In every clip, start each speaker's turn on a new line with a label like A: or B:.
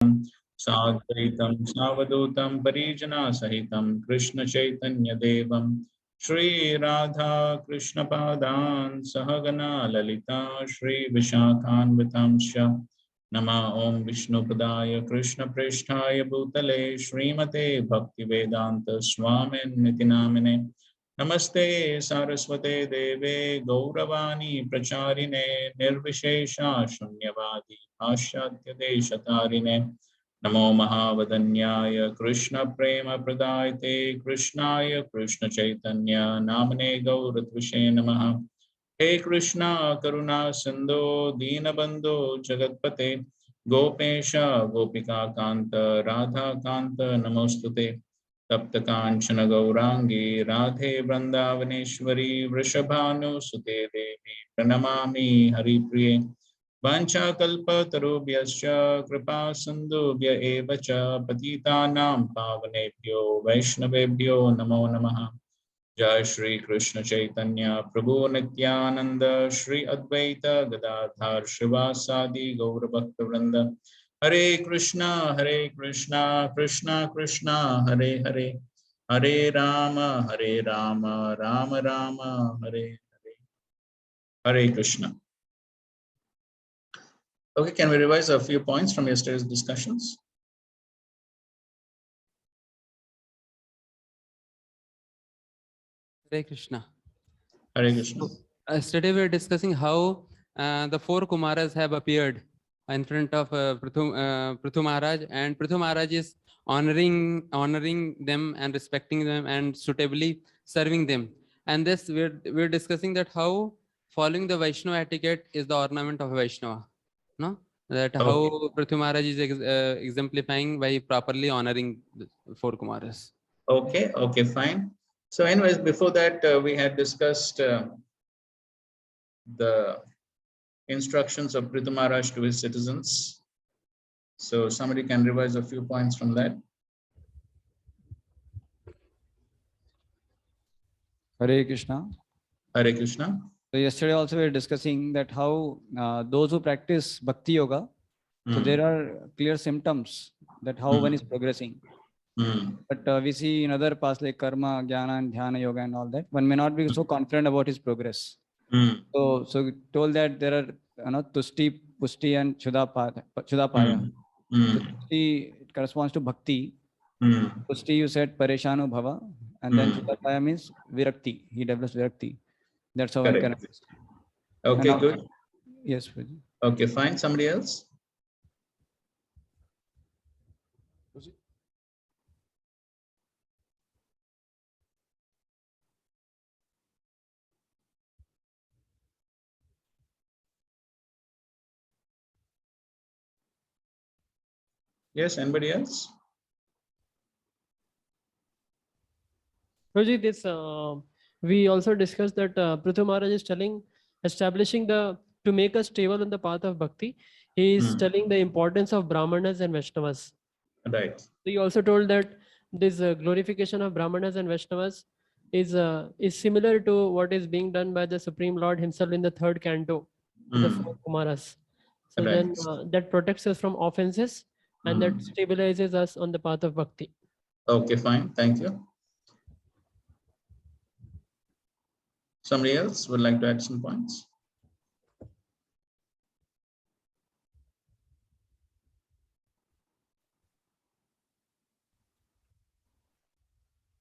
A: साद्वैतं सावधूतं परिजनासहितं कृष्णचैतन्यदेवं श्रीराधा कृष्णपादान् सहगना ललिता श्रीविशाखान्वितांश्च नमः ॐ विष्णुपदाय कृष्णप्रेष्ठाय भूतले श्रीमते भक्तिवेदान्त स्वामिनिति नामिने नमस्ते सारस्वते देवे गौरवाणी प्रचारिणे निर्विशेषा शून्यवादी पाश्चात्यदेशतारिणे नमो महावदन्याय कृष्ण प्रेम प्रदायते कृष्णाय कृष्ण चैतन्य नामने गौरत्विषे नमः हे कृष्णा करुणा सिंधो दीनबंधो जगत्पते गोपेश गोपिका कांत राधा कांत नमोस्तुते तप्त कांचन गौरांगी राधे वृंदावनेश्वरी वृषभानुसुते देवी प्रणमामि हरिप्रिये वाञ्छाकल्पतरुभ्यश्च कृपा सिन्धुभ्य एव च पतितानां पावनेभ्यो वैष्णवेभ्यो नमो नमः जय श्री कृष्ण चैतन्य प्रभु नित्यानंद श्री अद्वैत गदाधर श्रीवासादि गौर भक्त वृंद हरे Krishna Krishna Krishna Hare Hare Hare Ram Ram Ram Hare Hare Hare Krishna. Okay, can we revise a few points from yesterday's discussions?
B: Hare Krishna.
A: Hare Krishna.
B: Yesterday we were discussing how the four Kumaras have appeared in front of Prithu Maharaj, and Prithu Maharaj is honoring them and respecting them and suitably serving them. And this we're discussing that how following the Vaishnava etiquette is the ornament of a Vaishnava. No? That how Prithu Maharaj is exemplifying by properly honoring the four Kumaras.
A: Okay, fine. So anyways, before that, we had discussed the instructions of Prithu Maharaj to his citizens. So somebody can revise a few points from that.
C: Hare Krishna.
A: Hare Krishna.
C: So yesterday also we were discussing that how those who practice Bhakti Yoga, so there are clear symptoms that how one is progressing. But we see in other paths like Karma, Jnana and Dhyana Yoga and all that, one may not be so confident about his progress. So we told that there are Tusti, Pusti and Chudapaya. So Tusti, it corresponds to Bhakti. Pusti, you said Pareshanu Bhava, and then Chudapaya means Virakti. He develops Virakti. That's how one can understand.
A: Okay, good.
C: Yes, Puji.
A: Okay, fine. Somebody else? Yes, anybody else?
D: Roji, this we also discussed that Prithu Maharaj is establishing to make us stable in the path of bhakti. He is telling the importance of Brahmanas and Vaishnavas.
A: Right.
D: So he also told that this glorification of Brahmanas and Vaishnavas is similar to what is being done by the Supreme Lord himself in the third canto, the four Kumaras. So then that protects us from offenses and that stabilizes us on the path of bhakti.
A: Okay, fine. Thank you. Somebody else would like to add some points?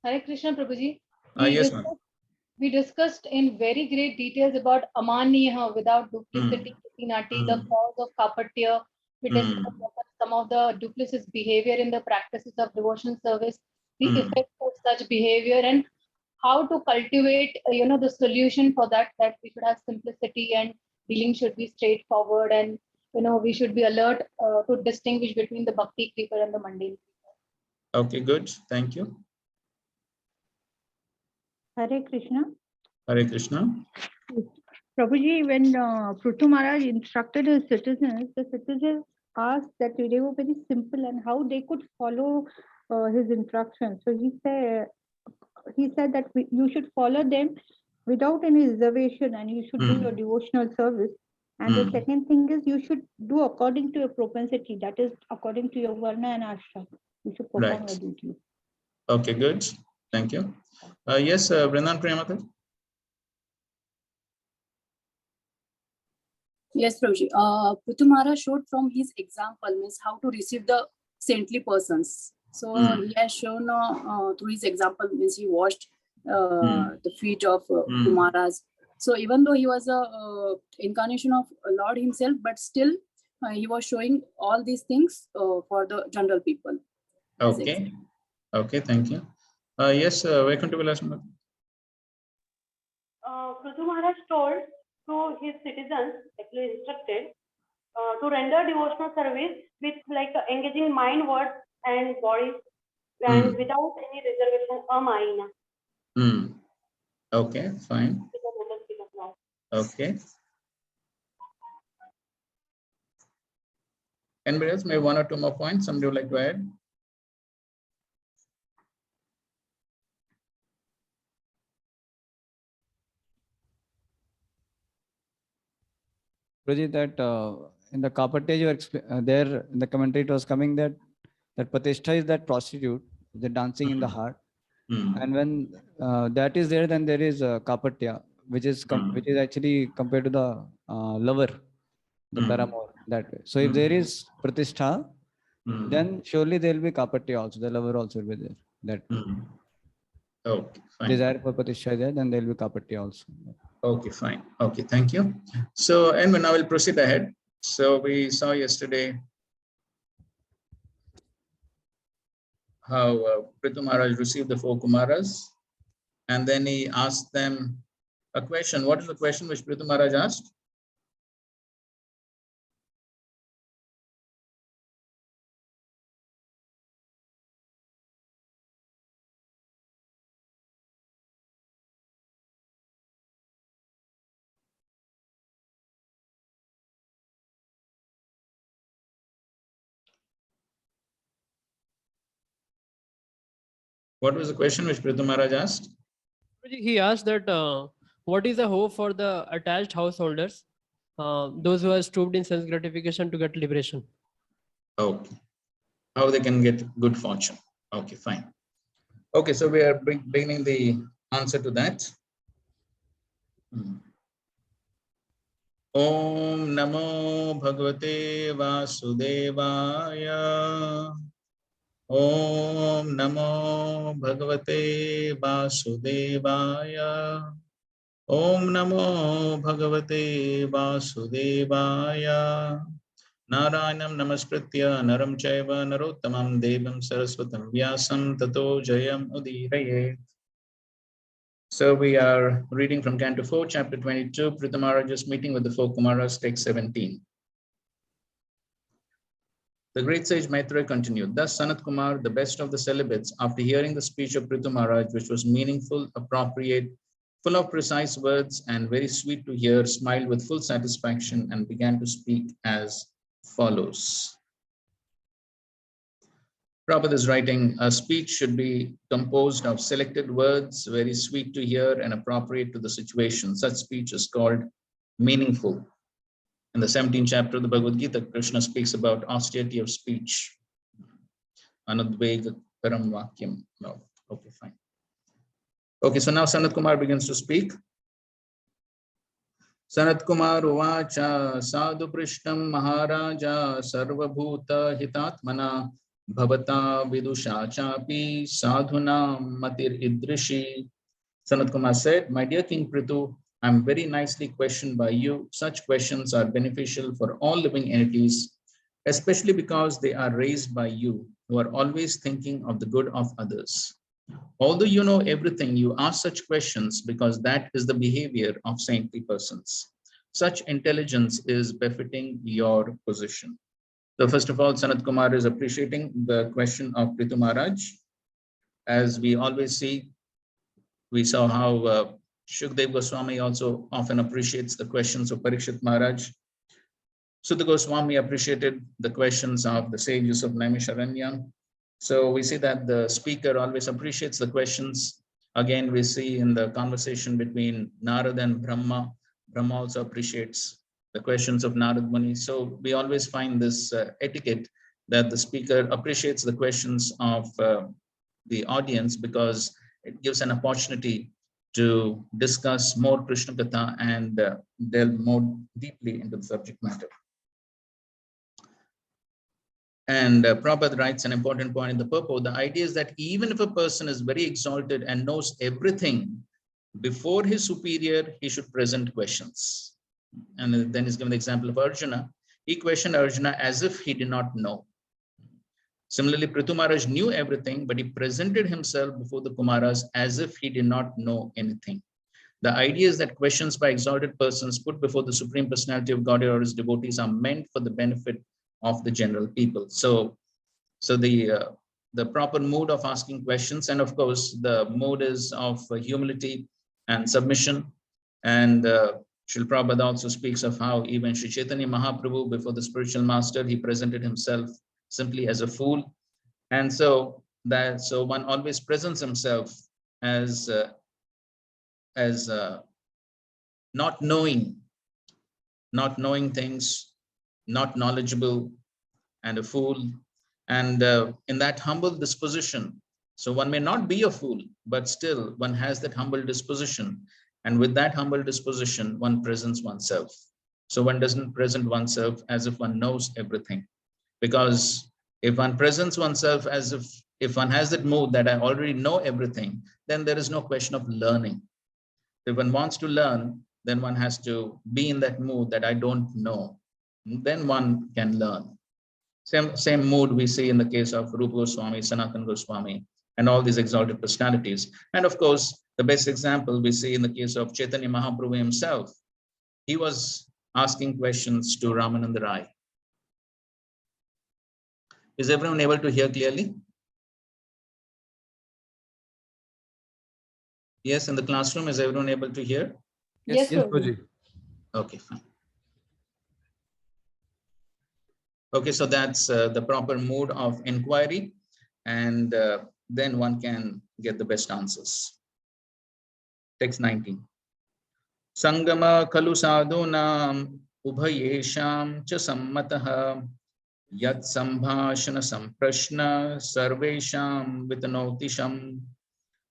E: Hare Krishna, Prabhuji.
A: Yes,
E: we discussed in very great details about amaniya without duplicity, the cause of kapatya. We discussed some of the duplicitous behavior in the practices of devotional service, the effects of such behavior, and how to cultivate, the solution for that we should have simplicity and dealing should be straightforward, and we should be alert to distinguish between the bhakti creeper and the mundane creeper.
A: Okay, good. Thank you.
F: Hare Krishna.
A: Hare Krishna.
F: Prabhuji, when Prithu Maharaj instructed his citizens, the citizens asked that they were very simple and how they could follow his instructions. So he said that you should follow them without any reservation and you should do your devotional service And the second thing is you should do according to your propensity, that is according to your varna and ashram. You should perform your duty.
A: Okay, good. Thank you. Yes, Vrindan Priyamata.
G: Yes, Prabhuji. Prithu Maharaj showed from his example means how to receive the saintly persons. So he has shown through his example means he washed the feet of Prithu Maharaj. So even though he was a incarnation of Lord himself, but still he was showing all these things for the general people.
A: Okay. Okay, thank you. Yes, Vaikuntha Vilasam.
H: Prithu Maharaj told to his citizens, actually instructed, to render devotional service with like engaging mind, words, and body, and without any reservation or mind.
A: Okay, fine. Okay. Anybody else? Maybe one or two more points. Somebody would like to add?
C: Prajit, that in the Kapate, you there in the commentary it was coming that Pratishtha is that prostitute, the dancing in the heart. And when that is there, then there is Kapatya, which is actually compared to the lover, the paramour, that way. So if there is Pratishtha, then surely there will be Kapatya also, the lover also will be there. That
A: okay, fine.
C: Desire for Pratishtha is there, then there will be Kapatya also.
A: Okay, fine. Okay, thank you. So, and now we'll proceed ahead. So we saw yesterday how Prithu Maharaj received the 4 Kumaras, and then he asked them a question. What is the question which Prithu Maharaj asked? What was the question which Prithu Maharaj asked?
D: He asked that what is the hope for the attached householders, those who are stooped in sense gratification to get liberation?
A: Okay. How they can get good fortune. Okay, fine. Okay, so we are beginning the answer to that. Om Namo Bhagavate Vasudevaya. Om Namo Bhagavate Vasudevaya. Om Namo Bhagavate Vasudevaya. Narayanam Namaskritya Naram Chaiva Narottamam Devam Saraswatam Vyasam Tato Jayam Udiraye. So we are reading from Canto 4, chapter 22, Prithu Maharaj's meeting with the 4 Kumaras, text 17. The great sage Maitreya continued, thus Sanat Kumar, the best of the celibates, after hearing the speech of Prithu Maharaj, which was meaningful, appropriate, full of precise words, and very sweet to hear, smiled with full satisfaction and began to speak as follows. Prabhupada is writing, a speech should be composed of selected words, very sweet to hear and appropriate to the situation. Such speech is called meaningful. In the 17th chapter of the Bhagavad Gita, Krishna speaks about austerity of speech. Anudvega param vakyam. No, okay, fine. Okay, so now Sanat Kumar begins to speak. Sanat Kumar uvacha sadhu prishtam maharaja sarvabhuta hitatmana bhavata vidusha chapi sadhunam matir idrishi. Sanat Kumar said, my dear King Prithu, I am very nicely questioned by you. Such questions are beneficial for all living entities, especially because they are raised by you, who are always thinking of the good of others. Although you know everything, you ask such questions because that is the behavior of saintly persons. Such intelligence is befitting your position. So first of all, Sanat Kumar is appreciating the question of Prithu Maharaj. As we always see, we saw how Shukdev Goswami also often appreciates the questions of Parikshit Maharaj. Sutta Goswami appreciated the questions of the sages of Naimisharanya. So we see that the speaker always appreciates the questions. Again, we see in the conversation between Narada and Brahma, Brahma also appreciates the questions of Narad Muni. So we always find this etiquette that the speaker appreciates the questions of the audience, because it gives an opportunity to discuss more Krishna Katha and delve more deeply into the subject matter. And Prabhupada writes an important point in the purport. The idea is that even if a person is very exalted and knows everything, before his superior, he should present questions. And then he's given the example of Arjuna. He questioned Arjuna as if he did not know. Similarly, Prithu Maharaj knew everything, but he presented himself before the Kumaras as if he did not know anything. The idea is that questions by exalted persons put before the Supreme Personality of Godhead or his devotees are meant for the benefit of the general people. So the proper mood of asking questions, and of course, the mood is of humility and submission. And Srila Prabhupada also speaks of how even Sri Chaitanya Mahaprabhu, before the spiritual master, he presented himself simply as a fool. And so one always presents himself as not knowing things, not knowledgeable, and a fool. And in that humble disposition, so one may not be a fool, but still one has that humble disposition. And with that humble disposition, one presents oneself. So one doesn't present oneself as if one knows everything. Because if one presents oneself as if one has that mood that I already know everything, then there is no question of learning. If one wants to learn, then one has to be in that mood that I don't know. Then one can learn. Same mood we see in the case of Rupa Goswami, Sanatana Goswami, and all these exalted personalities. And of course, the best example we see in the case of Chaitanya Mahaprabhu himself. He was asking questions to Ramananda Rai. Is everyone able to hear clearly? Yes, in the classroom, is everyone able to hear?
D: Yes, sir.
A: Okay, fine. Okay, so that's the proper mood of inquiry, and then one can get the best answers. Text 19. Sangama kalu sadhunam ubhayesham cha sammataha yat sambhashana samprashna sarvesham vitanotisham.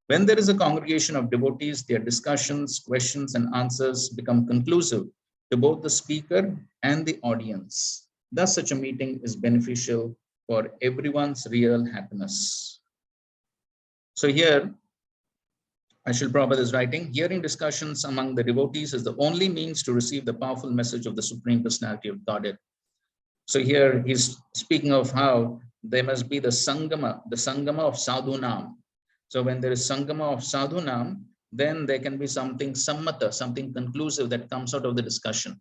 A: When there is a congregation of devotees, their discussions, questions, and answers become conclusive to both the speaker and the audience. Thus, such a meeting is beneficial for everyone's real happiness. So here, Srila Prabhupada is writing, hearing discussions among the devotees is the only means to receive the powerful message of the Supreme Personality of Godhead. So here he's speaking of how there must be the Sangama of Sadhunam. So when there is Sangama of Sadhunam, then there can be something sammata, something conclusive that comes out of the discussion.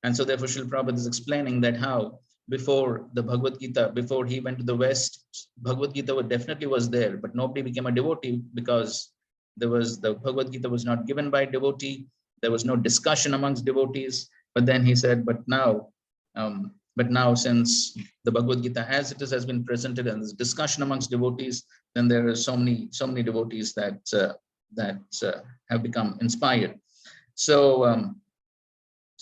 A: And so therefore, Srila Prabhupada is explaining that how before the Bhagavad Gita, before he went to the West, Bhagavad Gita definitely was there, but nobody became a devotee because the Bhagavad Gita was not given by a devotee. There was no discussion amongst devotees. But then he said, but now since the Bhagavad Gita as it is has been presented and there's discussion amongst devotees, then there are so many devotees that have become inspired. So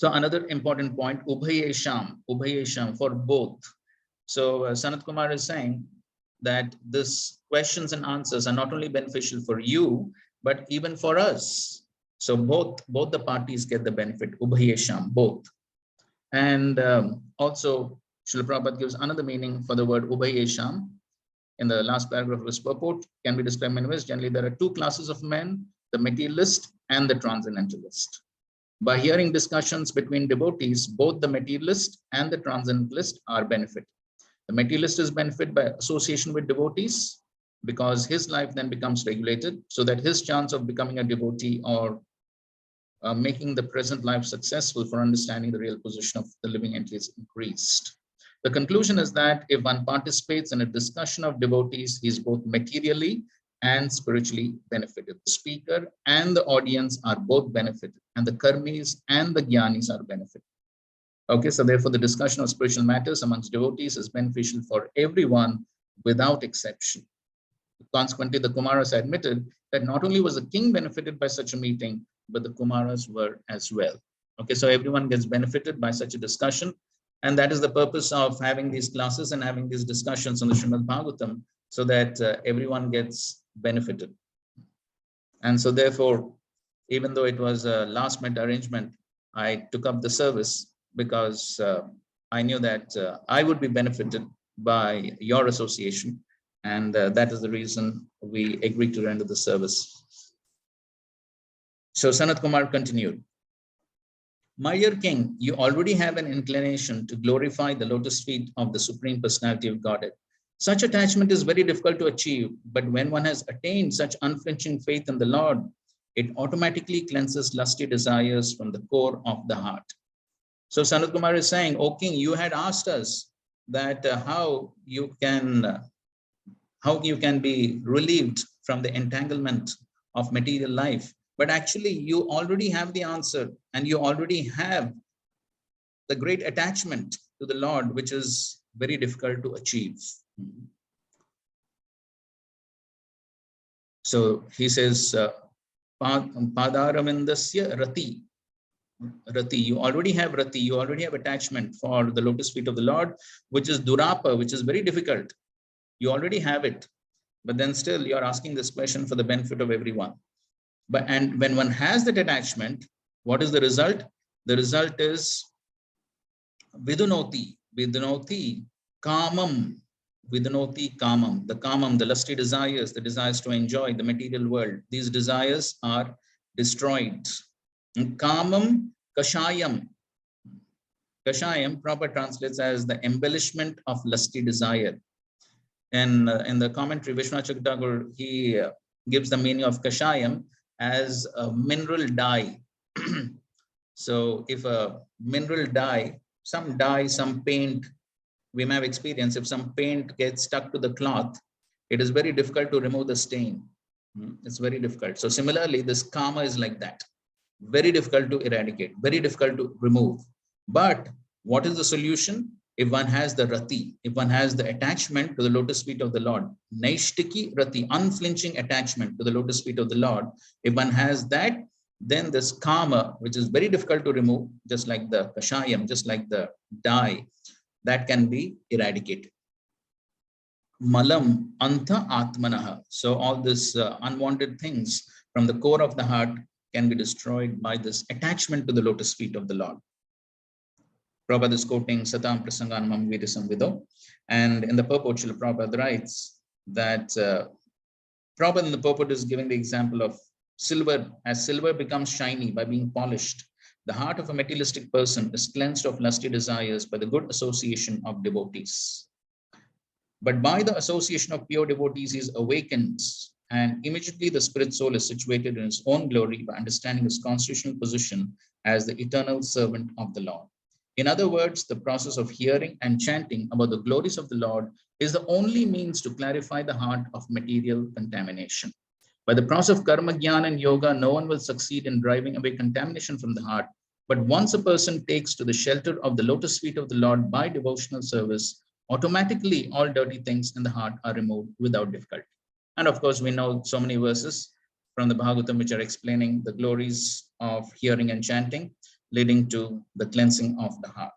A: another important point, Ubhayesham for both. So Sanat Kumar is saying that this questions and answers are not only beneficial for you, but even for us. So both the parties get the benefit, Ubhayesham, both. And also, Srila Prabhupada gives another meaning for the word Ubhayesham. In the last paragraph of his purport, can be described in ways. Generally, there are two classes of men, the materialist and the transcendentalist. By hearing discussions between devotees, both the materialist and the transcendentalist are benefit. The materialist is benefit by association with devotees because his life then becomes regulated so that his chance of becoming a devotee or making the present life successful for understanding the real position of the living entity is increased. The conclusion is that if one participates in a discussion of devotees, he is both materially and spiritually benefited. The speaker and the audience are both benefited, and the karmis and the jnanis are benefited. Okay, so therefore the discussion of spiritual matters amongst devotees is beneficial for everyone without exception. Consequently, the Kumaras admitted that not only was the king benefited by such a meeting, but the Kumaras were as well. Okay, so everyone gets benefited by such a discussion. And that is the purpose of having these classes and having these discussions on the Srimad Bhagavatam, so that everyone gets benefited. And so therefore, even though it was a last minute arrangement, I took up the service because I knew that I would be benefited by your association. And that is the reason we agreed to render the service. So Sanat Kumar continued. My dear king, you already have an inclination to glorify the lotus feet of the Supreme Personality of Godhead. Such attachment is very difficult to achieve, but when one has attained such unflinching faith in the Lord, it automatically cleanses lusty desires from the core of the heart. So Sanat Kumar is saying, O king, you had asked us that how you can be relieved from the entanglement of material life. But actually, you already have the answer, and you already have the great attachment to the Lord, which is very difficult to achieve. So he says, Padaravindasya rati. Rati, you already have rati, you already have attachment for the lotus feet of the Lord, which is durapa, which is very difficult. You already have it, but then still you're asking this question for the benefit of everyone. And when one has that attachment, what is the result? The result is vidunoti kamam, the kamam, the lusty desires, the desires to enjoy the material world. These desires are destroyed. Kamam kashayam. Kashayam proper translates as the embellishment of lusty desire. And in the commentary, Vishwanath Thakur, he gives the meaning of kashayam as a mineral dye. So if a mineral dye, some paint, we may have experience, if some paint gets stuck to the cloth, it is very difficult to remove the stain. It's very difficult. So similarly, this kama is like that. Very difficult to eradicate, very difficult to remove. But what is the solution? If one has the rati, if one has the attachment to the lotus feet of the Lord, naishtiki rati, unflinching attachment to the lotus feet of the Lord, if one has that, then this kama, which is very difficult to remove, just like the kashayam, just like the dye, that can be eradicated. Malam anta atmanaha. So all this unwanted things from the core of the heart can be destroyed by this attachment to the lotus feet of the Lord. Prabhupada is quoting Satam Prasanganam Vidisam Vido. And in the purport, Srila Prabhupada writes that Prabhupada in the purport is giving the example of silver. As silver becomes shiny by being polished, the heart of a materialistic person is cleansed of lusty desires by the good association of devotees. But by the association of pure devotees, he is awakened, and immediately the spirit soul is situated in his own glory by understanding his constitutional position as the eternal servant of the Lord. In other words, the process of hearing and chanting about the glories of the Lord is the only means to clarify the heart of material contamination. By the process of karma, jnana, and yoga, no one will succeed in driving away contamination from the heart. But once a person takes to the shelter of the lotus feet of the Lord by devotional service, automatically all dirty things in the heart are removed without difficulty. And of course, we know so many verses from the Bhagavatam which are explaining the glories of hearing and chanting, leading to the cleansing of the heart.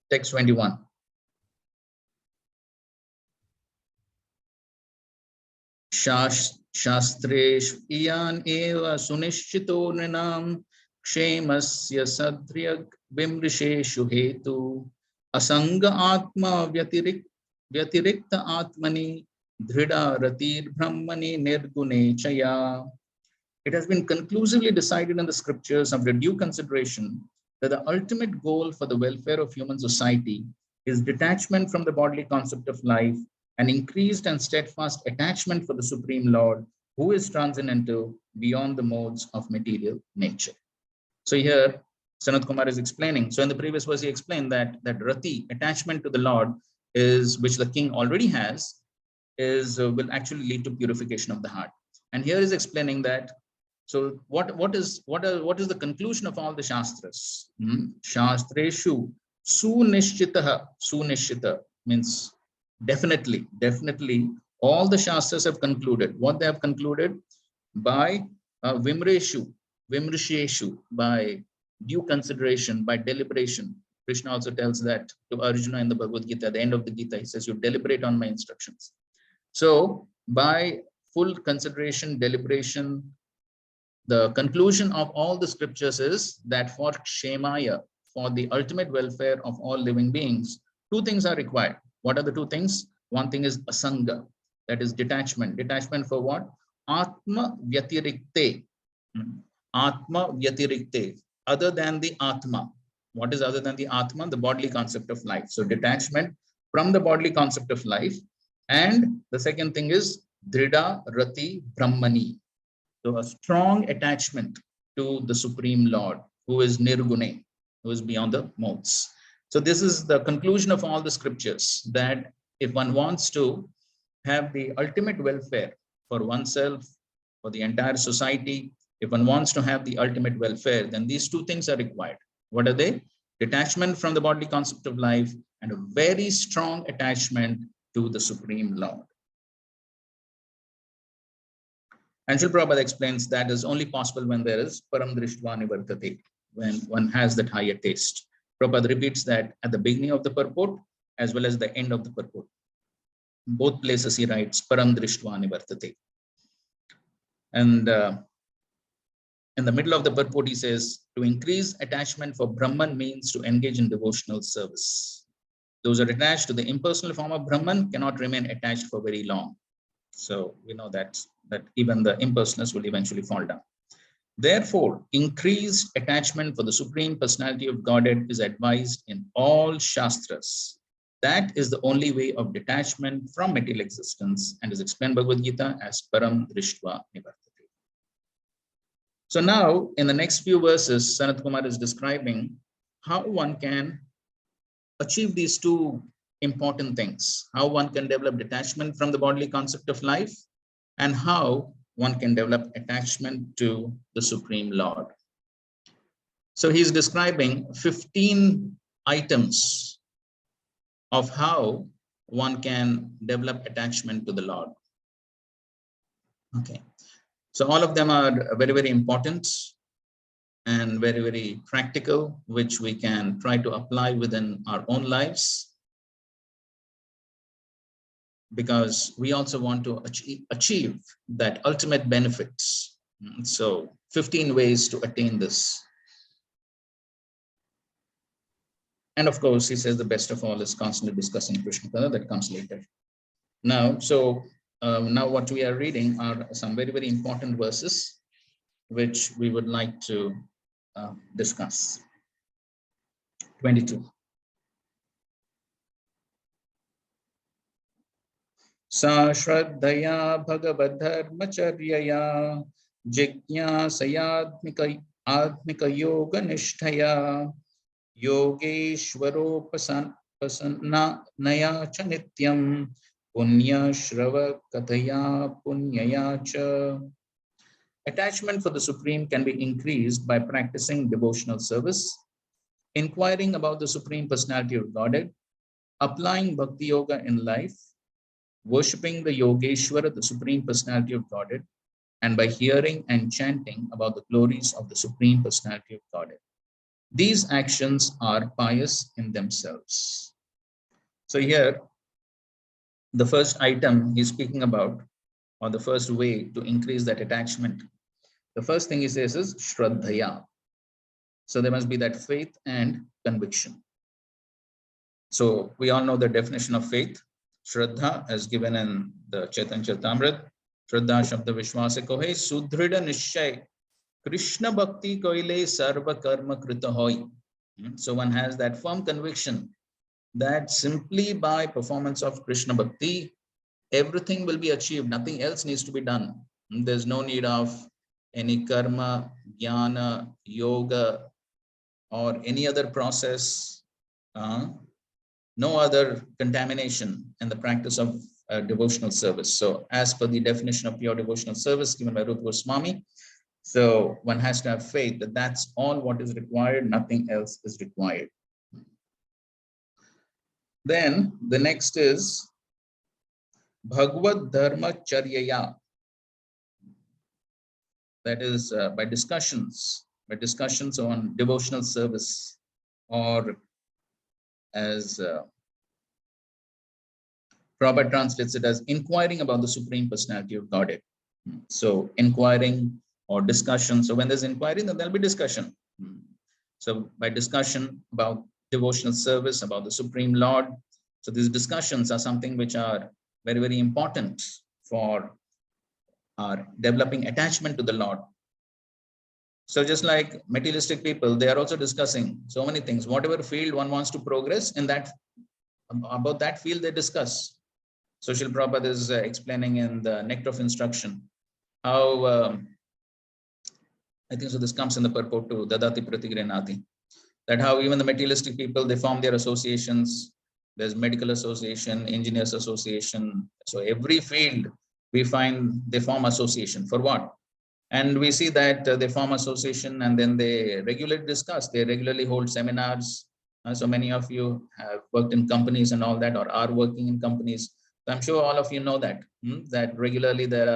A: Text 21. Shastresh iyan eva sunishchito nrinam kshemasya sadhryak vimrisheshu hetu asanga atma vyatirikta atmani dhrida ratir brahmani nirgune chaya. It has been conclusively decided in the scriptures after due consideration that the ultimate goal for the welfare of human society is detachment from the bodily concept of life, an increased and steadfast attachment for the Supreme Lord, who is transcendental beyond the modes of material nature. So here, Sanat Kumar is explaining. So in the previous verse, he explained that rati, attachment to the Lord, is which the king already has, is will actually lead to purification of the heart. And here is explaining that. So what is the conclusion of all the shastras? Shastreshu sunishchita means definitely all the shastras have concluded. What they have concluded? By Vimreshu, Vimrisheshu, by due consideration, by deliberation. Krishna also tells that to Arjuna in the Bhagavad Gita. At the end of the Gita, he says, you deliberate on my instructions. So by full consideration, deliberation, the conclusion of all the scriptures is that for Kshemaya, for the ultimate welfare of all living beings, two things are required. What are the two things? One thing is asanga, that is detachment. Detachment for what? Atma Vyatirikte. Atma Vyatirikte, other than the Atma. What is other than the Atma? The bodily concept of life. So detachment from the bodily concept of life. And the second thing is Dhrida Rati Brahmani. So a strong attachment to the Supreme Lord, who is Nirgune, who is beyond the modes. So this is the conclusion of all the scriptures, that if one wants to have the ultimate welfare for oneself, for the entire society, if one wants to have the ultimate welfare, then these two things are required. What are they? Detachment from the bodily concept of life and a very strong attachment to the Supreme Lord. And Srila Prabhupada explains that is only possible when there is param drishtva nivartate, when one has that higher taste. Prabhupada repeats that at the beginning of the purport as well as the end of the purport. Both places he writes param drishtva nivartate. And in the middle of the purport he says, to increase attachment for Brahman means to engage in devotional service. Those are attached to the impersonal form of Brahman cannot remain attached for very long. So we know that even the impersonalists will eventually fall down. Therefore, increased attachment for the Supreme Personality of Godhead is advised in all Shastras. That is the only way of detachment from material existence and is explained by Bhagavad Gita as Param Drishtva Nivartate. So now, in the next few verses, Sanat Kumar is describing how one can achieve these two important things, how one can develop detachment from the bodily concept of life and how one can develop attachment to the Supreme Lord. So he's describing 15 items of how one can develop attachment to the Lord. Okay, so all of them are very, very important and very, very practical, which we can try to apply within our own lives, because we also want to achieve that ultimate benefits. So 15 ways to attain this. And of course, he says the best of all is constantly discussing Krishna Kada. That comes later. Now, now what we are reading are some very, very important verses, which we would like to discuss. 22. Sa shraddhaya bhagavadharmacharya jigyasayadmika yoga nishtaya yogeshwaropasanaya cha nityam punya shrava kathaya punyaya cha. Attachment for the Supreme can be increased by practicing devotional service, inquiring about the Supreme Personality of Godhead, applying Bhakti Yoga in life, worshipping the Yogeshwara, the Supreme Personality of Godhead, and by hearing and chanting about the glories of the Supreme Personality of Godhead. These actions are pious in themselves. So here, the first item he's speaking about, or the first way to increase that attachment, the first thing he says is Shraddhaya. So there must be that faith and conviction. So we all know the definition of faith. Shraddha, as given in the Chaitanya Charitamrita, Shraddha Shabda Vishwasa Kohe, Sudhrida Nishay, Krishna Bhakti Koile Sarva Karma Krita Hoy. So one has that firm conviction that simply by performance of Krishna Bhakti, everything will be achieved. Nothing else needs to be done. There's no need of any karma, jnana, yoga, or any other process. No other contamination in the practice of devotional service. So as per the definition of pure devotional service given by Rupa Goswami, so one has to have faith that that's all what is required, nothing else is required. Then the next is Bhagavad Dharma Charyaya. that is by discussions on devotional service, or as Prabhupada translates it as inquiring about the Supreme Personality of Godhead. So inquiring or discussion. So when there's inquiry, then there'll be discussion. So by discussion about devotional service, about the Supreme Lord. So these discussions are something which are very, very important for our developing attachment to the Lord. So just like materialistic people, they are also discussing so many things. Whatever field one wants to progress in, that about that field they discuss. So Srila Prabhupada is explaining in the Nectar of Instruction how I think so this comes in the purport to Dadati Pratigrenati, that how even the materialistic people, they form their associations. There's medical association, engineers association. So every field we find they form association. For what? And we see that they form association and then they regularly discuss, they regularly hold seminars. So many of you have worked in companies and all that, or are working in companies. So I'm sure all of you know that, that regularly there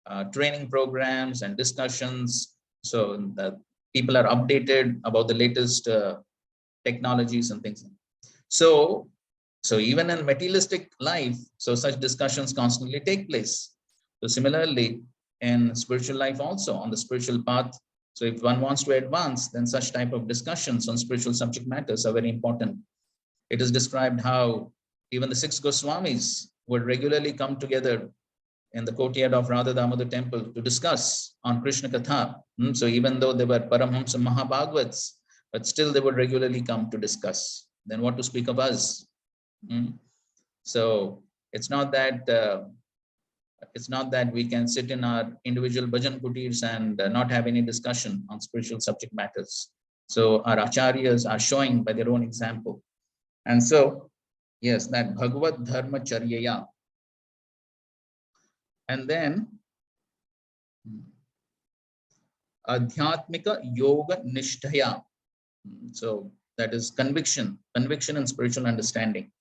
A: are training programs and discussions. So the people are updated about the latest technologies and things. So even in materialistic life, so such discussions constantly take place. So similarly, in spiritual life also, on the spiritual path, so if one wants to advance, then such type of discussions on spiritual subject matters are very important. It is described how even the 6 Goswamis would regularly come together in the courtyard of Radha Damodar temple to discuss on Krishna Katha. So even though they were Paramhamsa Mahabhagavats, but still they would regularly come to discuss. Then what to speak of us? So it's not that we can sit in our individual bhajan kutirs and not have any discussion on spiritual subject matters. So our acharyas are showing by their own example. And so, yes, that Bhagavad Dharma Charyaya. And then Adhyatmika Yoga Nishtaya. So that is conviction in spiritual understanding.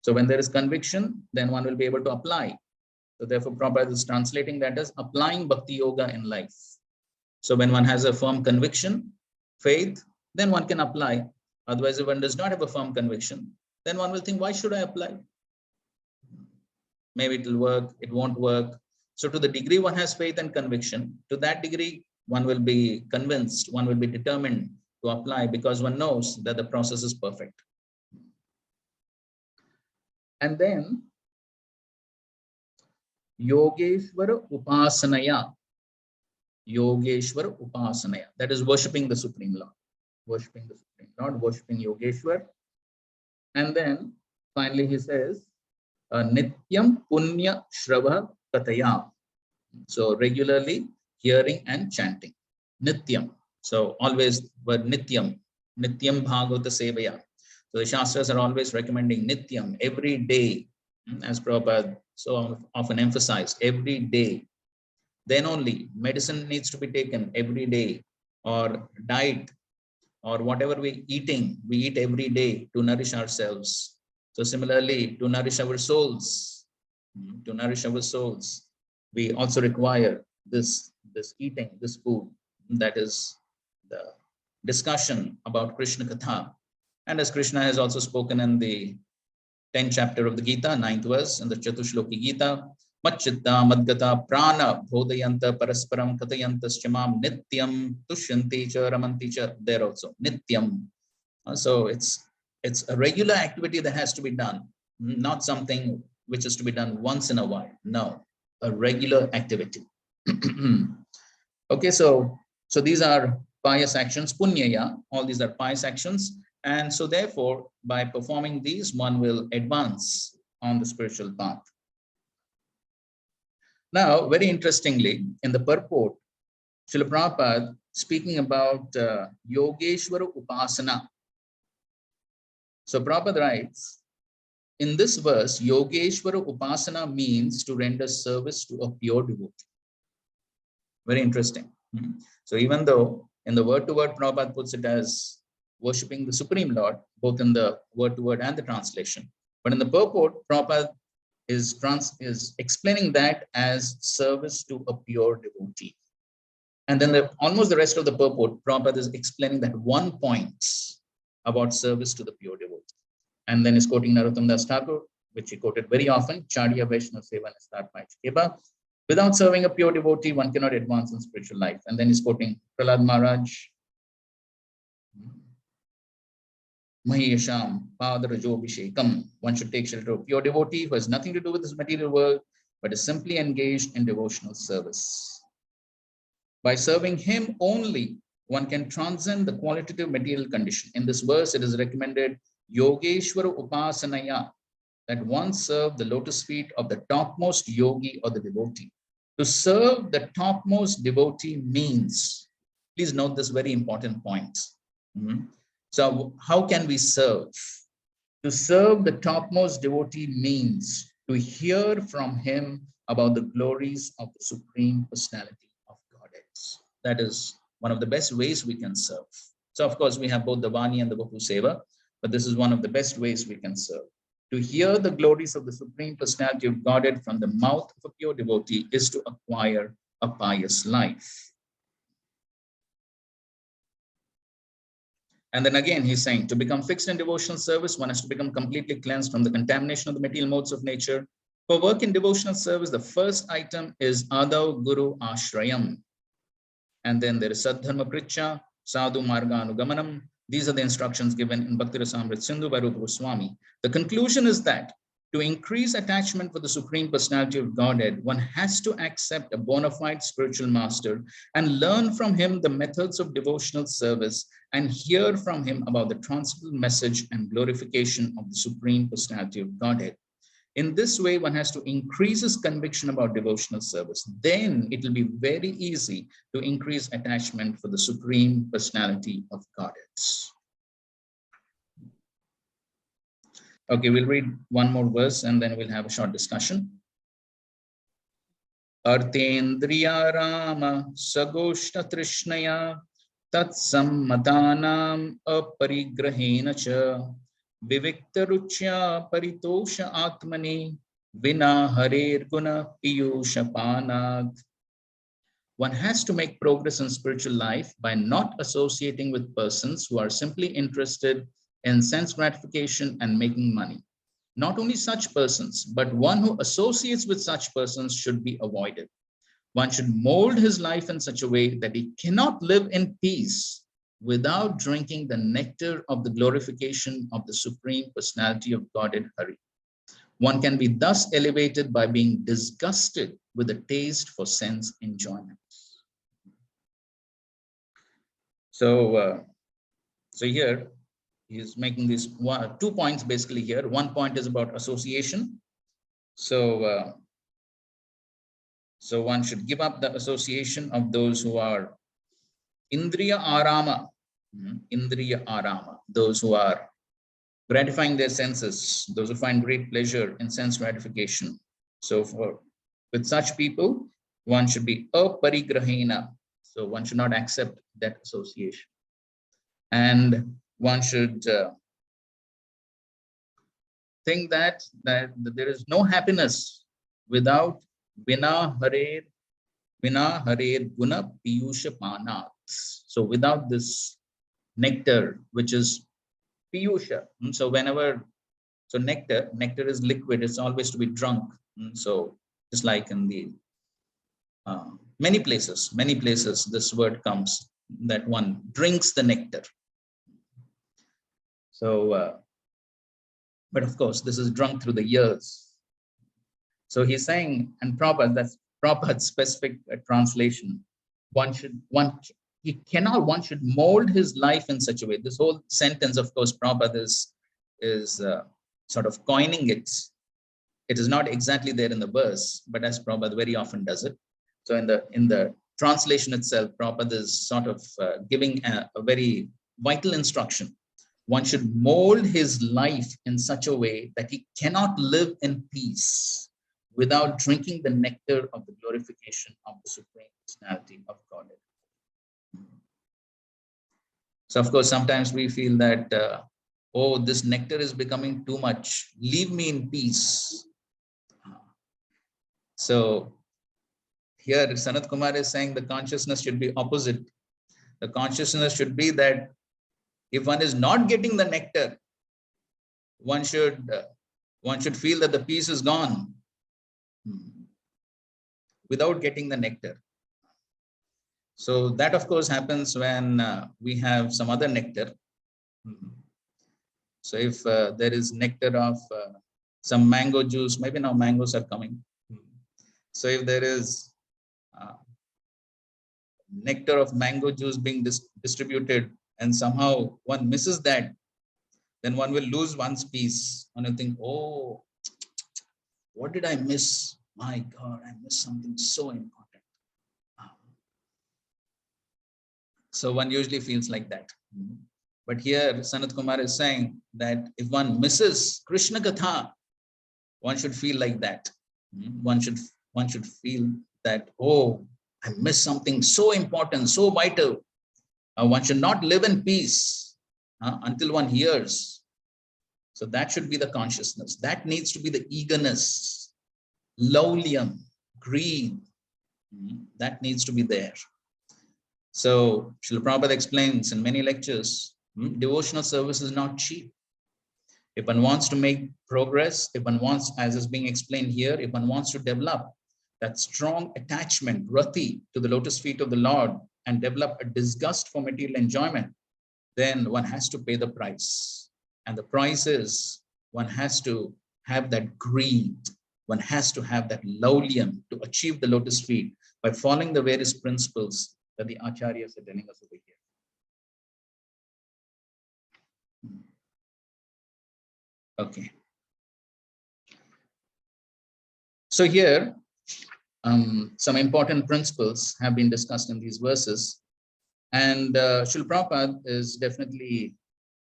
A: So when there is conviction, then one will be able to apply. So therefore, Prabhupada is translating that as applying Bhakti Yoga in life. So when one has a firm conviction, faith, then one can apply. Otherwise, if one does not have a firm conviction, then one will think, why should I apply? Maybe it will work, it won't work. So to the degree one has faith and conviction, to that degree, one will be convinced, one will be determined to apply, because one knows that the process is perfect. And then Yogeshwara Upasanaya. Yogeshwara Upasanaya. That is worshipping the Supreme Lord. Worshipping the Supreme Lord, worshipping Yogeshwar. And then finally he says, Nityam Punya Shrava Kataya. So regularly hearing and chanting. Nityam. So always word Nityam. Nityam Bhagavata Sevaya. So the Shastras are always recommending Nityam, every day, as Prabhupada so often emphasized, every day. Then only medicine needs to be taken every day, or diet, or whatever we eat every day to nourish ourselves. So similarly, to nourish our souls, we also require this eating, this food, that is the discussion about Krishna Katha. And as Krishna has also spoken in the 10th chapter of the Gita, 9th verse, in the Chatushloki Gita, Machitta Madgata Prana Bodhayanta Parasparam Katayantaschamam Nityam Tushyanti Cha Ramanti Cha. There also, Nityam. So it's a regular activity that has to be done, not something which is to be done once in a while. No, a regular activity. Okay, so these are pious actions, punyaya, all these are pious actions. And so therefore, by performing these, one will advance on the spiritual path. Now, very interestingly, in the purport, Srila Prabhupada speaking about Yogeshwara Upasana. So Prabhupada writes, in this verse, Yogeshwara Upasana means to render service to a pure devotee. Very interesting. So even though in the word-to-word, Prabhupada puts it as worshipping the Supreme Lord, both in the word-to-word and the translation. But in the purport, Prabhupada is explaining that as service to a pure devotee. And then almost the rest of the purport, Prabhupada is explaining that one point about service to the pure devotee. And then he's quoting Narottam Das Thakur, which he quoted very often, Charya Vaishnav Seva Nistarpai Chikeba. Without serving a pure devotee, one cannot advance in spiritual life. And then he's quoting Prahlad Maharaj, Mahesham Padarajo Vishekam. One should take shelter of a pure devotee who has nothing to do with this material world, but is simply engaged in devotional service. By serving him only, one can transcend the qualitative material condition. In this verse, it is recommended Yogeshwara Upasanaya, that one serve the lotus feet of the topmost yogi or the devotee. To serve the topmost devotee means, please note this very important point. So how can we serve? To serve the topmost devotee means to hear from him about the glories of the Supreme Personality of Godhead. That is one of the best ways we can serve. So of course we have both the Vani and the Vapu Seva, but this is one of the best ways we can serve. To hear the glories of the Supreme Personality of Godhead from the mouth of a pure devotee is to acquire a pious life. And then again, he's saying, to become fixed in devotional service, one has to become completely cleansed from the contamination of the material modes of nature. For work in devotional service, the first item is Adav Guru Ashrayam. And then there is Sadharma Pricha, Sadhu Marga Anugamanam. These are the instructions given in Bhakti Rasamrit Sindhu by Rupa Goswami. The conclusion is that to increase attachment for the Supreme Personality of Godhead, one has to accept a bona fide spiritual master and learn from him the methods of devotional service and hear from him about the transcendental message and glorification of the Supreme Personality of Godhead. In this way, one has to increase his conviction about devotional service. Then it will be very easy to increase attachment for the Supreme Personality of Godhead. Okay, we'll read one more verse and then we'll have a short discussion. Artendriya Rama Sagoshta Trishnaya Tat Sammadanam Aparigrahena Cha Vivikta Ruchya Paritosha Atmani Vina Harer Guna Piyusha Panad. One has to make progress in spiritual life by not associating with persons who are simply interested in sense gratification and making money. Not only such persons, but one who associates with such persons should be avoided. One should mold his life in such a way that he cannot live in peace without drinking the nectar of the glorification of the Supreme Personality of Godhead Hari. One can be thus elevated by being disgusted with the taste for sense enjoyment. So here he is making these 2 points basically here. One point is about association. So one should give up the association of those who are Indriya Arama, those who are gratifying their senses, those who find great pleasure in sense gratification. So with such people, one should be aparigrahena. So one should not accept that association. And one should think that there is no happiness without Vina Harer Guna Piyusha Panat. So without this nectar, which is Piyusha. So nectar is liquid, it's always to be drunk. So just like in the many places, this word comes that one drinks the nectar. So, but of course, this is drunk through the years. So he's saying, and that's Prabhupada's specific translation. One should mold his life in such a way. This whole sentence, of course, Prabhupada is sort of coining it. It is not exactly there in the verse, but as Prabhupada very often does it. So in the translation itself, Prabhupada is sort of giving a very vital instruction. One should mold his life in such a way that he cannot live in peace without drinking the nectar of the glorification of the Supreme Personality of Godhead. So of course, sometimes we feel that, oh, this nectar is becoming too much. Leave me in peace. So here Sanat Kumar is saying the consciousness should be opposite. The consciousness should be that if one is not getting the nectar, one should feel that the peace is gone without getting the nectar. So that of course happens when we have some other nectar. So if there is nectar of some mango juice, maybe now mangoes are coming. So if there is nectar of mango juice being distributed and somehow one misses that, then one will lose one's peace. And you think, oh, what did I miss? My God, I missed something so important. So one usually feels like that. But here Sanat Kumar is saying that if one misses Krishna Katha, one should feel like that. One should feel that, oh, I missed something so important, so vital. One should not live in peace until one hears. So that should be the consciousness. That needs to be the eagerness, laulyam, greed. That needs to be there. So Srila Prabhupada explains in many lectures, devotional service is not cheap. If one wants to make progress, if one wants, as is being explained here, if one wants to develop that strong attachment, rati, to the lotus feet of the Lord and develop a disgust for material enjoyment, then one has to pay the price. And the price is one has to have that greed. One has to have that laulyam to achieve the lotus feet by following the various principles that the acharyas are telling us over here. Okay. So here, some important principles have been discussed in these verses. And Srila Prabhupada is definitely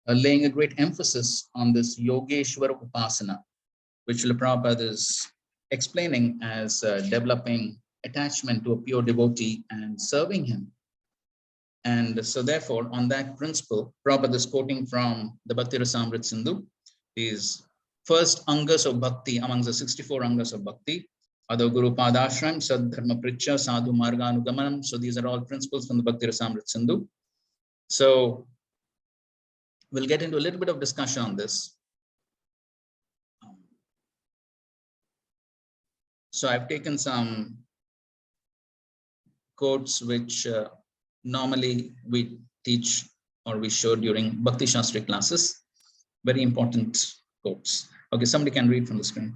A: laying a great emphasis on this Yogeshwara Upasana, which Srila Prabhupada is explaining as developing attachment to a pure devotee and serving him. And so therefore, on that principle, Prabhupada is quoting from the Bhakti Rasamrita Sindhu, these first angas of bhakti among the 64 angas of bhakti, Adho Guru Padashram, Sadharma Pricha, Sadhu Marganugamanam. So these are all principles from the Bhakti Rasamrita Sindhu. So we'll get into a little bit of discussion on this. So I've taken some quotes which normally we teach or we show during Bhakti Shastri classes. Very important quotes. Okay, somebody can read from the screen.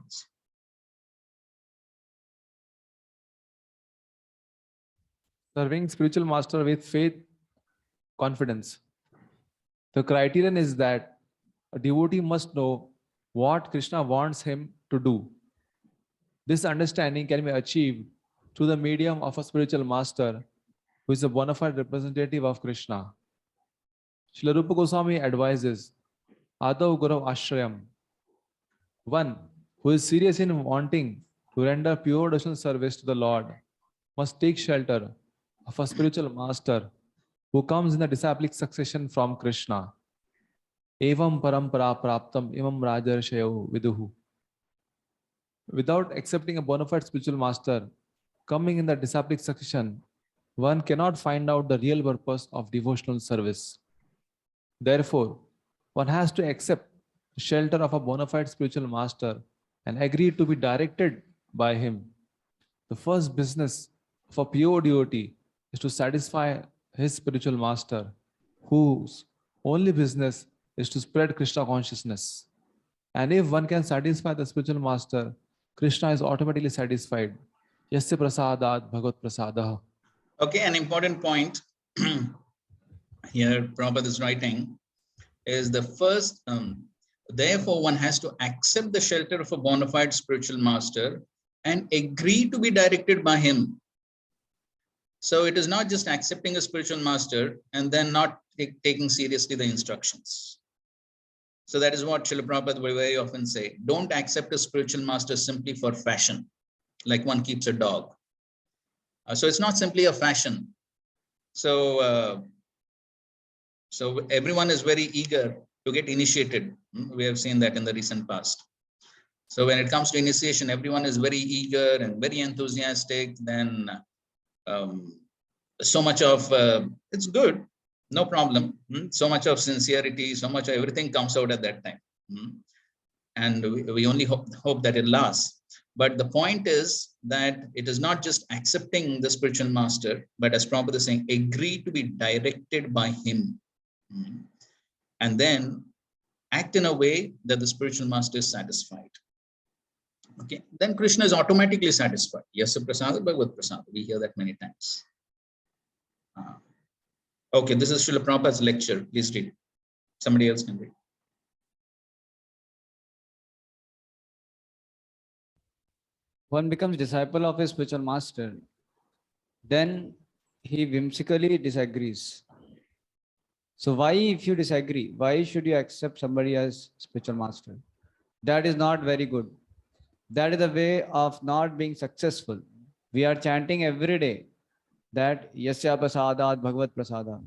I: Serving spiritual master with faith, confidence. The criterion is that a devotee must know what Krishna wants him to do. This understanding can be achieved through the medium of a spiritual master who is a bona fide representative of Krishna. Srila Rupa Goswami advises, Adav Gurav Ashrayam. One who is serious in wanting to render pure devotional service to the Lord must take shelter of a spiritual master who comes in the disciplic succession from Krishna. Evam parampara praptam imam rajarshayo viduhu. Without accepting a bona fide spiritual master coming in the disciplic succession, one cannot find out the real purpose of devotional service. Therefore, one has to accept the shelter of a bona fide spiritual master and agree to be directed by him. The first business of a pure devotee is to satisfy his spiritual master, whose only business is to spread Krishna consciousness. And if one can satisfy the spiritual master, Krishna is automatically satisfied. Yasya prasadat bhagat prasadaha.
A: Okay, an important point here Prabhupada is writing is the first, therefore one has to accept the shelter of a bona fide spiritual master and agree to be directed by him. So it is not just accepting a spiritual master and then not taking seriously the instructions. So that is what Srila Prabhupada will very often say. Don't accept a spiritual master simply for fashion, like one keeps a dog. So it's not simply a fashion. So everyone is very eager to get initiated. We have seen that in the recent past. So when it comes to initiation, everyone is very eager and very enthusiastic. Then so much of it's good, no problem. So much of sincerity, so much of everything comes out at that time. And we only hope that it lasts. But the point is that it is not just accepting the spiritual master, but as Prabhupada is saying, agree to be directed by him. And then act in a way that the spiritual master is satisfied. Okay, then Krishna is automatically satisfied. Yasya prasada bhagavad prasada. We hear that many times. Okay, this is Srila Prabhupada's lecture. Please read. Somebody else can read.
C: One becomes disciple of a spiritual master, then he whimsically disagrees. So why, if you disagree, why should you accept somebody as spiritual master? That is not very good. That is the way of not being successful. We are chanting every day that Yasya Prasadat Bhagavad Prasada.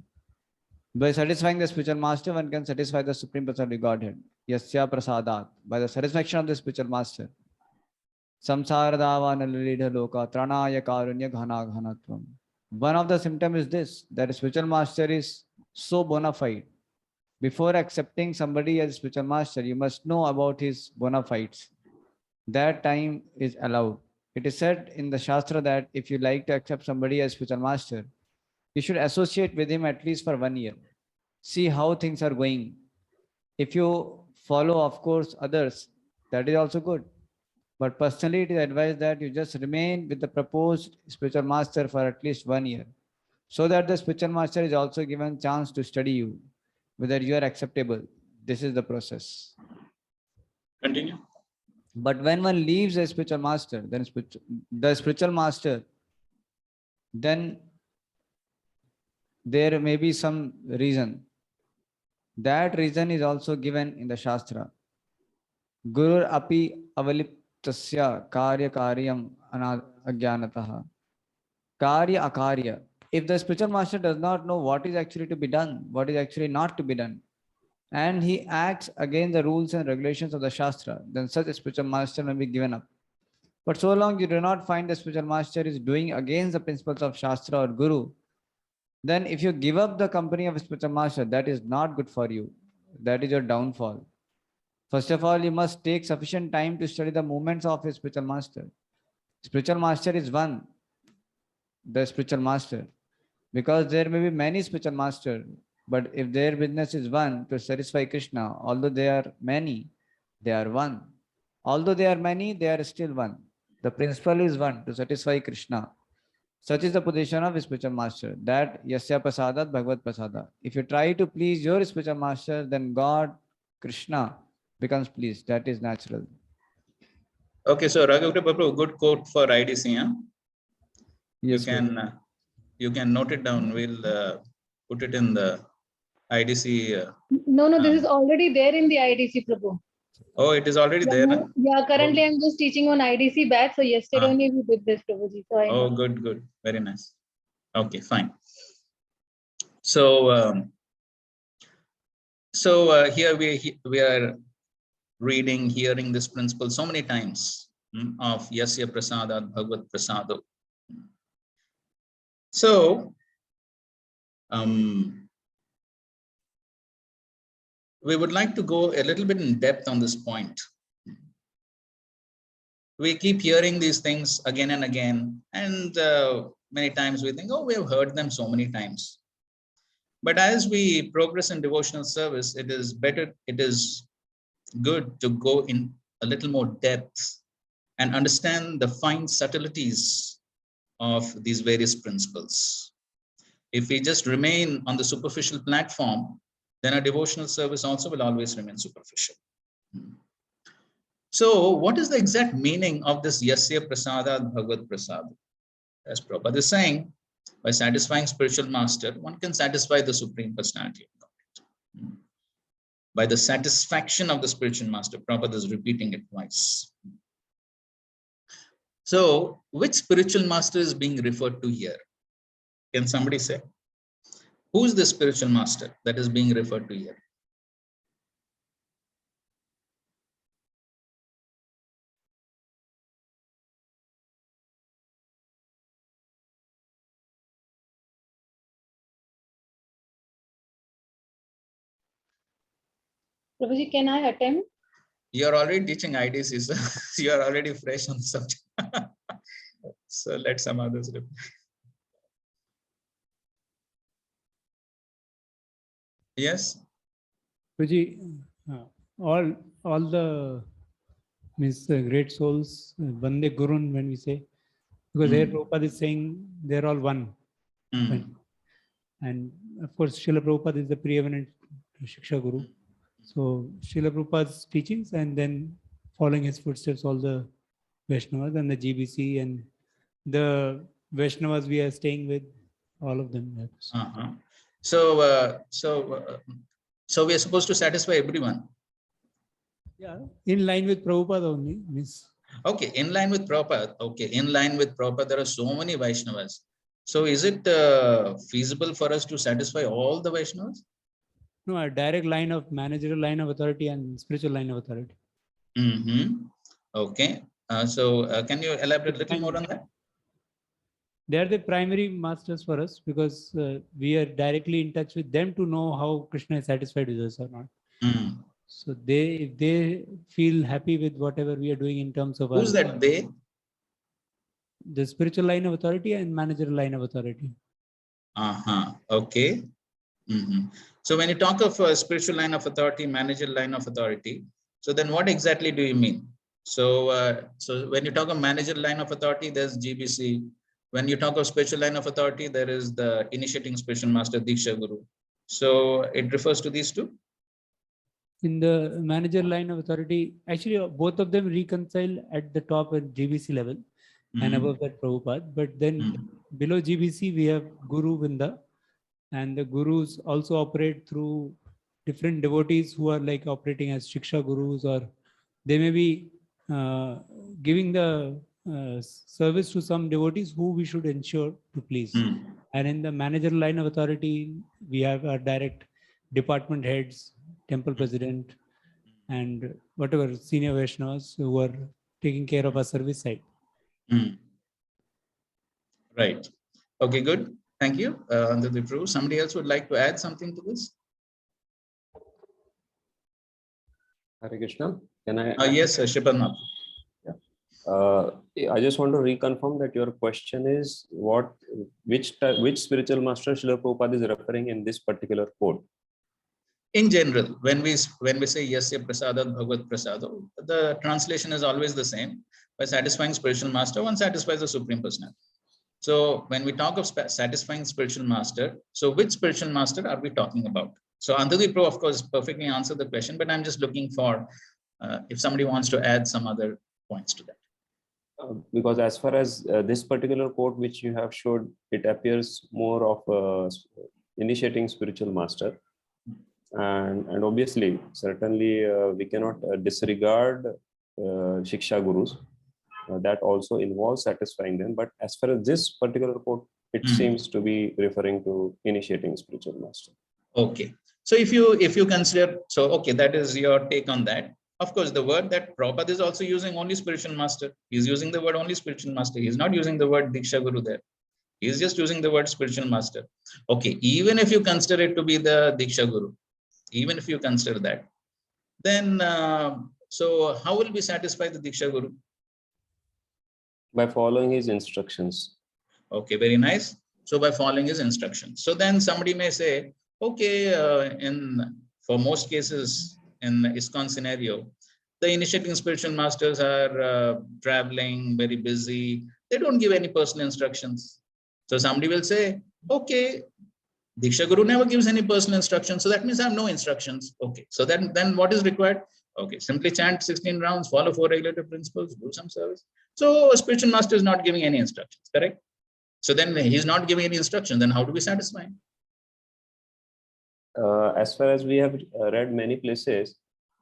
C: By satisfying the spiritual master, one can satisfy the Supreme Personality Godhead. Yasya Prasadat. By the satisfaction of the spiritual master. Samsaradava Nalilidha Loka Tranaya Karunya Ghana Ghanatvam. One of the symptoms is this, that spiritual master is so bona fide. Before accepting somebody as spiritual master, you must know about his bona fides. That time is allowed. It is said in the Shastra that if you like to accept somebody as spiritual master, you should associate with him at least for 1 year. See how things are going. If you follow, of course, others, that is also good. But personally, it is advised that you just remain with the proposed spiritual master for at least 1 year, so that the spiritual master is also given chance to study you, whether you are acceptable. This is the process.
A: Continue.
C: But when one leaves a spiritual master, then the spiritual master, then there may be some reason. That reason is also given in the Shastra. Gurur api avaliptasya karya karyam agyanataha. Karya akarya. If the spiritual master does not know what is actually to be done, what is actually not to be done, and he acts against the rules and regulations of the Shastra, then such a spiritual master may be given up. But so long you do not find the spiritual master is doing against the principles of Shastra or Guru, then if you give up the company of a spiritual master, that is not good for you. That is your downfall. First of all, you must take sufficient time to study the movements of a spiritual master. Spiritual master is one, the spiritual master. Because there may be many spiritual masters, but if their business is one, to satisfy Krishna, although they are many, they are one. Although they are many, they are still one. The principle is one, to satisfy Krishna. Such is the position of a spiritual master, that Yasya Prasadat Bhagavad Prasada. If you try to please your spiritual master, then God, Krishna, becomes pleased. That is natural.
A: Okay, so Raghavita Prabhu, good quote for IDC. Huh?
C: Yes,
A: you can note it down. We'll put it in the IDC.
E: No, this is already there in the IDC, Prabhu.
A: Oh, it is already there. Huh?
E: Yeah, currently I'm just teaching on IDC batch. So yesterday only we did this, Prabhuji. So I know.
A: Good. Very nice. Okay, fine. So, here we are reading, hearing this principle so many times of Yasya Prasadat Bhagavad Prasado. So, we would like to go a little bit in depth on this point. We keep hearing these things again and again, and many times we think, oh, we have heard them so many times. But as we progress in devotional service, it is good to go in a little more depth and understand the fine subtleties of these various principles. If we just remain on the superficial platform, then our devotional service also will always remain superficial. So what is the exact meaning of this Yasya Prasadat Bhagavad Prasad? As Prabhupada is saying, by satisfying spiritual master, one can satisfy the Supreme Personality of Godhead. By the satisfaction of the spiritual master, Prabhupada is repeating it twice. So which spiritual master is being referred to here? Can somebody say? Who is the spiritual master that is being referred to here?
E: Prabhuji, can I attempt?
A: You're already teaching IDC, so you're already fresh on the subject. So let some others reply. Yes.
J: Prabhuji, all the means great souls, Vande Gurun, when we say, because here Prabhupada is saying they're all one. And of course, Srila Prabhupada is the preeminent Shiksha Guru. So Srila Prabhupada's teachings and then following his footsteps, all the Vaishnavas and the GBC and the Vaishnavas we are staying with, all of them.
A: So we are supposed to satisfy everyone.
J: Yeah, in line with Prabhupada only. Means.
A: Okay, in line with Prabhupada. Okay, in line with Prabhupada, there are so many Vaishnavas. So is it feasible for us to satisfy all the Vaishnavas?
J: No, a direct line of managerial line of authority and spiritual line of authority.
A: Okay. Can you elaborate a little more on that?
J: They are the primary masters for us because we are directly in touch with them to know how Krishna is satisfied with us or not. So if they feel happy with whatever we are doing in terms of
A: who's that they?
J: The spiritual line of authority and managerial line of authority.
A: Okay. So when you talk of spiritual line of authority, managerial line of authority, so then what exactly do you mean? So when you talk of managerial line of authority, there's GBC. When you talk of spiritual line of authority, there is the initiating spiritual master, Diksha Guru. So it refers to these two?
J: In the managerial line of authority, actually both of them reconcile at the top at GBC level and above that Prabhupada. But then below GBC, we have Guru Vinda, and the Gurus also operate through different devotees who are like operating as Shiksha Gurus, or they may be giving the service to some devotees who we should ensure to please. And in the managerial line of authority, we have our direct department heads, temple president, and whatever senior Vaishnavas who are taking care of our service side.
A: Right. Okay, good. Thank you. Somebody else would like to add something to this?
K: Hare Krishna. Can I?
A: Yes, Shripadnath.
K: I just want to reconfirm that your question is which spiritual master Srila Prabhupada is referring in this particular quote?
A: In general, when we say Yasya Prasadat Bhagavad Prasado, the translation is always the same. By satisfying spiritual master, one satisfies the Supreme Personality. So when we talk of satisfying spiritual master, so which spiritual master are we talking about? So Andhadhi Pro, of course, perfectly answered the question, but I'm just looking for if somebody wants to add some other points to that.
K: Because as far as this particular quote which you have showed, it appears more of initiating spiritual master. And obviously, certainly we cannot disregard Shiksha Gurus. That also involves satisfying them. But as far as this particular quote, it seems to be referring to initiating spiritual master.
A: Okay. So if you consider, so okay, that is your take on that. Of course, the word that Prabhupada is also using only spiritual master. He's using the word only spiritual master. He's not using the word Diksha Guru there. He's just using the word spiritual master. Okay, even if you consider it to be the Diksha Guru, even if you consider that, then so how will we satisfy the Diksha Guru?
K: By following his instructions.
A: Okay, very nice. So by following his instructions. So then somebody may say, okay, for most cases in ISKCON scenario, the initiating spiritual masters are traveling, very busy. They don't give any personal instructions. So somebody will say, okay, Diksha Guru never gives any personal instructions. So that means I have no instructions. Okay, so then what is required? Okay, simply chant 16 rounds, follow 4 regulative principles, do some service. So a spiritual master is not giving any instructions, correct? So then he's not giving any instructions. Then how do we satisfy him?
K: As far as we have read many places,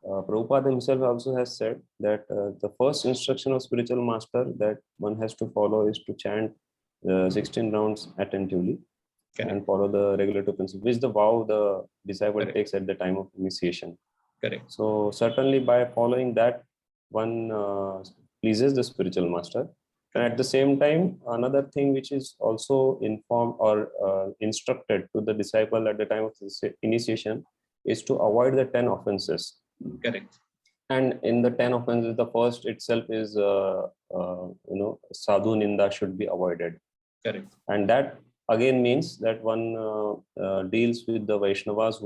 K: Prabhupada himself also has said that the first instruction of spiritual master that one has to follow is to chant 16 rounds attentively. Correct. And follow the regulative principle, which is the vow the disciple Correct. Takes at the time of initiation.
A: Correct.
K: So certainly by following that, one pleases the spiritual master. And at the same time, another thing which is also informed or instructed to the disciple at the time of initiation is to avoid the 10 offenses.
A: Correct.
K: And in the 10 offenses, the first itself is, sadhu ninda should be avoided.
A: Correct.
K: And that again means that one deals with the Vaishnavas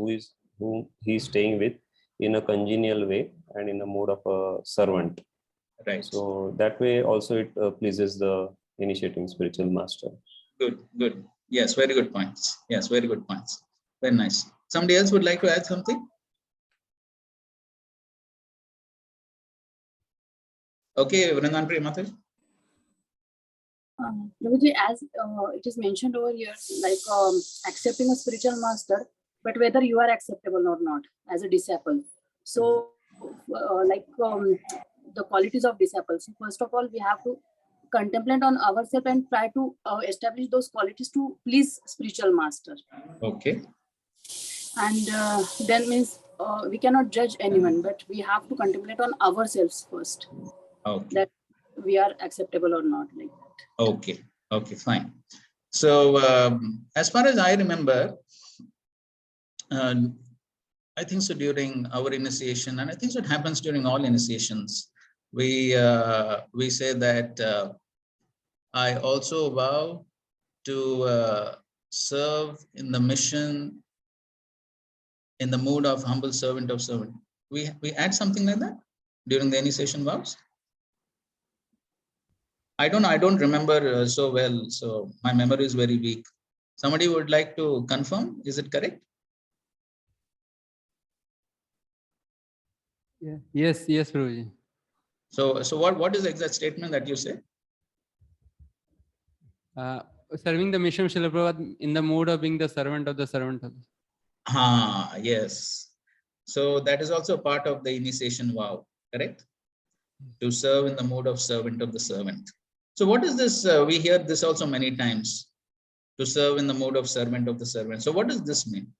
K: whom he is staying with in a congenial way and in the mode of a servant.
A: Right.
K: So that way also it pleases the initiating spiritual master.
A: Good, good. Yes, very good points. Yes, very good points. Very nice. Somebody else would like to add something? Okay, Vrindan Priya Mataji.
G: Prabhuji, as it is mentioned over here, like accepting a spiritual master, but whether you are acceptable or not as a disciple. So, the qualities of disciples. So first of all, we have to contemplate on ourselves and try to establish those qualities to please spiritual master.
A: Okay.
G: And then means we cannot judge anyone, but we have to contemplate on ourselves first.
A: Okay.
G: That we are acceptable or not, like that.
A: Okay. Okay, fine. So as far as I remember, I think so during our initiation, and I think so it happens during all initiations, we say that I also vow to serve in the mission in the mood of humble servant of servant. We add something like that during the initiation vows. I don't remember so well, so my memory is very weak. Somebody would like to confirm? Is it correct?
B: Yeah. Yes, Prabhuji.
A: So what is the exact statement that you say?
B: Serving the mission of Srila Prabhupada in the mood of being the servant of the servant.
A: Yes. So that is also part of the initiation vow, correct? To serve in the mode of servant of the servant. So what is this? We hear this also many times. To serve in the mode of servant of the servant. So what does this mean?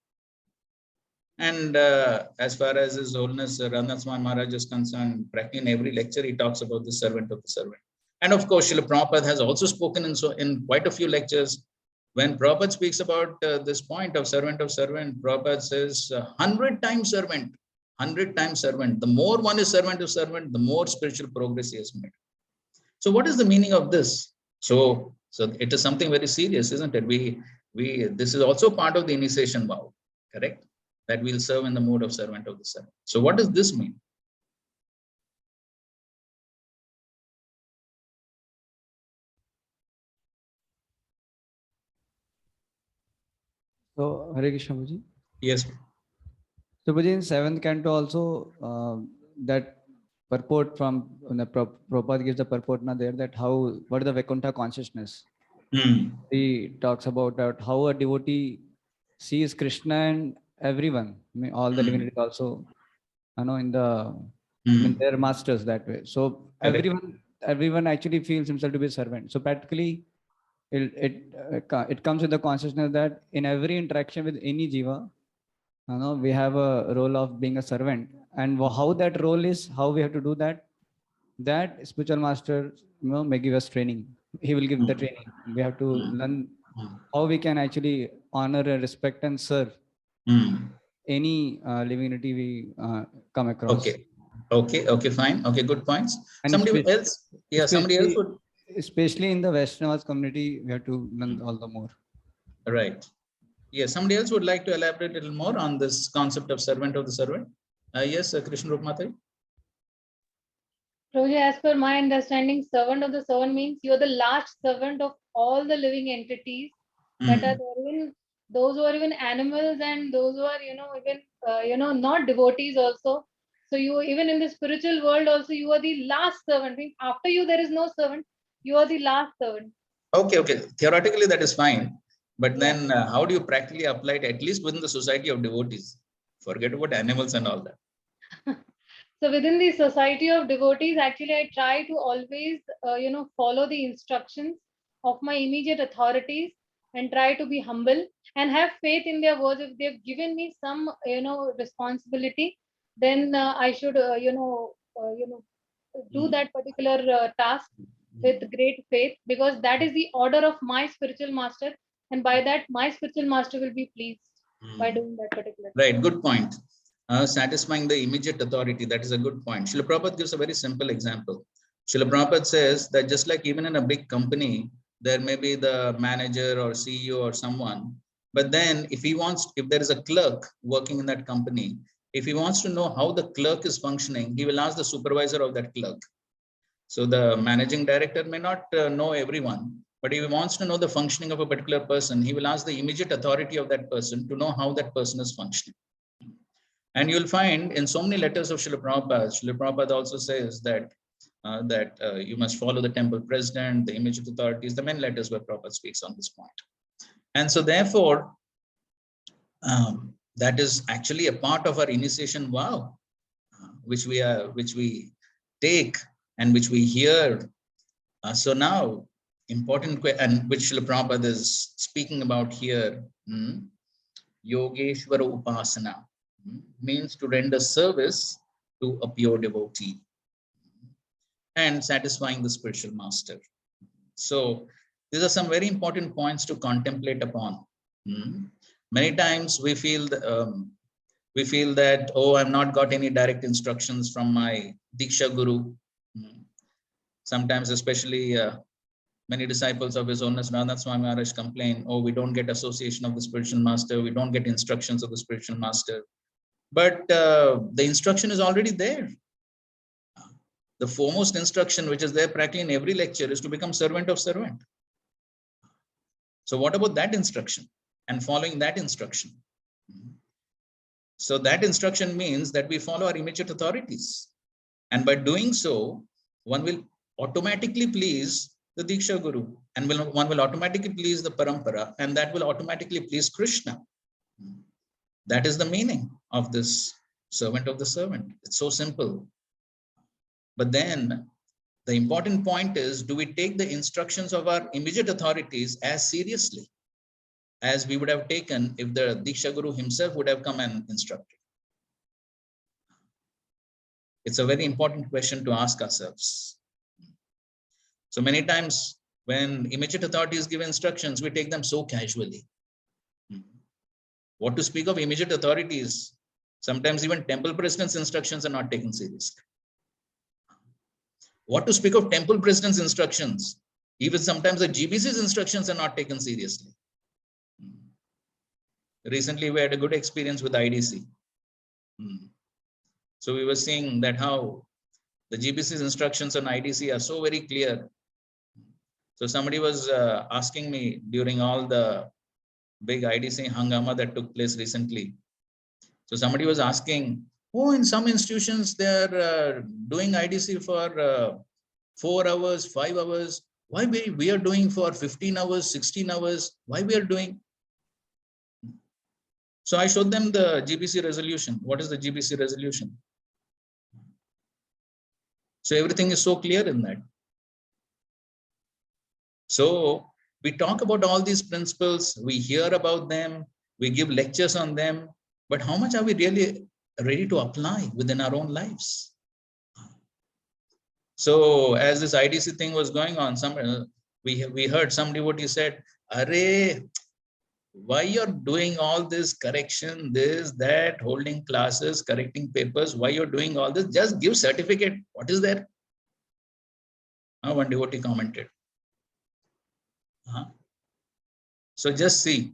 A: And as far as His Holiness Radhanath Maharaj is concerned, practically in every lecture he talks about the servant of the servant. And of course, Srila Prabhupada has also spoken in quite a few lectures. When Prabhupada speaks about this point of servant, Prabhupada says 100 times servant, 100 times servant. The more one is servant of servant, the more spiritual progress he has made. So what is the meaning of this? So it is something very serious, isn't it? This is also part of the initiation vow, correct? That we'll serve in the mode of servant of the servant. So what does this mean?
C: So, Hare Krishna, Prabhuji.
A: Yes.
C: So, Prabhuji, in 7th canto also, that purport from Prabhupada gives the purport now there that what is the Vaikuntha consciousness? He talks about that how a devotee sees Krishna and everyone, I mean, all the divinities also, in the their masters that way. So everyone actually feels himself to be a servant. So practically, it comes with the consciousness that in every interaction with any jiva, we have a role of being a servant, and how that role is, how we have to do that spiritual master may give us training. He will give the training. We have to learn how we can actually honor and respect and serve any living entity we come across.
A: Okay, fine. Okay, good points. And somebody else would.
C: Especially in the Vaishnavas community, we have to learn all the more.
A: Right. Yes, somebody else would like to elaborate a little more on this concept of servant of the servant. Yes, Krishna Rup Mataji.
E: As per my understanding, servant of the servant means you are the last servant of all the living entities that are there, even those who are even animals and those who are even not devotees also. So you, even in the spiritual world also, you are the last servant. Means after you there is no servant, you are the last servant.
A: Okay. Theoretically that is fine, but then how do you practically apply it, at least within the society of devotees? Forget about animals and all that.
E: So within the society of devotees, actually, I try to always, follow the instructions of my immediate authorities and try to be humble and have faith in their words. If they've given me some, responsibility, then I should, do that particular task with great faith, because that is the order of my spiritual master, and by that my spiritual master will be pleased by doing that particular.
A: Right. Good point. Satisfying the immediate authority. That is a good point. Srila Prabhupada gives a very simple example. Srila Prabhupada says that just like even in a big company, there may be the manager or CEO or someone. But then if there is a clerk working in that company, if he wants to know how the clerk is functioning, he will ask the supervisor of that clerk. So the managing director may not know everyone, but if he wants to know the functioning of a particular person, he will ask the immediate authority of that person to know how that person is functioning. And you'll find in so many letters of Srila Prabhupada also says that you must follow the temple president, the immediate authorities, the many letters where Prabhupada speaks on this point. And so therefore, that is actually a part of our initiation vow, which we take and which we hear. So now, important and which Srila Prabhupada is speaking about here, Yogeshwara Upasana, means to render service to a pure devotee and satisfying the spiritual master. So these are some very important points to contemplate upon. Many times we feel that, oh, I've not got any direct instructions from my Diksha Guru. Sometimes, especially many disciples of His Holiness Radha Swami Maharaj complain, oh, we don't get association of the spiritual master, we don't get instructions of the spiritual master. But the instruction is already there. The foremost instruction, which is there practically in every lecture, is to become servant of servant. So what about that instruction and following that instruction? So that instruction means that we follow our immediate authorities. And by doing so, one will automatically please the Diksha Guru, and one will automatically please the Parampara, and that will automatically please Krishna. That is the meaning of this servant of the servant. It's so simple. But then the important point is, do we take the instructions of our immediate authorities as seriously as we would have taken if the Diksha Guru himself would have come and instructed? It's a very important question to ask ourselves. So many times when immediate authorities give instructions, we take them so casually. What to speak of immediate authorities? Sometimes even temple president's instructions are not taken seriously. What to speak of temple president's instructions? Even sometimes the GBC's instructions are not taken seriously. Recently, we had a good experience with IDC. So we were seeing that how the GBC's instructions on IDC are so very clear. So somebody was asking me during all the big IDC hangama that took place recently. So somebody was asking, oh, in some institutions, they're doing IDC for 4 hours, 5 hours. Why we are doing for 15 hours, 16 hours? Why we are doing? So I showed them the GBC resolution. What is the GBC resolution? So everything is so clear in that. So we talk about all these principles, we hear about them, we give lectures on them, but how much are we really ready to apply within our own lives? So as this IDC thing was going on, we heard some devotee said, "Arey, why you're doing all this correction, this, that, holding classes, correcting papers, why you're doing all this? Just give certificate. What is there?" One devotee commented. So just see,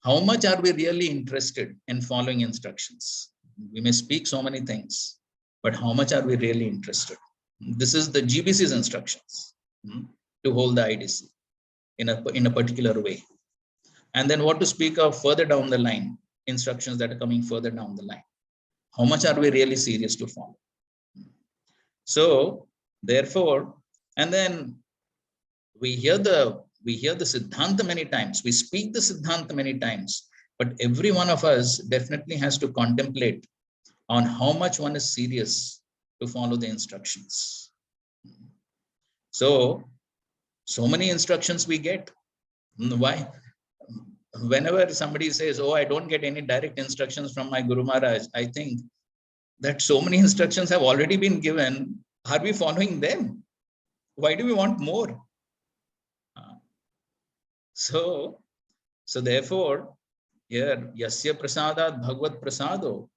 A: how much are we really interested in following instructions? We may speak so many things, but how much are we really interested? This is the GBC's instructions to hold the IDC in a particular way. And then what to speak of further down the line, instructions that are coming further down the line. How much are we really serious to follow? So therefore, and then we hear the Siddhanta many times, we speak the Siddhanta many times, but every one of us definitely has to contemplate on how much one is serious to follow the instructions. So many instructions we get. Why? Whenever somebody says, oh, I don't get any direct instructions from my Guru Maharaj, I think that so many instructions have already been given. Are we following them? Why do we want more? So therefore, here, Yasya Prasadat Bhagavad Prasado,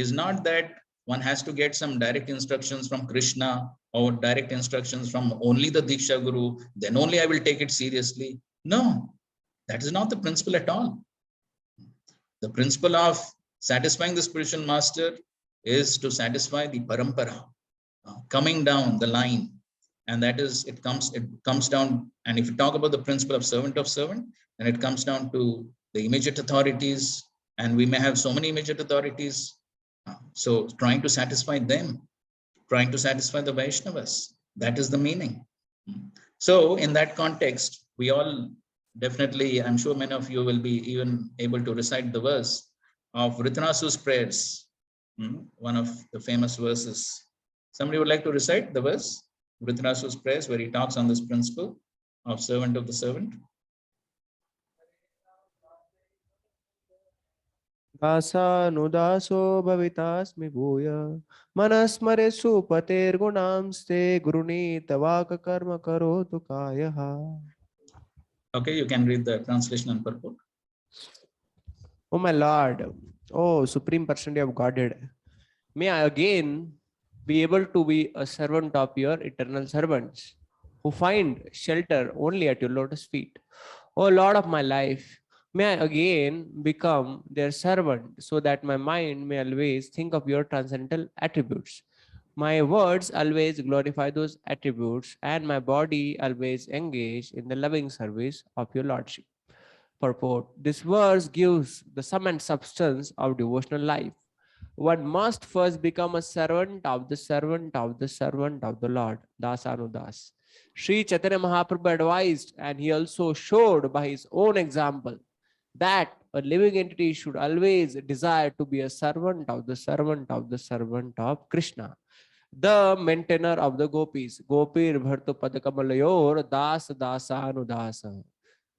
A: is not that one has to get some direct instructions from Krishna or direct instructions from only the Diksha Guru, then only I will take it seriously. No, that is not the principle at all. The principle of satisfying the spiritual master is to satisfy the parampara, coming down the line. And that is, it comes down, and if you talk about the principle of servant, then it comes down to the immediate authorities, and we may have so many immediate authorities. So trying to satisfy them, trying to satisfy the Vaishnavas, that is the meaning. So in that context, we all definitely, I'm sure many of you will be even able to recite the verse of Ritanasu's prayers, one of the famous verses. Somebody would like to recite the verse, Ritanasu's prayers, where he talks on this principle of servant of the servant.
L: दासानुदासो भवितास्मि भूय मनस्मरे सुपतेर्गुणांस्ते गुरुनीतवाक कर्म करोतु कायः.
A: Okay, you can read the translation and purport.
L: O my Lord, O Supreme Personality of Godhead, may I again be able to be a servant of your eternal servants who find shelter only at your lotus feet. O Lord of my life, may I again become their servant so that my mind may always think of your transcendental attributes. My words always glorify those attributes and my body always engage in the loving service of your Lordship. Purport. This verse gives the sum and substance of devotional life. One must first become a servant of the servant of the servant of the Lord, Dasanudas. Sri Chaitanya Mahaprabhu advised, and he also showed by his own example, that a living entity should always desire to be a servant of the servant of the servant of Krishna, the maintainer of the gopis. Gopir bharto padakamalayur das dasanudasa.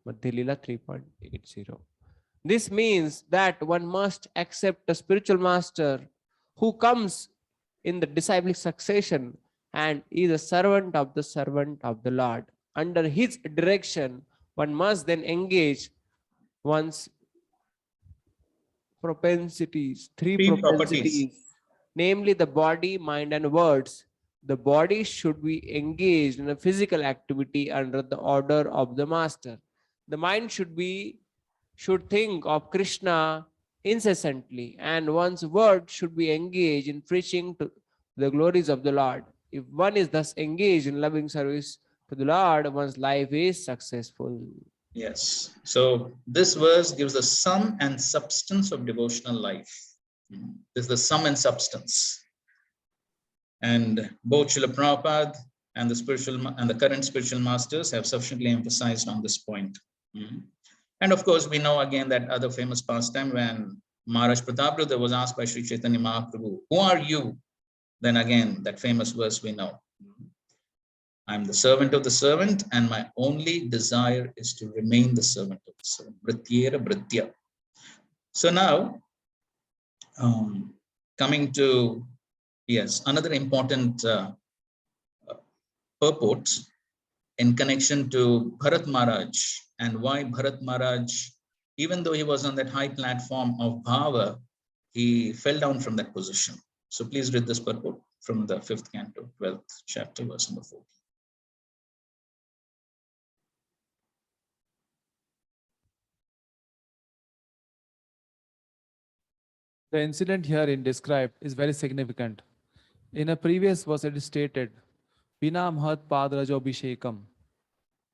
L: Madhya Lila 3.80. This means that one must accept a spiritual master who comes in the disciplic succession and is a servant of the Lord. Under his direction, one must then engage one's propensities, three propensities, namely the body, mind, and words. The body should be engaged in a physical activity under the order of the master. The mind should think of Krishna incessantly, and one's word should be engaged in preaching to the glories of the Lord. If one is thus engaged in loving service to the Lord, one's life is successful.
A: Yes. So this verse gives the sum and substance of devotional life. This is the sum and substance. And both Srila Prabhupada and the current spiritual masters have sufficiently emphasized on this point. And of course, we know again that other famous pastime when Maharaj Prataprudra was asked by Sri Chaitanya Mahaprabhu, who are you? Then again, that famous verse we know. I'm the servant of the servant, and my only desire is to remain the servant of the servant. Vrityera Vritya. So now, coming to, yes, another important purport in connection to Bharat Maharaj, and why Bharat Maharaj, even though he was on that high platform of Bhava, he fell down from that position. So please read this purport from the 5th canto, 12th chapter, verse number 4.
I: The incident herein described is very significant. In a previous verse, it is stated, Vina Mahat Padrajo Abhishekam.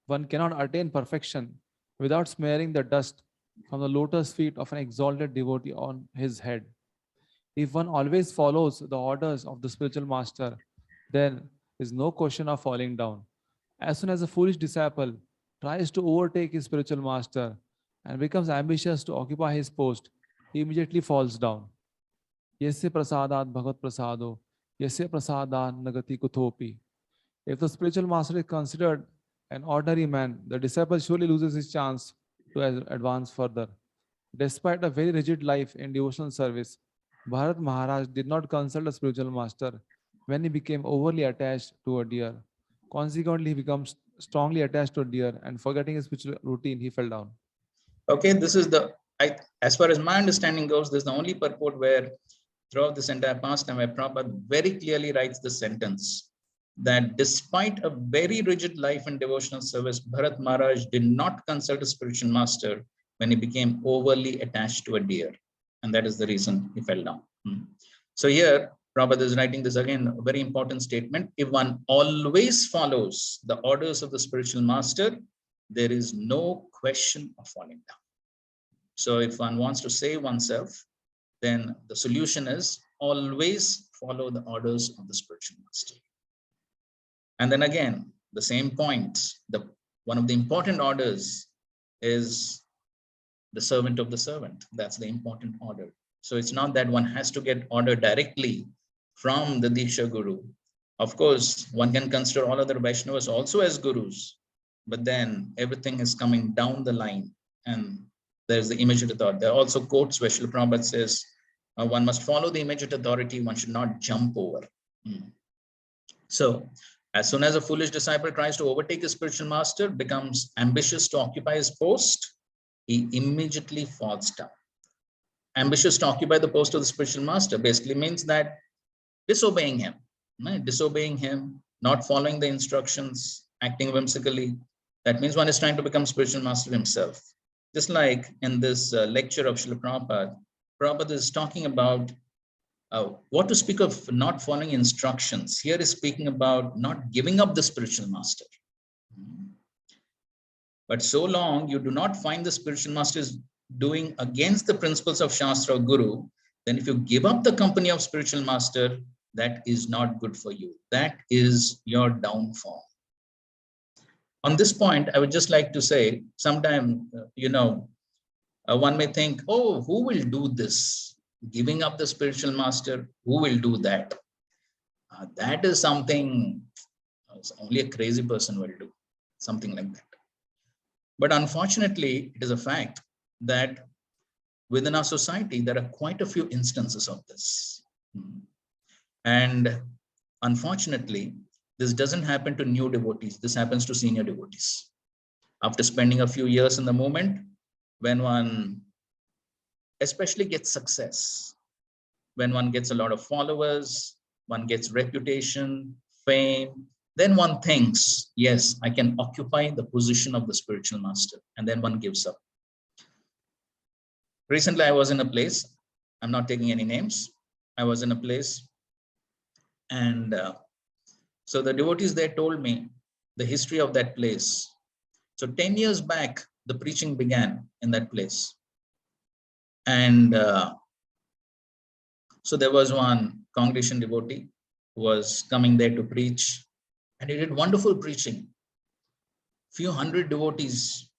I: One cannot attain perfection without smearing the dust from the lotus feet of an exalted devotee on his head. If one always follows the orders of the spiritual master, then there is no question of falling down. As soon as a foolish disciple tries to overtake his spiritual master and becomes ambitious to occupy his post, he immediately falls down. Yasya prasadat bhagat prasado, yasya prasadat nagati kuthopi. If the spiritual master is considered an ordinary man, the disciple surely loses his chance to advance further. Despite a very rigid life in devotional service, Bharat Maharaj did not consult a spiritual master when he became overly attached to a deer. Consequently, he becomes strongly attached to a deer, and forgetting his spiritual routine, he fell down.
A: Okay, this is as far as my understanding goes, this is the only purport where throughout this entire pastime, where Prabhupada very clearly writes the sentence that despite a very rigid life in devotional service, Bharat Maharaj did not consult a spiritual master when he became overly attached to a deer. And that is the reason he fell down. So here, Prabhupada is writing this again, a very important statement. If one always follows the orders of the spiritual master, there is no question of falling down. So if one wants to save oneself, then the solution is always follow the orders of the spiritual master. And then again, the same point, one of the important orders is the servant of the servant. That's the important order. So it's not that one has to get order directly from the Diksha Guru. Of course, one can consider all other Vaishnavas also as gurus, but then everything is coming down the line and there's the immediate authority. There are also quotes where Srila Prabhupada says, one must follow the immediate authority, one should not jump over. So, as soon as a foolish disciple tries to overtake his spiritual master, becomes ambitious to occupy his post, he immediately falls down. Ambitious to occupy the post of the spiritual master basically means that disobeying him, right? Disobeying him, not following the instructions, acting whimsically. That means one is trying to become spiritual master himself. Just like in this lecture of Srila Prabhupada, Prabhupada is talking about what to speak of not following instructions. Here is speaking about not giving up the spiritual master. But so long you do not find the spiritual master is doing against the principles of Shastra or Guru, then if you give up the company of spiritual master, that is not good for you. That is your downfall. On this point, I would just like to say, sometime, one may think, oh, who will do this? Giving up the spiritual master, who will do that? That is something only a crazy person will do, something like that. But unfortunately, it is a fact that within our society, there are quite a few instances of this. And unfortunately, this doesn't happen to new devotees. This happens to senior devotees. After spending a few years in the movement, when one especially gets success, when one gets a lot of followers, one gets reputation, fame, then one thinks, yes, I can occupy the position of the spiritual master, and then one gives up. Recently, I was in a place, I'm not taking any names, I was in a place, and so the devotees there told me the history of that place. So 10 years back, the preaching began in that place. And so there was one congregation devotee who was coming there to preach, and he did wonderful preaching. Few hundred devotees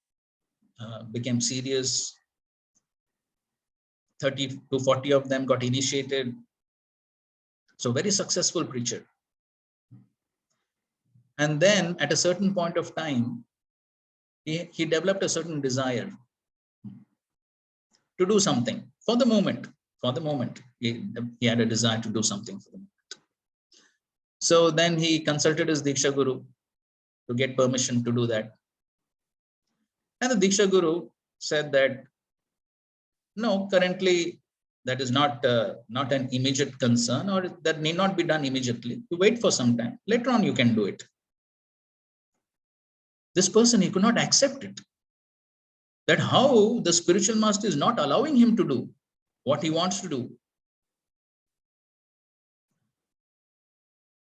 A: became serious. 30 to 40 of them got initiated. So very successful preacher. And then at a certain point of time, he developed a certain desire to do something for the moment. For the moment, he had a desire to do something for the moment. So then he consulted his Diksha Guru to get permission to do that. And the Diksha Guru said that, no, currently that is not an immediate concern, or that need not be done immediately. You wait for some time. Later on, you can do it. This person, he could not accept it. That how the spiritual master is not allowing him to do what he wants to do.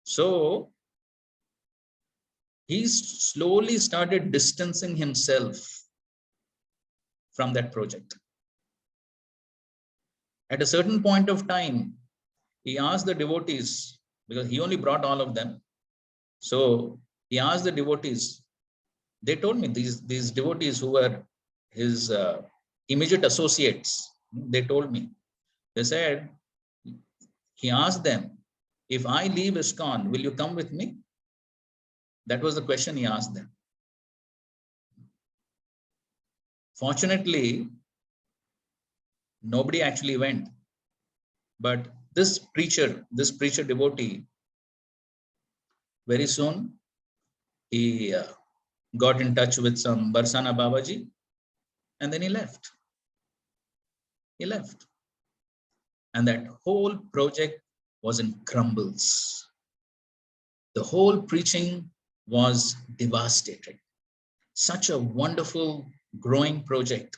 A: So he slowly started distancing himself from that project. At a certain point of time, he asked the devotees, because he only brought all of them. So he asked the devotees, they told me, these devotees who were his immediate associates, they told me, they said, he asked them, if I leave ISKCON, will you come with me? That was the question he asked them. Fortunately, nobody actually went. But this preacher devotee, very soon, he got in touch with some Barsana Babaji, and then he left. He left. And that whole project was in crumbles. The whole preaching was devastated. Such a wonderful growing project,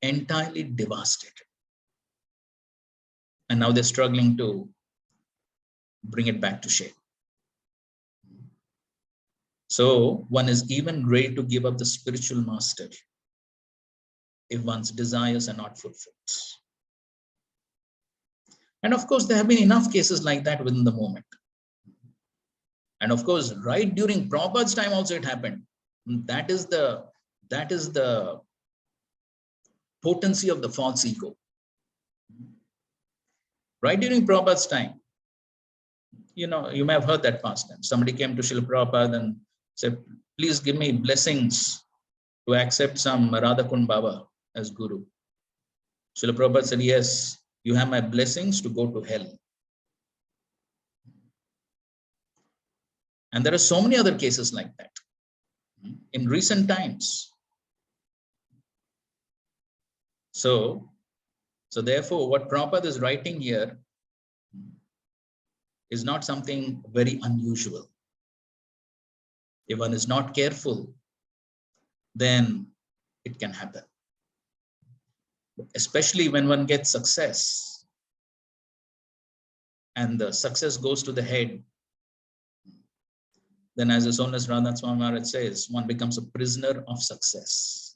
A: entirely devastated. And now they're struggling to bring it back to shape. So one is even ready to give up the spiritual master if one's desires are not fulfilled. And of course, there have been enough cases like that within the movement. And of course, right during Prabhupada's time also it happened. That is the potency of the false ego. Right during Prabhupada's time, you know, you may have heard that past time. Somebody came to Srila Prabhupada and said, please give me blessings to accept some Radhakund Baba as Guru. Srila Prabhupada said, yes, you have my blessings to go to hell. And there are so many other cases like that in recent times. So therefore, what Prabhupada is writing here is not something very unusual. If one is not careful, then it can happen. Especially when one gets success and the success goes to the head, then as soon as Radha Swami Maharaj says, one becomes a prisoner of success.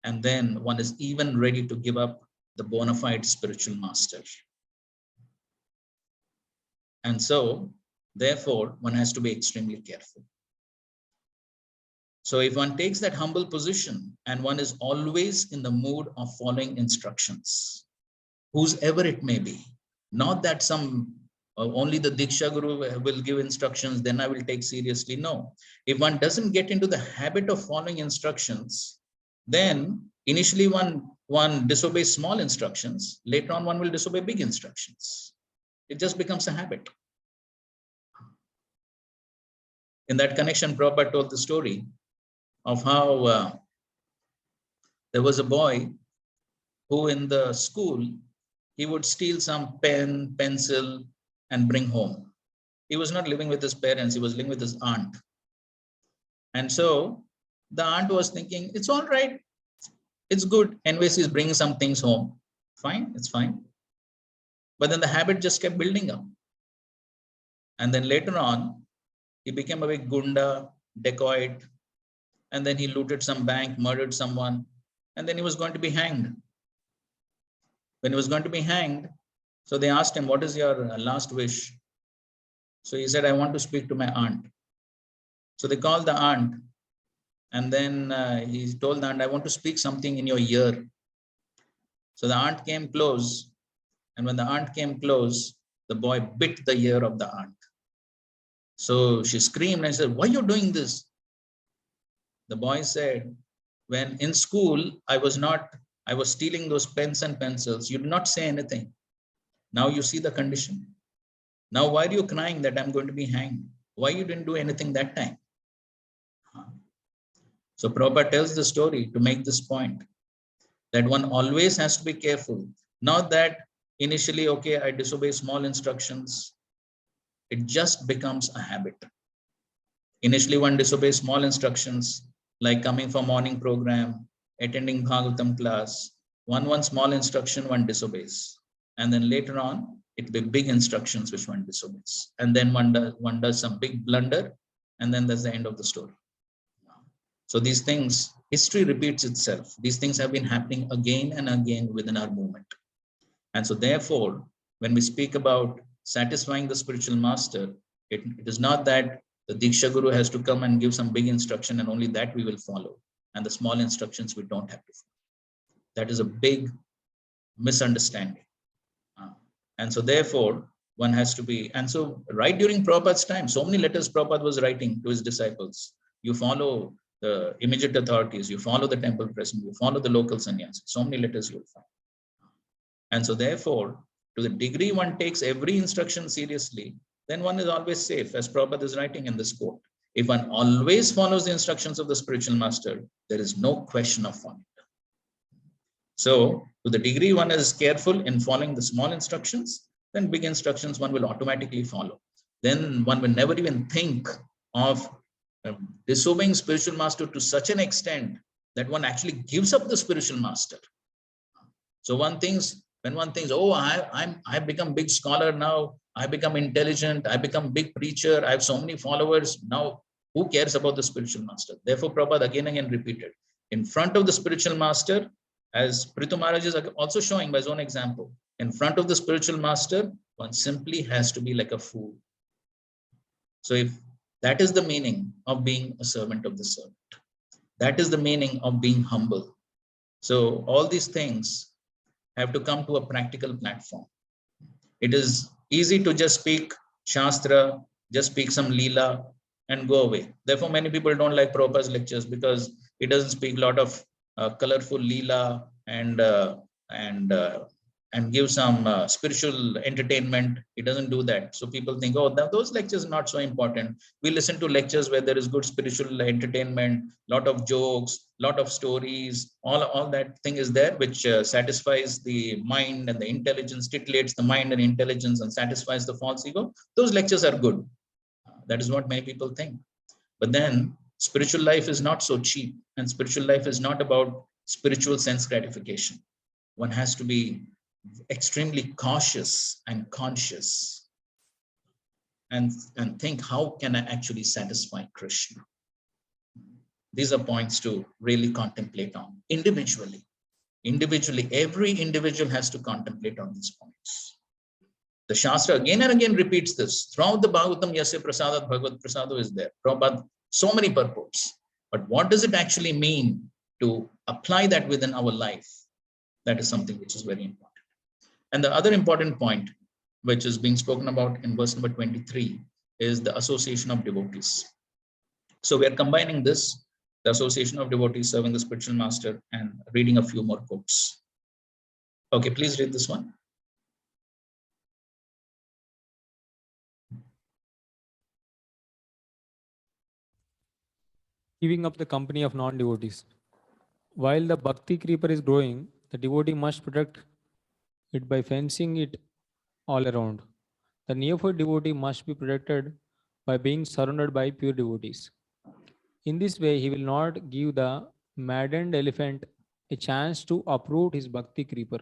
A: And then one is even ready to give up the bona fide spiritual master. And so, therefore, one has to be extremely careful. So if one takes that humble position and one is always in the mood of following instructions, whosoever it may be, not that some only the Diksha Guru will give instructions, then I will take seriously. No, if one doesn't get into the habit of following instructions, then initially one disobeys small instructions, later on one will disobey big instructions. It just becomes a habit. In that connection, Prabhupada told the story of how there was a boy who in the school, he would steal some pen, pencil, and bring home. He was not living with his parents, he was living with his aunt. And so the aunt was thinking, it's all right, it's good. Anyways, he's bringing some things home. Fine, it's fine. But then the habit just kept building up. And then later on, he became a big gunda, dacoit, and then he looted some bank, murdered someone, and then he was going to be hanged. When he was going to be hanged, so they asked him, what is your last wish? So he said, I want to speak to my aunt. So they called the aunt, and then he told the aunt, I want to speak something in your ear. So the aunt came close, and when the aunt came close, the boy bit the ear of the aunt. So she screamed and said, why are you doing this? The boy said, when in school, I was stealing those pens and pencils. You did not say anything. Now you see the condition. Now, why are you crying that I'm going to be hanged? Why you didn't do anything that time? So Prabhupada tells the story to make this point, that one always has to be careful. Not that initially, okay, I disobey small instructions. It just becomes a habit. Initially, one disobeys small instructions, like coming for morning program, attending Bhagavatam class. One small instruction one disobeys. And then later on, it will be big instructions which one disobeys. And then one does some big blunder, and then that's the end of the story. So these things, history repeats itself. These things have been happening again and again within our movement. And so therefore, when we speak about satisfying the spiritual master, it is not that the Diksha Guru has to come and give some big instruction and only that we will follow. And the small instructions we don't have to follow. That is a big misunderstanding. And so therefore, one has to be, and so right during Prabhupada's time, so many letters Prabhupada was writing to his disciples. You follow the immediate authorities, you follow the temple president, you follow the local sannyas. So many letters you will find. And so therefore, to the degree one takes every instruction seriously, then one is always safe, as Prabhupada is writing in this quote. If one always follows the instructions of the spiritual master, there is no question of falling. So to the degree one is careful in following the small instructions, then big instructions one will automatically follow. Then one will never even think of disobeying spiritual master to such an extent that one actually gives up the spiritual master. So one thinks, when one thinks, oh, I've become big scholar now, I become intelligent, I become big preacher, I have so many followers. Now, who cares about the spiritual master? Therefore, Prabhupada again and again repeated, in front of the spiritual master, as Prithu Maharaj is also showing by his own example, in front of the spiritual master, one simply has to be like a fool. So if that is the meaning of being a servant of the servant, that is the meaning of being humble. So all these things have to come to a practical platform. It is easy to just speak Shastra, just speak some Leela and go away. Therefore, many people don't like Prabhupada's lectures because he doesn't speak a lot of colorful Leela and give some spiritual entertainment. He doesn't do that. So people think, oh, those lectures are not so important. We listen to lectures where there is good spiritual entertainment, lot of jokes, lot of stories, all that thing is there, which satisfies the mind and the intelligence, titillates the mind and intelligence and satisfies the false ego. Those lectures are good. That is what many people think. But then spiritual life is not so cheap, and spiritual life is not about spiritual sense gratification. One has to be extremely cautious and conscious and think, how can I actually satisfy Krishna? These are points to really contemplate on individually. Every individual has to contemplate on these points. The Shastra again and again repeats this. Throughout the Bhagavatam, Yasya Prasadat Bhagavad Prasado is there. Prabhupada, so many purports. But what does it actually mean to apply that within our life? That is something which is very important. And the other important point, which is being spoken about in verse number 23, is the association of devotees. So we are combining this, the association of devotees serving the spiritual master, and reading a few more quotes. Okay, please read this one.
M: Giving up the company of non-devotees. While the bhakti creeper is growing, the devotee must protect it by fencing it all around. The neophyte devotee must be protected by being surrounded by pure devotees. In this way, he will not give the maddened elephant a chance to uproot his bhakti creeper.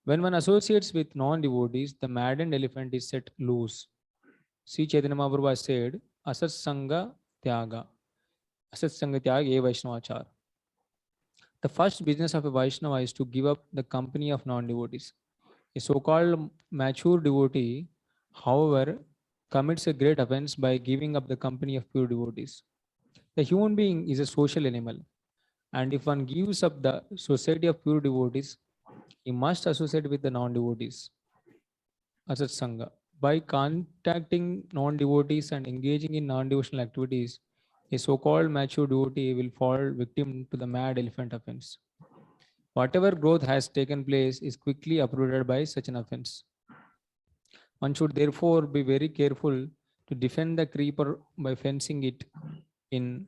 M: When one associates with non-devotees, the maddened elephant is set loose. Sri Chaitanya Mahaprabhu said, Asat Sangha Tyaga. Asat Sangha Tyaga e Vaishnavachar. The first business of a Vaishnava is to give up the company of non-devotees. A so-called mature devotee, however, commits a great offense by giving up the company of pure devotees. The human being is a social animal, and if one gives up the society of pure devotees, he must associate with the non-devotees. Asat Sangha. By contacting non-devotees and engaging in non-devotional activities, a so-called mature devotee will fall victim to the mad elephant offense. Whatever growth has taken place is quickly uprooted by such an offense. One should therefore be very careful to defend the creeper by fencing it in,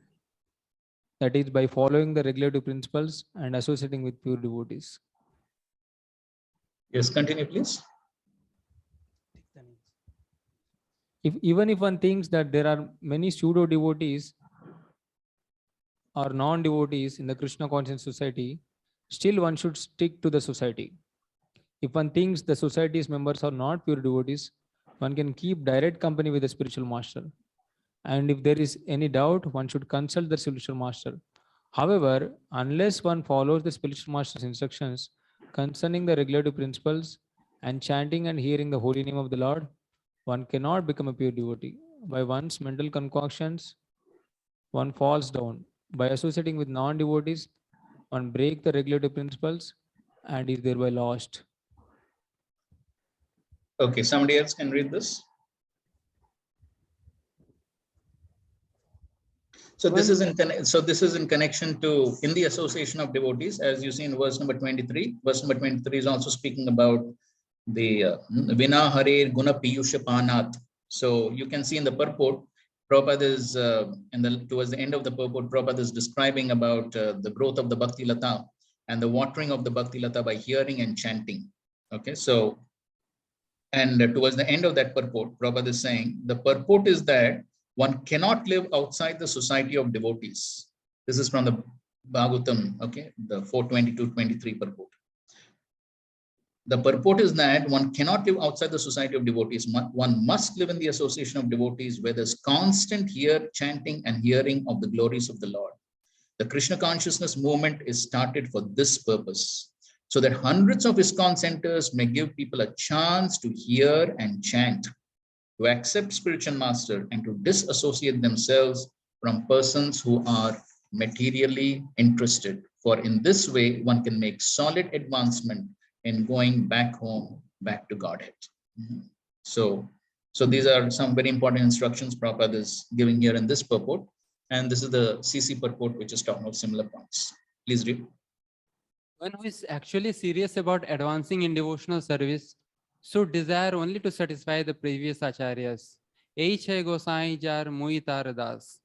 M: that is, by following the regulative principles and associating with pure devotees.
A: Yes, continue, please.
M: Even if one thinks that there are many pseudo devotees or non-devotees in the Krishna conscious society, still one should stick to the society. If one thinks the society's members are not pure devotees, one can keep direct company with the spiritual master. And if there is any doubt, one should consult the spiritual master. However, unless one follows the spiritual master's instructions concerning the regulative principles and chanting and hearing the holy name of the Lord, one cannot become a pure devotee. By one's mental concoctions, one falls down. By associating with non-devotees, one breaks the regulative principles and is thereby lost.
A: Okay, somebody else can read this. So this is in connection to in the association of devotees, as you see in verse number 23. Verse number 23 is also speaking about the Vina Hare Guna Piyusha Panat. So you can see in the purport, Prabhupada is towards the end of the purport, Prabhupada is describing about the growth of the Bhakti Lata, and the watering of the Bhakti Lata by hearing and chanting. Okay, so, and towards the end of that purport, Prabhupada is saying, the purport is that one cannot live outside the society of devotees. This is from the Bhagavatam, okay, the 4:22-23 purport. The purport is that one cannot live outside the society of devotees. One must live in the association of devotees where there's constant chanting and hearing of the glories of the Lord. The Krishna consciousness movement is started for this purpose, so that hundreds of ISKCON centers may give people a chance to hear and chant, to accept spiritual master, and to disassociate themselves from persons who are materially interested. For in this way, one can make solid advancement in going back home, back to Godhead. So these are some very important instructions Prabhupada is giving here in this purport. And this is the CC purport, which is talking about similar points. Please read.
B: One who is actually serious about advancing in devotional service should desire only to satisfy the previous acharyas. Eichai Gosai Jar Mui Taradas.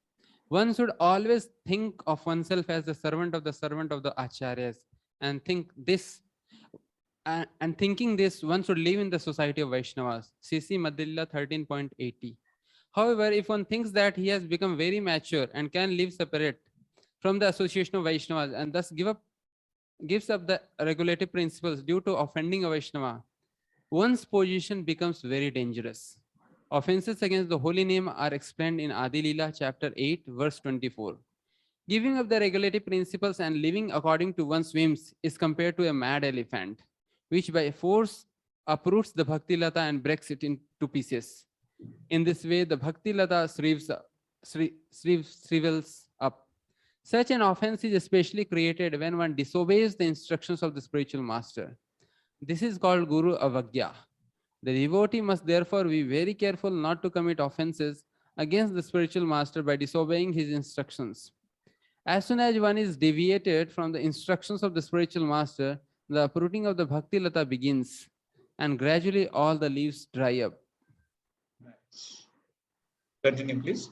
B: One should always think of oneself as the servant of the acharyas, and think this. And thinking this, one should live in the society of Vaishnavas. CC Madhya 13.80. However, if one thinks that he has become very mature and can live separate from the association of Vaishnavas and thus gives up the regulative principles due to offending a Vaishnava, one's position becomes very dangerous. Offenses against the holy name are explained in Adi Lila chapter 8 verse 24. Giving up the regulative principles and living according to one's whims is compared to a mad elephant, which by force uproots the Bhakti Lata and breaks it into pieces. In this way, the Bhakti Lata shrivels up. Such an offense is especially created when one disobeys the instructions of the spiritual master. This is called Guru Avagya. The devotee must therefore be very careful not to commit offenses against the spiritual master by disobeying his instructions. As soon as one is deviated from the instructions of the spiritual master, the uprooting of the Bhakti Lata begins, and gradually all the leaves dry up.
A: Continue, please.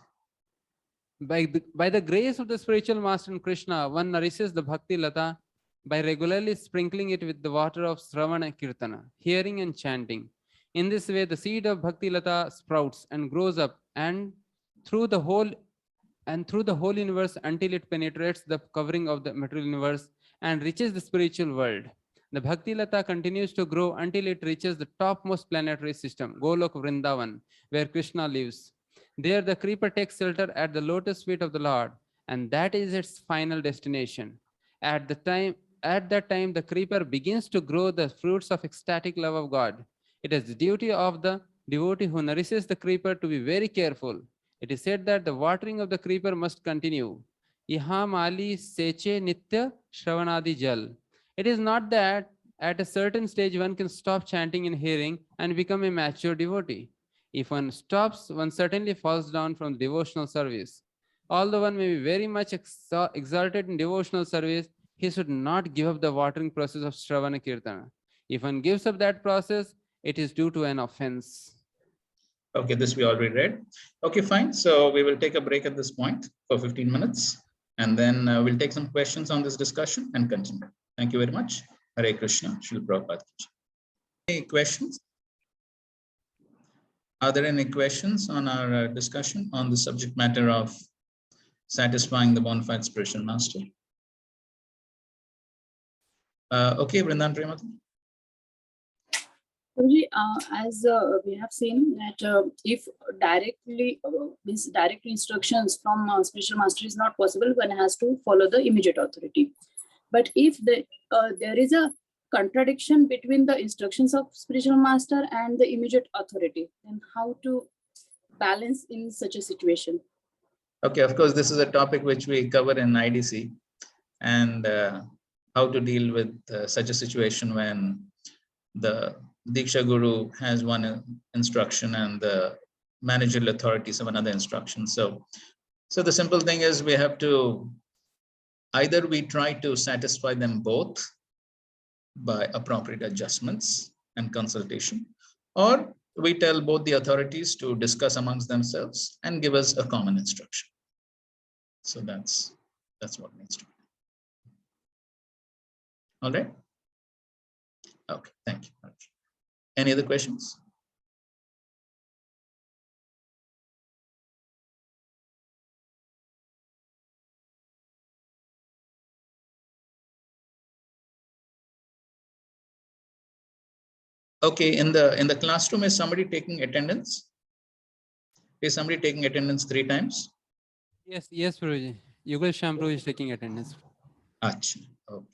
B: By the grace of the spiritual master and Krishna, one nourishes the Bhakti Lata by regularly sprinkling it with the water of Sravana Kirtana, hearing and chanting. In this way, the seed of Bhakti Lata sprouts and grows up and through the whole universe until it penetrates the covering of the material universe and reaches the spiritual world. The Bhakti Lata continues to grow until it reaches the topmost planetary system, Golok Vrindavan, where Krishna lives. There the creeper takes shelter at the lotus feet of the Lord, and that is its final destination. At that time, the creeper begins to grow the fruits of ecstatic love of God. It is the duty of the devotee who nourishes the creeper to be very careful. It is said that the watering of the creeper must continue. Iha mali seche nitya shravanadi jal. It is not that at a certain stage one can stop chanting and hearing and become a mature devotee. If one stops, one certainly falls down from devotional service. Although one may be very much exalted in devotional service, he should not give up the watering process of Shravana Kirtana. If one gives up that process, it is due to an offense.
A: Okay, this we already read. Okay, fine. So we will take a break at this point for 15 minutes, and then we'll take some questions on this discussion and continue. Thank you very much. Hare Krishna. Srila Prabhupada. Any questions? Are there any questions on our discussion on the subject matter of satisfying the bona fide spiritual master? Okay, Vrindan Premati.
G: As we have seen that if directly means direct instructions from spiritual master is not possible, one has to follow the immediate authority. But if there is a contradiction between the instructions of spiritual master and the immediate authority, then how to balance in such a situation?
A: Okay, of course, this is a topic which we cover in IDC, and how to deal with such a situation when the Diksha Guru has one instruction and the managerial authorities have another instruction. So the simple thing is we have to either we try to satisfy them both by appropriate adjustments and consultation, or we tell both the authorities to discuss amongst themselves and give us a common instruction. So that's what needs to be. All right. Okay, thank you. Any other questions? Okay, in the classroom, is somebody taking attendance? Is somebody taking attendance 3 times?
B: Yes, yes, Guruji. Yugal Shambhu is taking attendance.
A: Achha. Okay.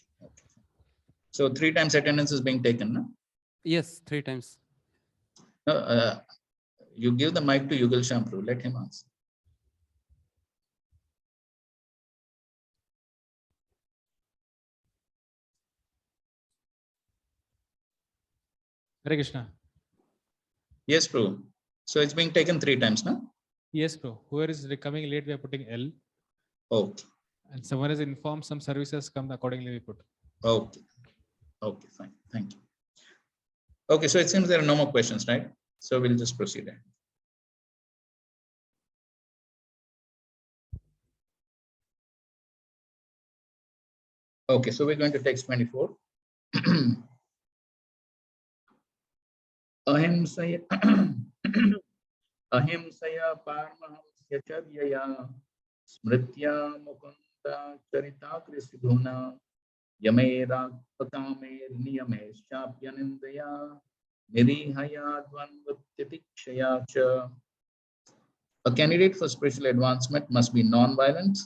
A: So 3 times attendance is being taken, no?
B: Yes, 3 times.
A: No, you give the mic to Yugal Shambhu. Let him answer.
M: Hare Krishna.
A: Yes, bro. So it's being taken 3 times, no?
M: Yes, bro. Whoever is coming late, we are putting L.
A: Okay.
M: And someone has informed some services come accordingly, we put.
A: Okay. Okay, fine. Thank you. Okay, so it seems there are no more questions, right? So we'll just proceed ahead. Okay, so we're going to text 24. Ahimsaya Ahimsaya Paramahamsya Charyaya Smritya Mukunda Charita Krisidhuna Yamera Pakamer Niyameshapyanindaya Nirihaya Dvanvatitikshaya Cha. A candidate for spiritual advancement must be non-violent,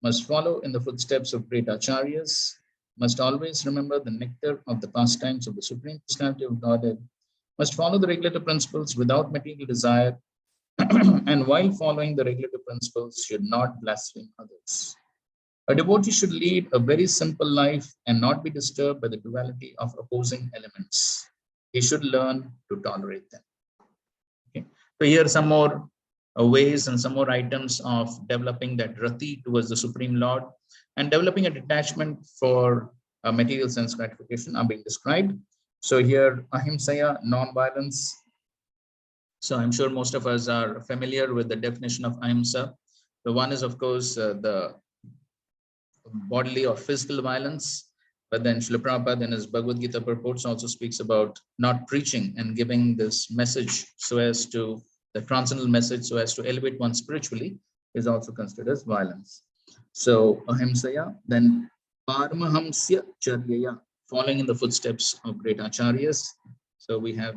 A: must follow in the footsteps of great acharyas, must always remember the nectar of the pastimes of the Supreme Personality of Godhead, must follow the regulative principles without material desire, and while following the regulative principles should not blaspheme others. A devotee should lead a very simple life and not be disturbed by the duality of opposing elements. He should learn to tolerate them. Okay. So here are some more ways and some more items of developing that rati towards the Supreme Lord and developing a detachment for material sense gratification are being described. So here, ahimsaya, non-violence. So I'm sure most of us are familiar with the definition of ahimsa. The one is, of course, the bodily or physical violence. But then Srila Prabhupada in his Bhagavad Gita purports also speaks about not preaching and giving this message so as to, the transcendental message so as to elevate one spiritually is also considered as violence. So ahimsaya, then paramahamsya charyaya, following in the footsteps of great acharyas. So we have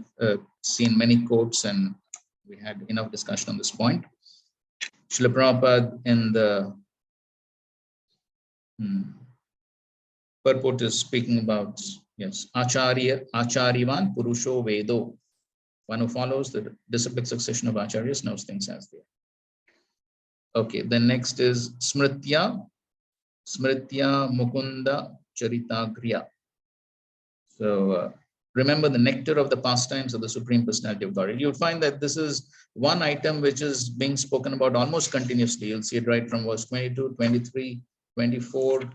A: seen many quotes and we had enough discussion on this point. Srila Prabhupada in the purport is speaking about, yes, Acharyavan Purusho Vedo. One who follows the disciplic succession of Acharyas knows things as they are. Okay, then next is Smritya Mukunda Charitagriya. So remember the nectar of the pastimes of the Supreme Personality of God. You'll find that this is one item which is being spoken about almost continuously. You'll see it right from verse 22, 23, 24,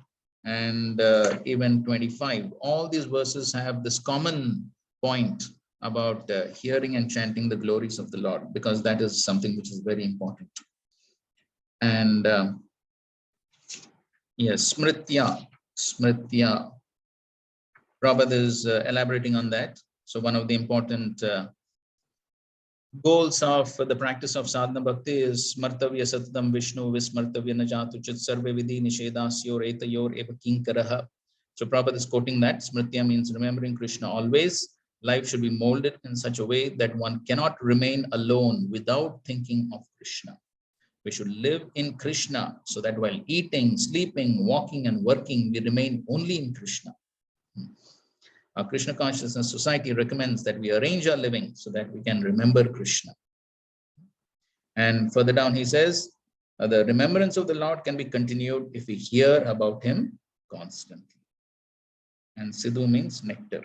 A: and even 25. All these verses have this common point about hearing and chanting the glories of the Lord, because that is something which is very important. And yes, Smritya. Prabhupada is elaborating on that. So one of the important goals of the practice of sadhana bhakti is smartavya satatam Vishnu vismartavya najatu chit sarve vidhi nishedasyor etayor eva kinkaraha. So Prabhupada is quoting that. Smritya means remembering Krishna always. Life should be molded in such a way that one cannot remain alone without thinking of Krishna. We should live in Krishna so that while eating, sleeping, walking, and working, we remain only in Krishna. Our Krishna Consciousness Society recommends that we arrange our living so that we can remember Krishna. And further down he says, the remembrance of the Lord can be continued if we hear about him constantly. And Sidhu means nectar.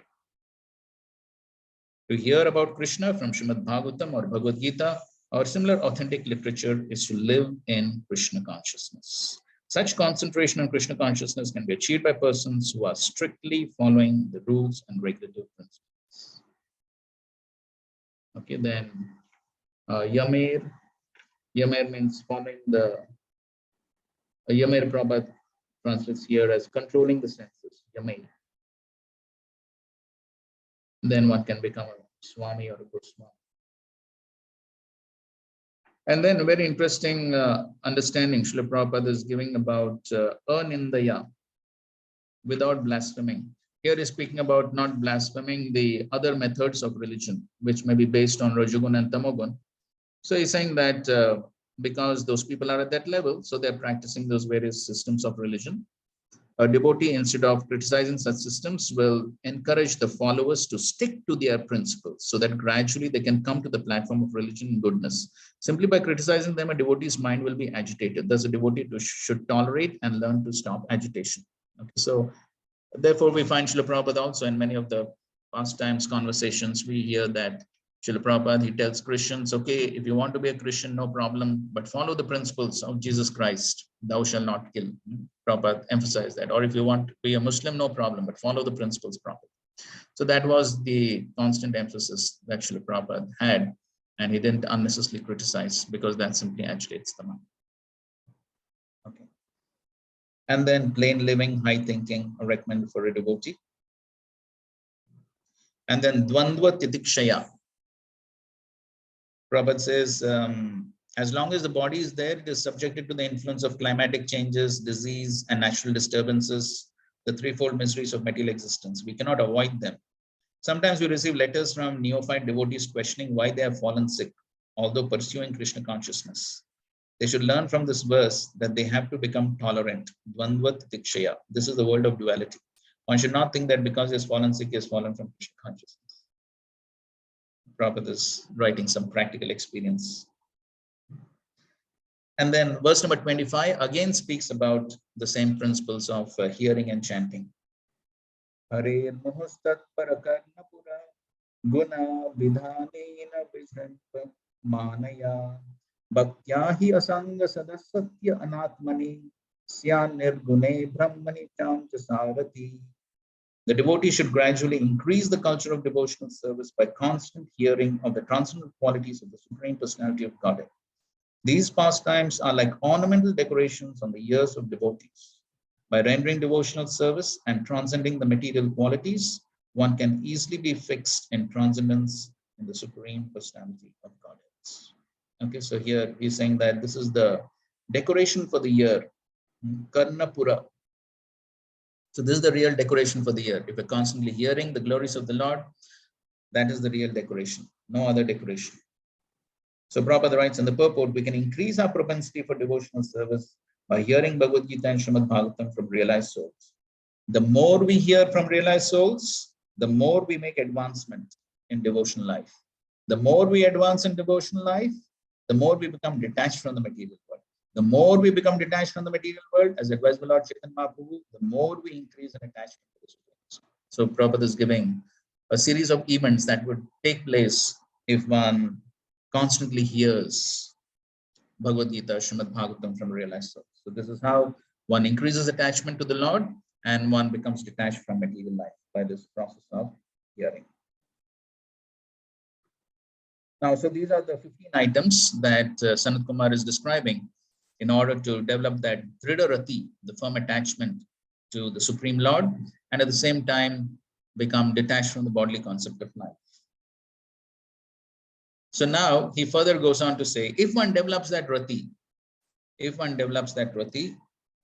A: To hear about Krishna from Srimad Bhagavatam or Bhagavad Gita or similar authentic literature is to live in Krishna consciousness. Such concentration on Krishna consciousness can be achieved by persons who are strictly following the rules and regulative principles. Okay, then Yamer means following the, Yamer Prabhupada translates here as controlling the senses, Yamer. then one can become a Swami or a Goswami. And then a very interesting understanding Srila Prabhupada is giving about anindaya, without blaspheming. Here he's speaking about not blaspheming the other methods of religion, which may be based on Rajagun and Tamagun. So he's saying that because those people are at that level, so they're practicing those various systems of religion. A devotee, instead of criticizing such systems, will encourage the followers to stick to their principles so that gradually they can come to the platform of religion and goodness. Simply by criticizing them, a devotee's mind will be agitated. Thus, a devotee should tolerate and learn to stop agitation. Okay, so therefore, we find Srila Prabhupada also in many of the past times conversations, we hear that Srila Prabhupada, he tells Christians, okay, if you want to be a Christian, no problem, but follow the principles of Jesus Christ. Thou shalt not kill. Prabhupada emphasized that. Or if you want to be a Muslim, no problem, but follow the principles properly. So that was the constant emphasis that Srila Prabhupada had, and he didn't unnecessarily criticize because that simply agitates the mind. Okay. And then plain living, high thinking are recommended for a devotee. And then dvandva titikshaya. Prabhupada says, as long as the body is there, it is subjected to the influence of climatic changes, disease, and natural disturbances, the threefold miseries of material existence. We cannot avoid them. Sometimes we receive letters from neophyte devotees questioning why they have fallen sick, although pursuing Krishna consciousness. They should learn from this verse that they have to become tolerant. Dvandva titikshaya. This is the world of duality. One should not think that because he has fallen sick, he has fallen from Krishna consciousness. Prabhupada is writing some practical experience. And then verse number 25 again speaks about the same principles of hearing and chanting. Hare muhustat parakarna pura guna vidhanena vijhanva manaya bhaktyahi asanga sadasatya anatmani syan nirgune brahmani chamcha sarati. The devotee should gradually increase the culture of devotional service by constant hearing of the transcendental qualities of the Supreme Personality of Godhead. These pastimes are like ornamental decorations on the ears of devotees. By rendering devotional service and transcending the material qualities, one can easily be fixed in transcendence in the Supreme Personality of Godhead. Okay, so here he's saying that this is the decoration for the ear, Karnapura. So this is the real decoration for the ear. If we're constantly hearing the glories of the Lord, that is the real decoration, no other decoration. So Prabhupada writes in the purport, we can increase our propensity for devotional service by hearing Bhagavad Gita and Srimad Bhagavatam from realized souls. The more we hear from realized souls, the more we make advancement in devotional life. The more we advance in devotional life, the more we become detached from the material world. The more we become detached from the material world, as advised by Lord Chaitanya Mahaprabhu, the more we increase an attachment to this world. So Prabhupada is giving a series of events that would take place if one constantly hears Bhagavad Gita, Srimad Bhagavatam from realized souls. So this is how one increases attachment to the Lord and one becomes detached from material life by this process of hearing. Now, so these are the 15 items that Sanat Kumar is describing in order to develop that Dhrida Rati, the firm attachment to the Supreme Lord, and at the same time become detached from the bodily concept of life. So now he further goes on to say, if one develops that Rati,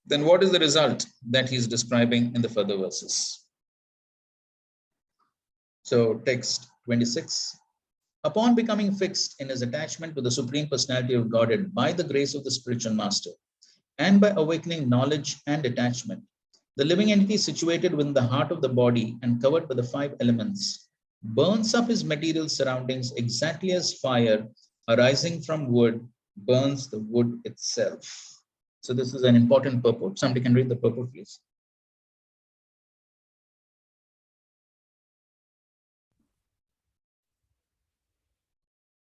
A: then what is the result that he's describing in the further verses? So text 26. Upon becoming fixed in his attachment to the Supreme Personality of Godhead by the grace of the spiritual master, and by awakening knowledge and detachment, the living entity situated within the heart of the body and covered by the 5 elements burns up his material surroundings exactly as fire arising from wood burns the wood itself. So this is an important purport. Somebody can read the purport, please.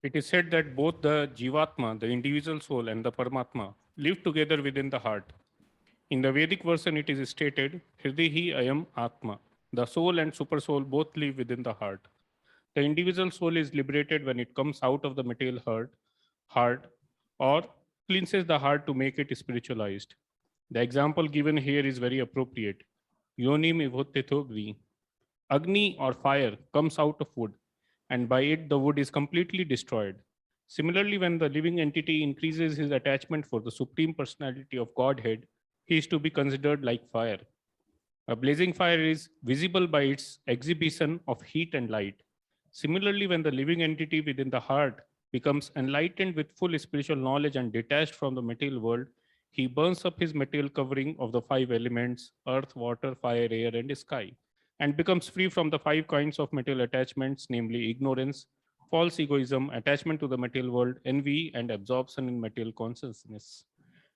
N: It is said that both the Jivatma, the individual soul, and the Paramatma live together within the heart. In the Vedic version, it is stated, Hridihi Ayam Atma. The soul and supersoul both live within the heart. The individual soul is liberated when it comes out of the material heart, or cleanses the heart to make it spiritualized. The example given here is very appropriate. Yonim ivottetho gri. Agni or fire comes out of wood, and by it the wood is completely destroyed. Similarly, when the living entity increases his attachment for the Supreme Personality of Godhead, he is to be considered like fire. A blazing fire is visible by its exhibition of heat and light. Similarly, when the living entity within the heart becomes enlightened with full spiritual knowledge and detached from the material world, he burns up his material covering of the five elements earth, water, fire, air, and sky, and becomes free from the five kinds of material attachments, namely ignorance, false egoism, attachment to the material world, envy, and absorption in material consciousness.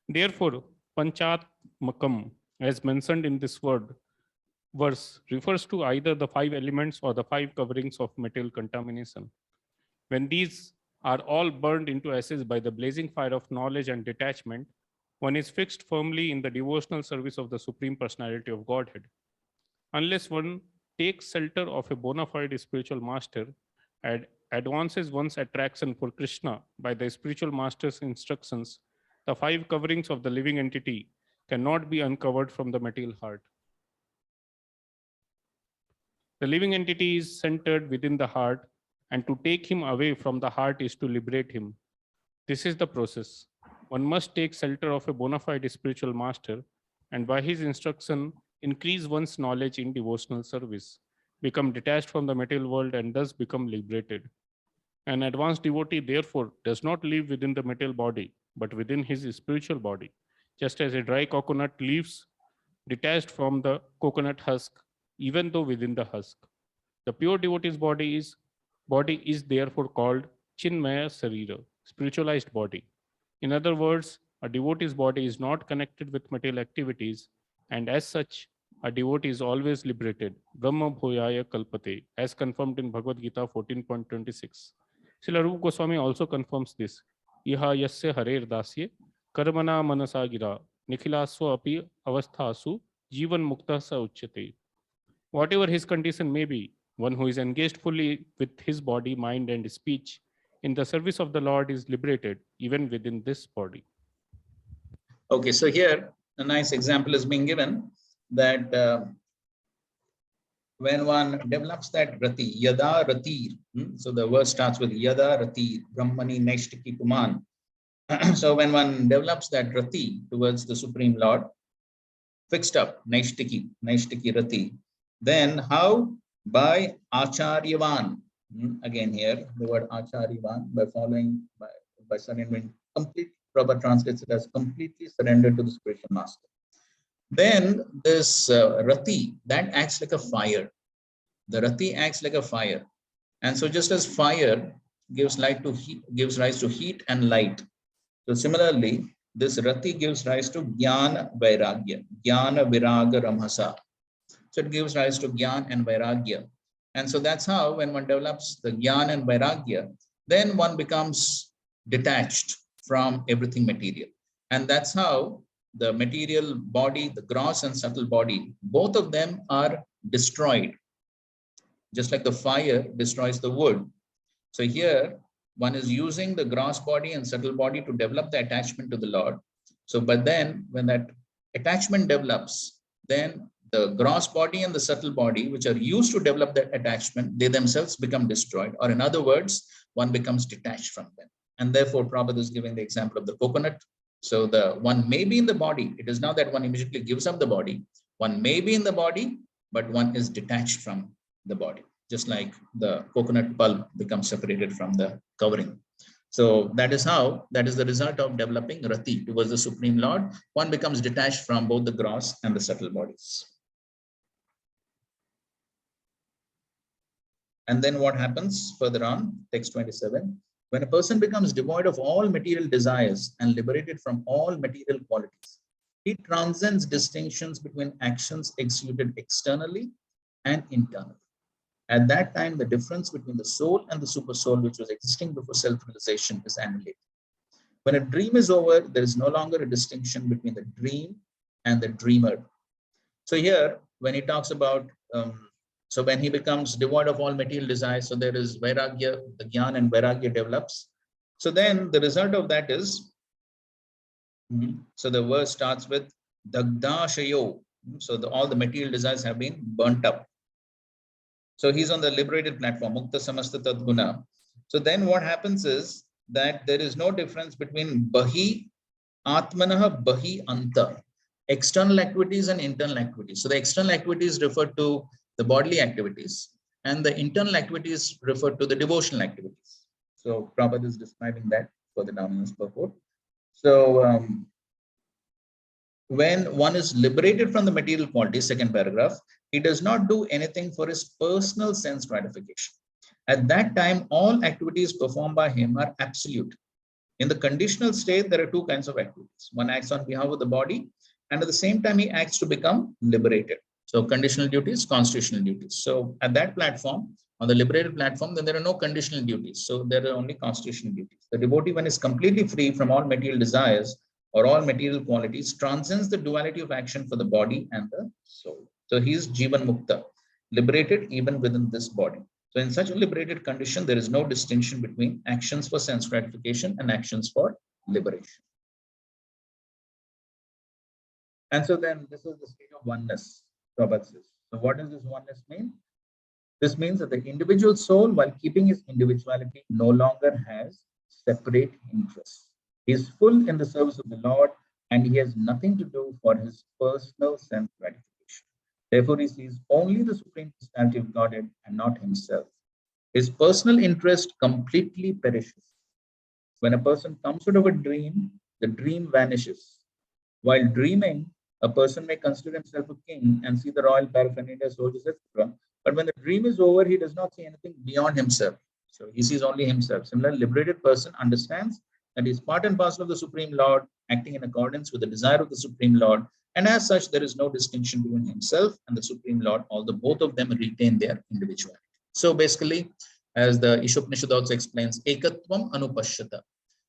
N: Therefore, Panchatmakam, as mentioned in this verse, refers to either the five elements or the five coverings of material contamination. When these are all burned into ashes by the blazing fire of knowledge and detachment, one is fixed firmly in the devotional service of the Supreme Personality of Godhead. Unless one takes shelter of a bona fide spiritual master and advances one's attraction for Krishna by the spiritual master's instructions, the five coverings of the living entity cannot be uncovered from the material heart. The living entity is centered within the heart, and to take him away from the heart is to liberate him. This is the process. One must take shelter of a bona fide spiritual master, and by his instruction, increase one's knowledge in devotional service, become detached from the material world, and thus become liberated. An advanced devotee, therefore, does not live within the material body, but within his spiritual body, just as a dry coconut leaves detached from the coconut husk, even though within the husk. The pure devotee's body is therefore called Chinmaya Sarira, spiritualized body. In other words, a devotee's body is not connected with material activities, and as such, a devotee is always liberated. Brahma Bhoyaya Kalpate, as confirmed in Bhagavad Gita 14.26. Srila Rupa Goswami also confirms this. Iha yasya harer dasye karmana manasa gira nikhilaswa api avasthasu jivan mukta sa uchyate. Whatever his condition may be, one who is engaged fully with his body, mind, and speech in the service of the Lord is liberated even within this body.
A: Okay, so here a nice example is being given that when one develops that rati, yada rati, so the verse starts with yada rati, brahmani naishtiki puman. So when one develops that rati towards the Supreme Lord, fixed up, naishtiki rati, then how? By acharyavan. Again here, the word acharyavan, by following, by surrendering, complete, proper translates it as completely surrendered to the spiritual master. Then this rati, that acts like a fire. The rati acts like a fire. And so just as fire gives light to heat, gives rise to heat and light. So similarly, this rati gives rise to jnana vairagya, jnana viraga ramhasa. So it gives rise to jnana and vairagya. And so that's how when one develops the jnana and vairagya, then one becomes detached from everything material. And that's how the material body, the gross and subtle body, both of them are destroyed. Just like the fire destroys the wood. So here, one is using the gross body and subtle body to develop the attachment to the Lord. So, but then when that attachment develops, then the gross body and the subtle body, which are used to develop that attachment, they themselves become destroyed. Or in other words, one becomes detached from them. And therefore, Prabhupada is giving the example of the coconut. So the one may be in the body. It is not that one immediately gives up the body. One may be in the body, but one is detached from the body. Just like the coconut pulp becomes separated from the covering. So that is how, that is the result of developing rati towards the Supreme Lord. One becomes detached from both the gross and the subtle bodies. And then what happens further on, text 27, when a person becomes devoid of all material desires and liberated from all material qualities, he transcends distinctions between actions executed externally and internally. At that time, the difference between the soul and the super soul, which was existing before self-realization, is annihilated. When a dream is over, there is no longer a distinction between the dream and the dreamer. So here, when he talks about, so when he becomes devoid of all material desires, so there is vairagya, the jnana and vairagya develops. So then the result of that is, so the verse starts with dagda shayo. So all the material desires have been burnt up. So he's on the liberated platform, Mukta Samasta Tadguna. So then what happens is that there is no difference between Bahi Atmanaha Bahi Anta, external activities and internal activities. So the external activities refer to the bodily activities, and the internal activities refer to the devotional activities. So Prabhupada is describing that further down in his purport. So when one is liberated from the material qualities, second paragraph, he does not do anything for his personal sense gratification. At that time, all activities performed by him are absolute. In the conditional state, there are two kinds of activities. One acts on behalf of the body, and at the same time, he acts to become liberated. So conditional duties, constitutional duties. So at that platform, on the liberated platform, then there are no conditional duties. So there are only constitutional duties. The devotee, when is completely free from all material desires or all material qualities, transcends the duality of action for the body and the soul. So he is Jivan Mukta, liberated even within this body. So in such a liberated condition, there is no distinction between actions for sense gratification and actions for liberation. And so then this is the state of oneness, Prabhupada says. So what does this oneness mean? This means that the individual soul, while keeping his individuality, no longer has separate interests. He is full in the service of the Lord, and he has nothing to do for his personal sense gratification. Therefore, he sees only the Supreme Personality of Godhead and not himself. His personal interest completely perishes. When a person comes out of a dream, the dream vanishes. While dreaming, a person may consider himself a king and see the royal paraphernalia, soldiers, etc. But when the dream is over, he does not see anything beyond himself. So he sees only himself. Similarly, liberated person understands that he is part and parcel of the Supreme Lord, acting in accordance with the desire of the Supreme Lord. And as such, there is no distinction between himself and the Supreme Lord, although both of them retain their individuality. So basically, as the Ishopanishad also explains, Ekatvam Anupashyata.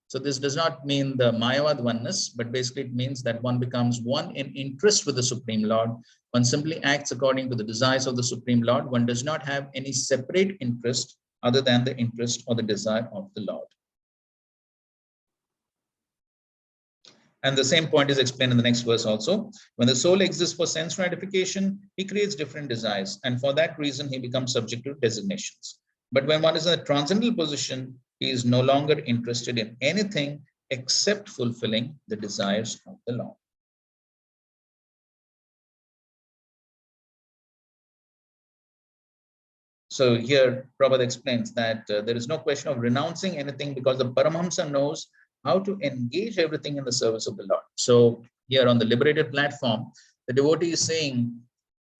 A: So this does not mean the Mayavad oneness, but basically it means that one becomes one in interest with the Supreme Lord. One simply acts according to the desires of the Supreme Lord. One does not have any separate interest other than the interest or the desire of the Lord. And the same point is explained in the next verse also. When the soul exists for sense gratification, he creates different desires. And for that reason, he becomes subject to designations. But when one is in a transcendental position, he is no longer interested in anything except fulfilling the desires of the Lord. So here, Prabhupada explains that there is no question of renouncing anything because the Paramahamsa knows how to engage everything in the service of the Lord. So here on the liberated platform, the devotee is saying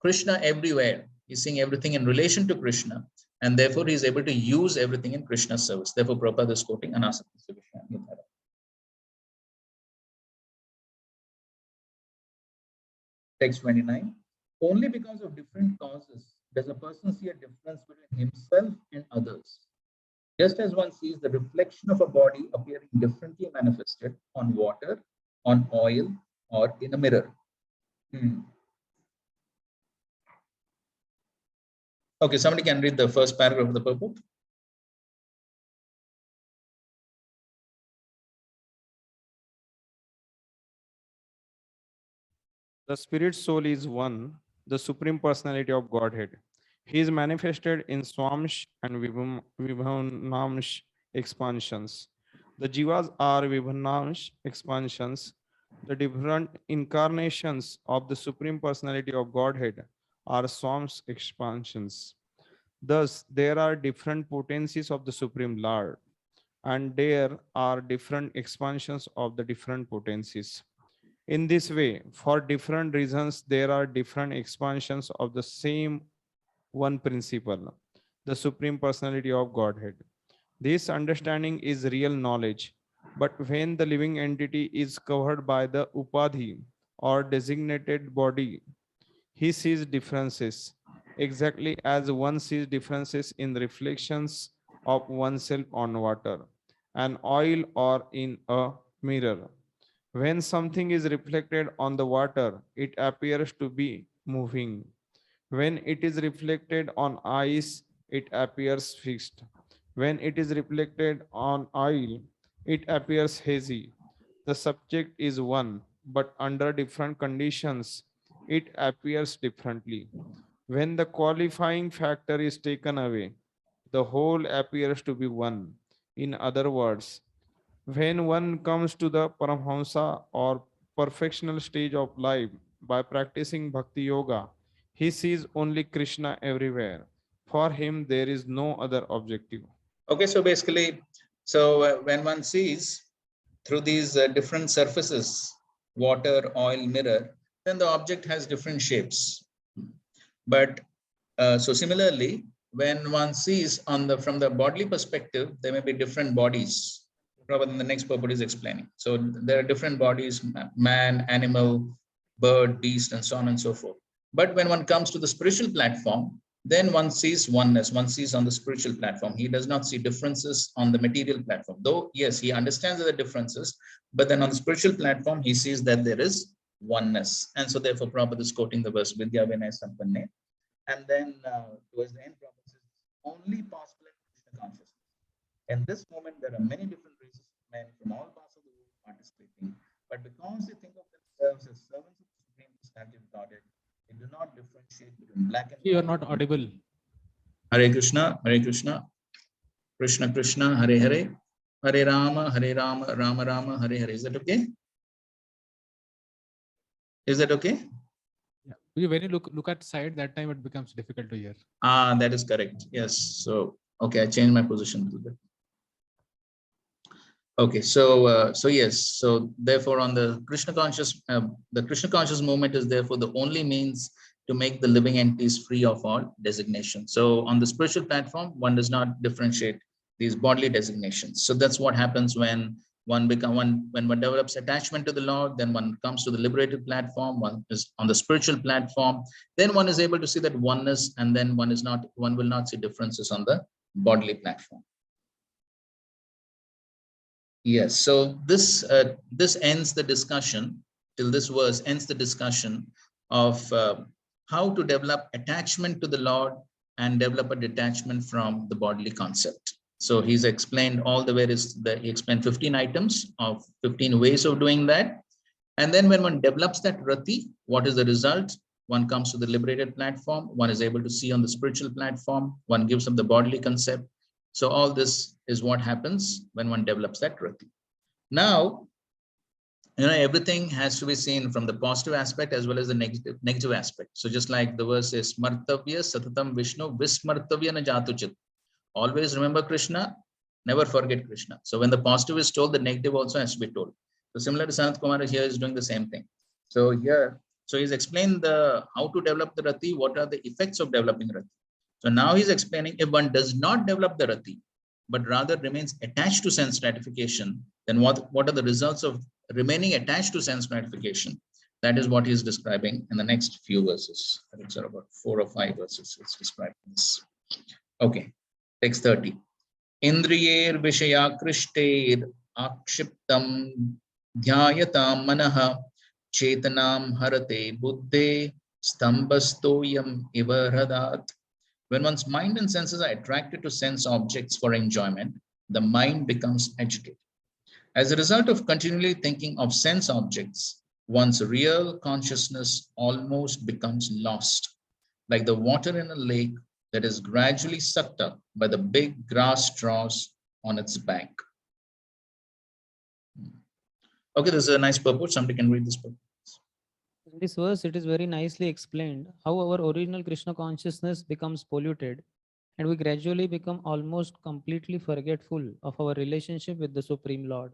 A: Krishna everywhere. He's seeing everything in relation to Krishna, and therefore he is able to use everything in Krishna's service. Therefore, Prabhupada is quoting Anasati. Text 29. Only because of different causes does a person see a difference between himself and others. Just as one sees the reflection of a body appearing differently manifested on water, on oil, or in a mirror. Okay, somebody can read the first paragraph of the purport.
O: The spirit soul is one, the supreme personality of Godhead. He is manifested in Swamsh and Vibhanamsh expansions. The Jivas are Vibhanamsh expansions. The different incarnations of the supreme personality of Godhead are Swamsh expansions. Thus, there are different potencies of the Supreme Lord, and there are different expansions of the different potencies. In this way, for different reasons, there are different expansions of the same one principle, the Supreme Personality of Godhead. This understanding is real knowledge, but when the living entity is covered by the upadhi or designated body, he sees differences, exactly as one sees differences in the reflections of oneself on water, an oil, or in a mirror. When something is reflected on the water, it appears to be moving. When it is reflected on ice, it appears fixed. When it is reflected on oil, it appears hazy. The subject is one, but under different conditions, it appears differently. When the qualifying factor is taken away, the whole appears to be one. In other words, when one comes to the Paramhamsa or perfectional stage of life by practicing Bhakti Yoga, he sees only Krishna everywhere. For him, there is no other objective.
A: Okay, so basically, when one sees through these different surfaces, water, oil, mirror, then the object has different shapes. But so similarly, when one sees on the from the bodily perspective, there may be different bodies. Probably the next purport is explaining. So there are different bodies: man, animal, bird, beast, and so on and so forth. But when one comes to the spiritual platform, then one sees oneness. One sees on the spiritual platform. He does not see differences on the material platform. Though, yes, he understands the differences, but then on the spiritual platform, he sees that there is oneness. And so therefore, Prabhupada is quoting the verse, Vidya Vinay Sampanne. And then towards the end, Prabhupada says, only possible in Krishna consciousness. In this moment, there are many different races of men from all parts of the world participating. But because they think of themselves as servants of the Supreme Personality of Godhead, they do not differentiate between black and white.
M: You are not audible.
A: Hare Krishna, Krishna Krishna, Hare Hare, Hare Rama, Rama Rama, Hare Hare. Is that okay? Is that okay?
M: Yeah. When you look at side, that time it becomes difficult to hear.
A: Ah, that is correct. Yes. So, okay, I changed my position a little bit. Okay, so yes, so therefore on the Krishna conscious movement is therefore the only means to make the living entities free of all designation. So on the spiritual platform, one does not differentiate these bodily designations. So that's what happens when when one develops attachment to the Lord, then one comes to the liberated platform, one is on the spiritual platform, then one is able to see that oneness, and then one will not see differences on the bodily platform. Yes, so this ends the discussion, till this verse ends the discussion of how to develop attachment to the Lord and develop a detachment from the bodily concept. So he's explained all the various, he explained 15 items of 15 ways of doing that. And then when one develops that rati, what is the result? One comes to the liberated platform, one is able to see on the spiritual platform, one gives up the bodily concept. So all this is what happens when one develops that rati. Now, everything has to be seen from the positive aspect as well as the negative aspect. So just like the verse is, Smartavya Satatam Vishnu Vismartavya na Jatuchit. Always remember Krishna, never forget Krishna. So when the positive is told, the negative also has to be told. So similar to Sanat Kumar here is doing the same thing. So here, so he's explained how to develop the rati, what are the effects of developing rati. So now he's explaining if one does not develop the rati, but rather remains attached to sense gratification, then what are the results of remaining attached to sense gratification? That is what he's describing in the next few verses. I think it's about 4 or 5 verses it's describing this. Okay, text 30. Indriyer Vishayakrishteir Akshiptam Dhyayatam Manaha Chetanam Harate Buddhe Stambastoyam Ivarhadat. When one's mind and senses are attracted to sense objects for enjoyment, the mind becomes agitated. As a result of continually thinking of sense objects, one's real consciousness almost becomes lost, like the water in a lake that is gradually sucked up by the big grass straws on its bank. Okay, this is a nice purport. Somebody can read this purport.
J: In this verse, it is very nicely explained how our original Krishna consciousness becomes polluted and we gradually become almost completely forgetful of our relationship with the Supreme Lord.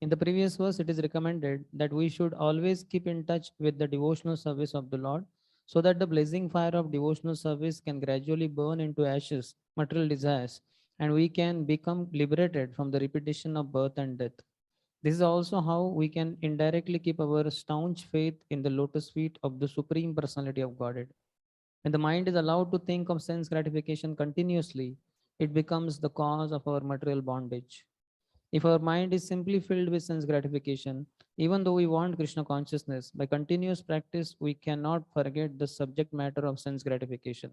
J: In the previous verse, it is recommended that we should always keep in touch with the devotional service of the Lord so that the blazing fire of devotional service can gradually burn into ashes, material desires, and we can become liberated from the repetition of birth and death. This is also how we can indirectly keep our staunch faith in the lotus feet of the Supreme Personality of Godhead. When the mind is allowed to think of sense gratification continuously, it becomes the cause of our material bondage. If our mind is simply filled with sense gratification, even though we want Krishna consciousness, by continuous practice, we cannot forget the subject matter of sense gratification.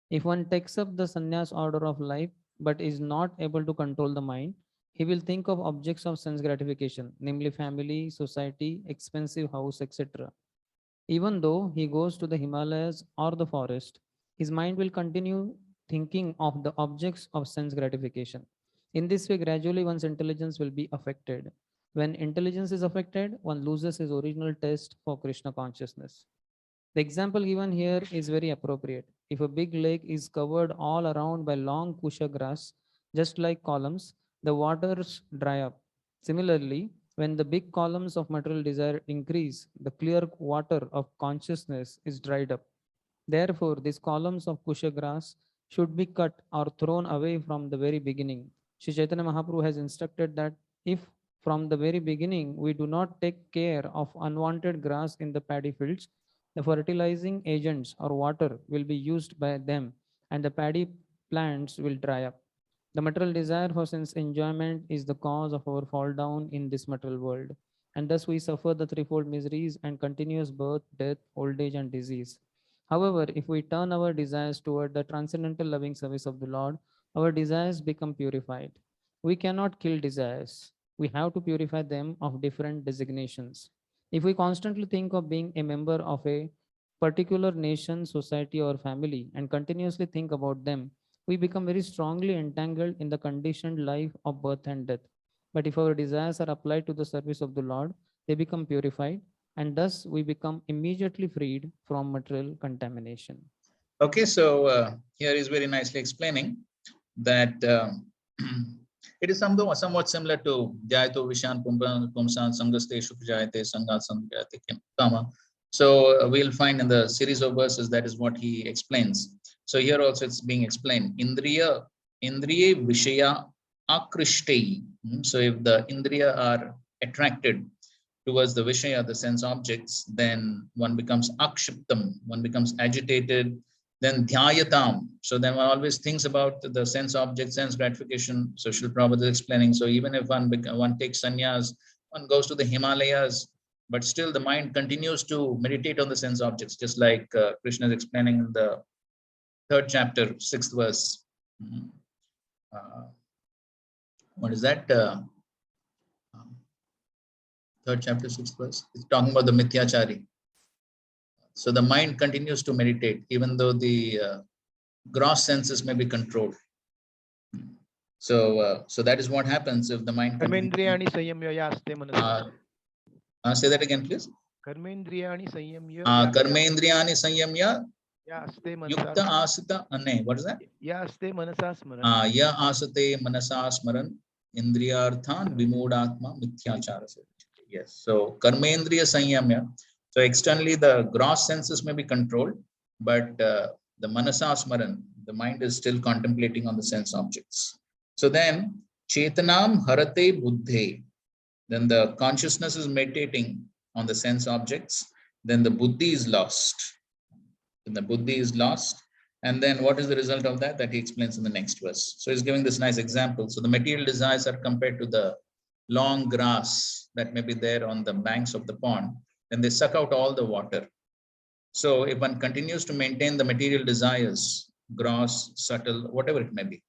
J: If one takes up the sannyas order of life but is not able to control the mind, he will think of objects of sense gratification, namely family, society, expensive house, etc.
P: Even though he goes to the Himalayas or the forest, his mind will continue thinking of the objects of sense gratification. In this way, gradually one's intelligence will be affected. When intelligence is affected, one loses his original taste for Krishna consciousness. The example given here is very appropriate. If a big lake is covered all around by long kusha grass, just like columns, the waters dry up. Similarly, when the big columns of material desire increase, the clear water of consciousness is dried up. Therefore, these columns of kusha grass should be cut or thrown away from the very beginning. Sri Chaitanya Mahaprabhu has instructed that if from the very beginning we do not take care of unwanted grass in the paddy fields, the fertilizing agents or water will be used by them and the paddy plants will dry up. The material desire for sense enjoyment is the cause of our fall down in this material world, and thus we suffer the threefold miseries and continuous birth, death, old age, and disease. However, if we turn our desires toward the transcendental loving service of the Lord, our desires become purified. We cannot kill desires. We have to purify them of different designations. If we constantly think of being a member of a particular nation, society, or family and continuously think about them, we become very strongly entangled in the conditioned life of birth and death. But if our desires are applied to the service of the Lord, they become purified, and thus we become immediately freed from material contamination.
A: Okay, so here is very nicely explaining that it is somewhat similar to Jayatu Vishan Pumsan Sangasteshu Jayate Sangat Sangyate Kama. So we'll find in the series of verses that is what he explains. So here also it's being explained. Indriya Vishaya Akrishtei. So if the Indriya are attracted towards the Vishaya, the sense objects, then one becomes akshiptam, one becomes agitated. Then dhyayatam, so then one always thinks about the sense object, sense gratification. So Srila Prabhupada is explaining, so even if one takes sannyas, one goes to the Himalayas, but still the mind continues to meditate on the sense objects, just like Krishna is explaining in the 3rd chapter, 6th verse. What is that? 3rd chapter, 6th verse. It's talking about the mithyachari. So the mind continues to meditate, even though the gross senses may be controlled. So that is what happens if the mind continues. Say that again, please. Karmendriyani sanyamya yukta asita ane. What is that? Ya asate manasa smaran indriyarthan vimudatma mithyachara. Yes. So karmendriya sanyamya. So externally, the gross senses may be controlled, but the manasa smaran, the mind is still contemplating on the sense objects. So then, chetanam harate buddhe, then the consciousness is meditating on the sense objects, then the buddhi is lost. Then the buddhi is lost. And then what is the result of that? That he explains in the next verse. So he's giving this nice example. So the material desires are compared to the long grass that may be there on the banks of the pond. Then they suck out all the water. So if one continues to maintain the material desires, gross, subtle, whatever it may be,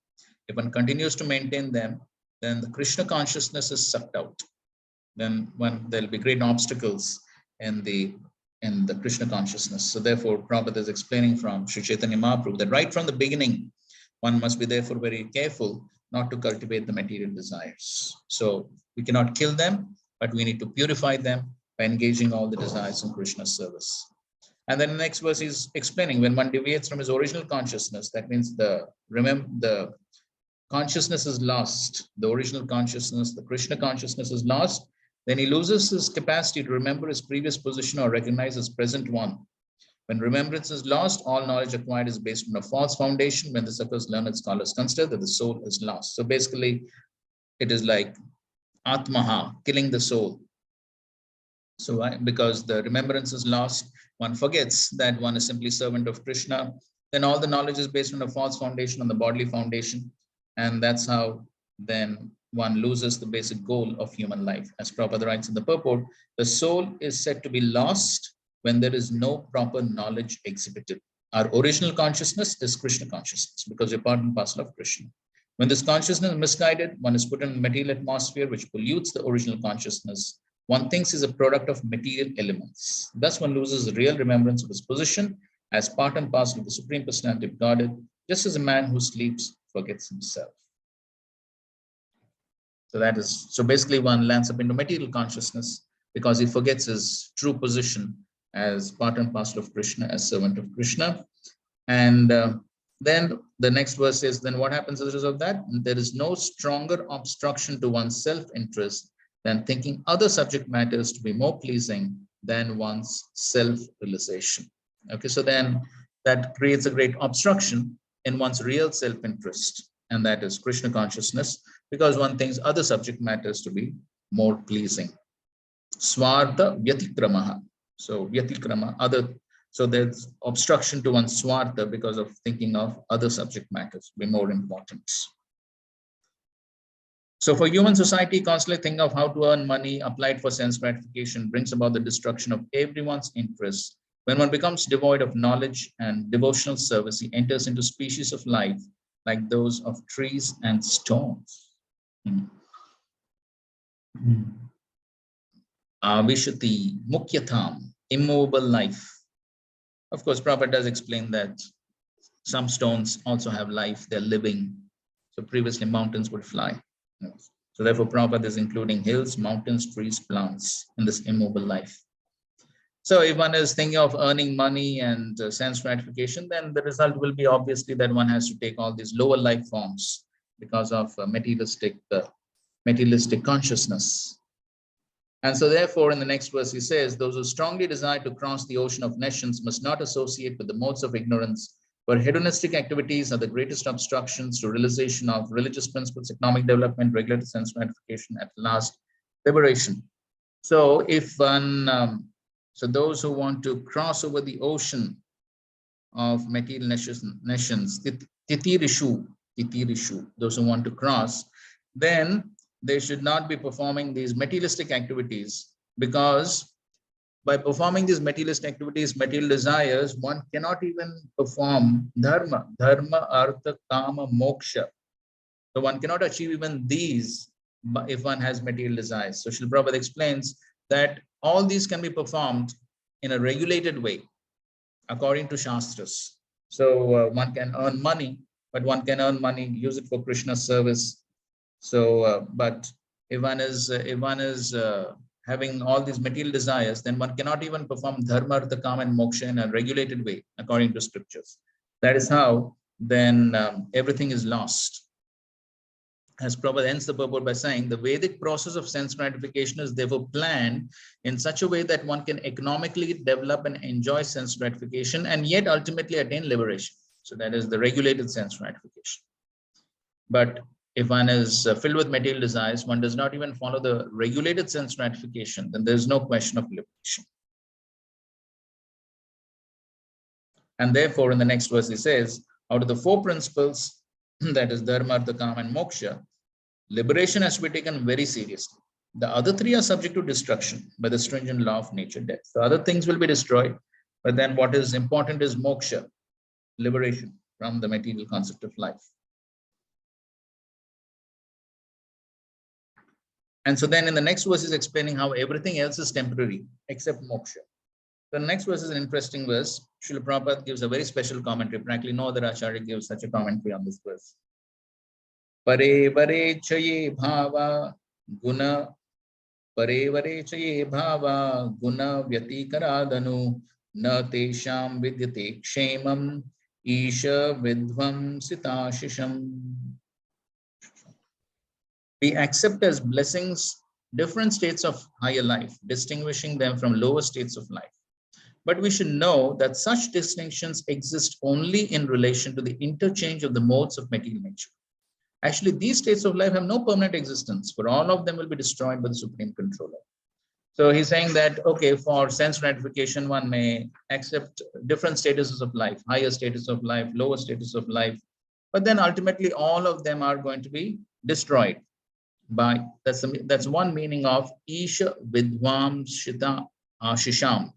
A: if one continues to maintain them, then the Krishna consciousness is sucked out. Then there'll be great obstacles in the Krishna consciousness. So therefore, Prabhupada is explaining from Sri Chaitanya Mahaprabhu that right from the beginning, one must be therefore very careful not to cultivate the material desires. So we cannot kill them, but we need to purify them by engaging all the desires in Krishna's service. And then the next verse is explaining when one deviates from his original consciousness, that means the consciousness is lost, the original consciousness, the Krishna consciousness is lost, then he loses his capacity to remember his previous position or recognize his present one. When remembrance is lost, all knowledge acquired is based on a false foundation. When this occurs, learned scholars consider that the soul is lost. So basically, it is like Atmaha, killing the soul. So why? Because the remembrance is lost, one forgets that one is simply servant of Krishna. Then all the knowledge is based on a false foundation, on the bodily foundation. And that's how then one loses the basic goal of human life. As Prabhupada writes in the purport, the soul is said to be lost when there is no proper knowledge exhibited. Our original consciousness is Krishna consciousness because we're part and parcel of Krishna. When this consciousness is misguided, one is put in a material atmosphere which pollutes the original consciousness. one thinks is a product of material elements. Thus, one loses real remembrance of his position as part and parcel of the Supreme Personality of Godhead, just as a man who sleeps forgets himself. So that is, so basically one lands up into material consciousness because he forgets his true position as part and parcel of Krishna, as servant of Krishna. And then the next verse says, then what happens as a result of that? There is no stronger obstruction to one's self-interest than thinking other subject matters to be more pleasing than one's self-realization. Okay, so then that creates a great obstruction in one's real self-interest, and that is Krishna consciousness, because one thinks other subject matters to be more pleasing. Swartha vyatikramaha. So vyatikrama, other, so there's obstruction to one's swartha because of thinking of other subject matters be more important. So for human society, constantly think of how to earn money applied for sense gratification brings about the destruction of everyone's interests. When one becomes devoid of knowledge and devotional service, he enters into species of life like those of trees and stones. Avishati mukyatham, immovable life. Of course, Prabhupada does explain that some stones also have life, they're living. So previously mountains would fly. So therefore Prabhupada is including hills, mountains, trees, plants in this immobile life. So if one is thinking of earning money and sense gratification, then the result will be obviously that one has to take all these lower life forms because of materialistic consciousness. And so therefore in the next verse he says, those who strongly desire to cross the ocean of nations must not associate with the modes of ignorance, where hedonistic activities are the greatest obstructions to realization of religious principles, economic development, regulated sense gratification, at last liberation. So if one, so those who want to cross over the ocean of material nations, titirishu, those who want to cross, then they should not be performing these materialistic activities, because by performing these materialistic activities, material desires, one cannot even perform dharma, artha, kama, moksha. So one cannot achieve even these if one has material desires. So Srila Prabhupada explains that all these can be performed in a regulated way according to Shastras. So one can earn money, but one can earn money, use it for Krishna's service. So, but if one is having all these material desires, then one cannot even perform dharma, artha, kama, and moksha in a regulated way according to scriptures. That is how then everything is lost. As Prabhupada ends the purport by saying, the Vedic process of sense gratification is therefore planned in such a way that one can economically develop and enjoy sense gratification and yet ultimately attain liberation. So that is the regulated sense gratification. But if one is filled with material desires, one does not even follow the regulated sense gratification, then there is no question of liberation. And therefore, in the next verse, he says, out of the four principles, that is dharma, artha, kama, and moksha, liberation has to be taken very seriously. The other three are subject to destruction by the stringent law of nature, death. The other things will be destroyed, but then what is important is moksha, liberation from the material concept of life. And so then in the next verse is explaining how everything else is temporary except moksha. The next verse is an interesting verse. Srila Prabhupada gives a very special commentary. Practically no other Acharya gives such a commentary on this verse. Pare vare chaye bhava guna pare vare chaye bhava guna vyatikaradanu na tesham vidyate kshemam isha vidvam sitashisham. We accept as blessings different states of higher life, distinguishing them from lower states of life. But we should know that such distinctions exist only in relation to the interchange of the modes of material nature. Actually, these states of life have no permanent existence, for all of them will be destroyed by the Supreme Controller. So he's saying that, okay, for sense gratification, one may accept different statuses of life, higher status of life, lower status of life, but then ultimately all of them are going to be destroyed. By that's one meaning of Isha Vidvam Shita Shisham.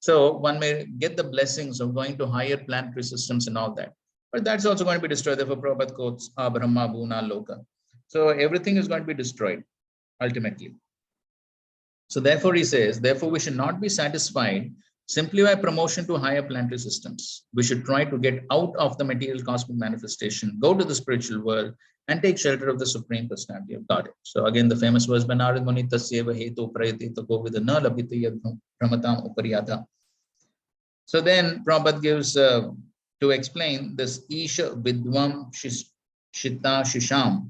A: So one may get the blessings of going to higher planetary systems and all that, but that's also going to be destroyed. Therefore, Prabhupada quotes Brahma Bhuna Loka. So everything is going to be destroyed ultimately. So therefore he says, therefore we should not be satisfied simply by promotion to higher planetary systems. We should try to get out of the material cosmic manifestation, go to the spiritual world, and take shelter of the Supreme Personality of Godhead. So again, the famous verse, Banarad Muni Tasyeva Heto Prayati Tako Vida Na Labhita Yadham Pramatam Upariyadha. So then Prabhupada gives, to explain this Isha Vidvam Shita Shisham,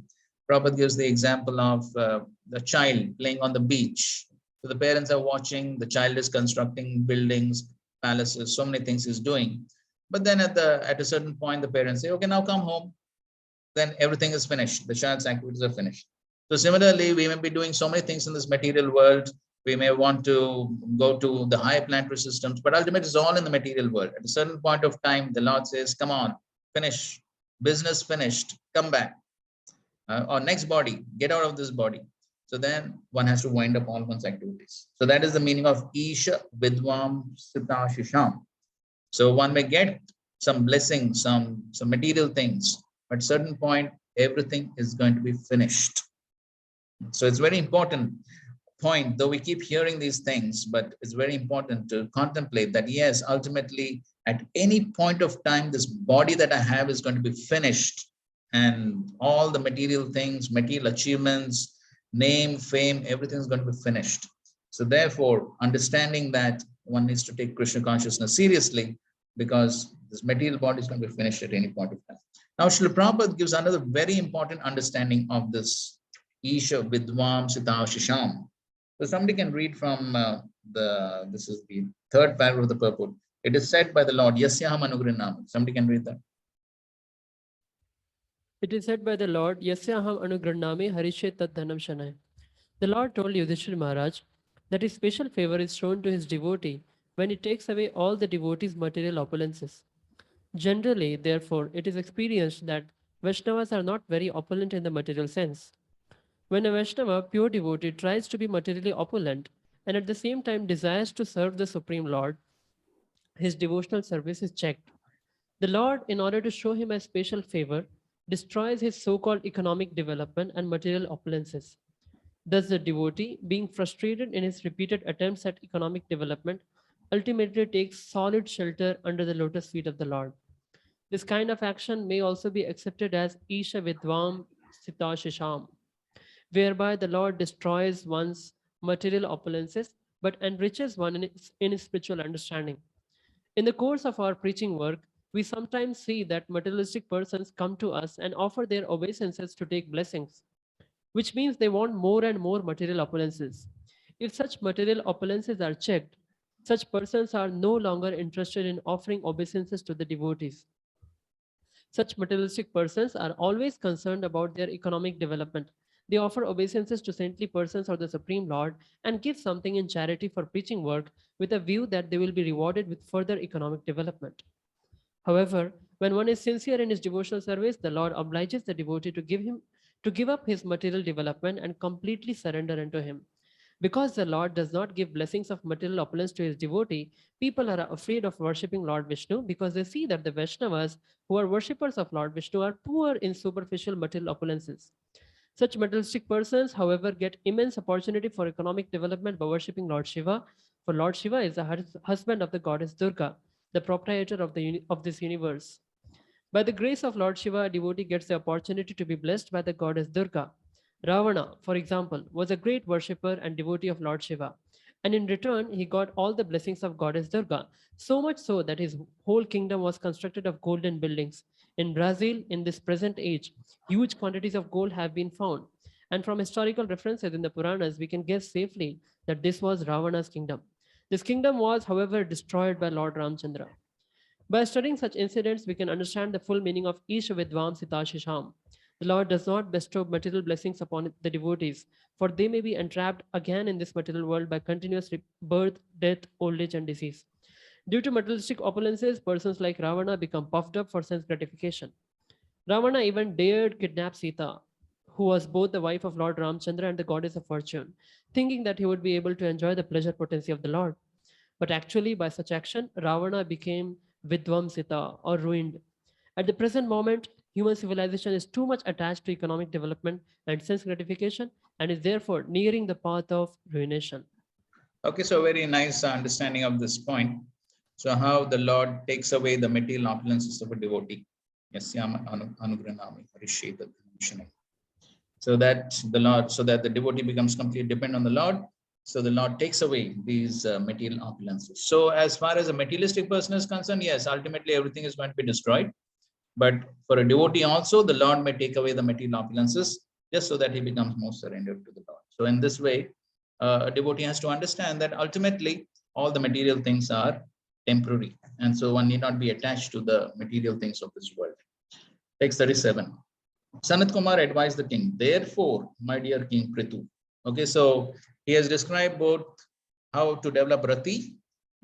A: Prabhupada gives the example of the child playing on the beach. So the parents are watching, the child is constructing buildings, palaces, so many things he's doing. But then at a certain point, the parents say, okay, now come home. Then everything is finished. The child's activities are finished. So similarly, we may be doing so many things in this material world. We may want to go to the higher planetary systems, but ultimately it's all in the material world. At a certain point of time, the Lord says, come on, finish, business finished, come back. Or next body, get out of this body. So then one has to wind up all one's activities. So that is the meaning of Isha Vidvam Sita Shisham. So one may get some blessings, some material things, but at a certain point, everything is going to be finished. So it's very important point, though we keep hearing these things, but it's very important to contemplate that, yes, ultimately, at any point of time, this body that I have is going to be finished, and all the material things, material achievements, name, fame, everything is going to be finished. So therefore, understanding that one needs to take Krishna consciousness seriously, because this material body is going to be finished at any point of time. Now, Srila Prabhupada gives another very important understanding of this Isha Vidvam Sita Shisham. So somebody can read from this is the third paragraph of the purport. It is said by the Lord, Yasyaham Anugrinam. Somebody can read that.
D: It is said by the Lord, Yasyaham Anugranami Harishe Tat Dhanam Shanai. The Lord told Yudhishthira Maharaj that his special favor is shown to his devotee when he takes away all the devotee's material opulences. Generally, therefore, it is experienced that Vaishnavas are not very opulent in the material sense. When a Vaishnava, pure devotee, tries to be materially opulent and at the same time desires to serve the Supreme Lord, his devotional service is checked. The Lord, in order to show him a special favor, destroys his so-called economic development and material opulences. Thus, the devotee, being frustrated in his repeated attempts at economic development, ultimately takes solid shelter under the lotus feet of the Lord. This kind of action may also be accepted as Isha Vidvam Sita Shisham, whereby the Lord destroys one's material opulences but enriches one in his spiritual understanding. In the course of our preaching work, we sometimes see that materialistic persons come to us and offer their obeisances to take blessings, which means they want more and more material opulences. If such material opulences are checked, such persons are no longer interested in offering obeisances to the devotees. Such materialistic persons are always concerned about their economic development. They offer obeisances to saintly persons or the Supreme Lord and give something in charity for preaching work with a view that they will be rewarded with further economic development. However, when one is sincere in his devotional service, the Lord obliges the devotee to give up his material development and completely surrender unto him. Because the Lord does not give blessings of material opulence to his devotee, people are afraid of worshipping Lord Vishnu because they see that the Vaishnavas who are worshippers of Lord Vishnu are poor in superficial material opulences. Such materialistic persons, however, get immense opportunity for economic development by worshipping Lord Shiva, for Lord Shiva is the husband of the goddess Durga, the proprietor of this universe. By the grace of Lord Shiva, a devotee gets the opportunity to be blessed by the goddess Durga. Ravana, for example, was a great worshipper and devotee of Lord Shiva. And in return, he got all the blessings of goddess Durga, so much so that his whole kingdom was constructed of golden buildings. In Brazil, in this present age, huge quantities of gold have been found. And from historical references in the Puranas, we can guess safely that this was Ravana's kingdom. This kingdom was, however, destroyed by Lord Ramchandra. By studying such incidents, we can understand the full meaning of Isha Vidvam Sita Shisham. The Lord does not bestow material blessings upon the devotees, for they may be entrapped again in this material world by continuous birth, death, old age, and disease. Due to materialistic opulences, persons like Ravana become puffed up for sense gratification. Ravana even dared kidnap Sita, who was both the wife of Lord Ramchandra and the goddess of fortune, thinking that he would be able to enjoy the pleasure potency of the Lord. But actually, by such action, Ravana became Vidvamsita or ruined. At the present moment, human civilization is too much attached to economic development and sense gratification and is therefore nearing the path of ruination.
A: Okay, so very nice understanding of this point. So how the Lord takes away the material opulences of a devotee. Yasyama anugranami harishetat dhanam. So that the devotee becomes completely dependent on the Lord. So the Lord takes away these material opulences. So as far as a materialistic person is concerned, yes, ultimately everything is going to be destroyed. But for a devotee also, the Lord may take away the material opulences just so that he becomes more surrendered to the Lord. So in this way, a devotee has to understand that ultimately all the material things are temporary. And so one need not be attached to the material things of this world. Text 37. Sanat Kumar advised the king, therefore, my dear King Prithu. Okay, so he has described both how to develop rati,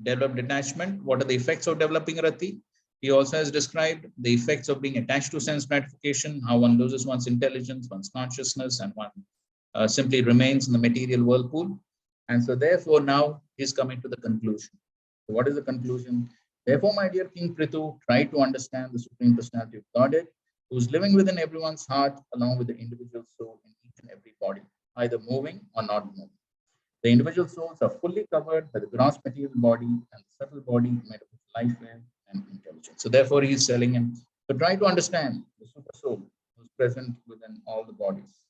A: develop detachment, what are the effects of developing rati. He also has described the effects of being attached to sense gratification, how one loses one's intelligence, one's consciousness, and one simply remains in the material whirlpool. And so therefore now he's coming to the conclusion. So what is the conclusion? Therefore, my dear King Prithu, try to understand the Supreme Personality of Godhead, who is living within everyone's heart along with the individual soul in each and every body, either moving or not moving. The individual souls are fully covered by the gross material body and the subtle body made up of life, air, and intelligence. So therefore, he is telling him to try to understand the super soul who is present within all the bodies.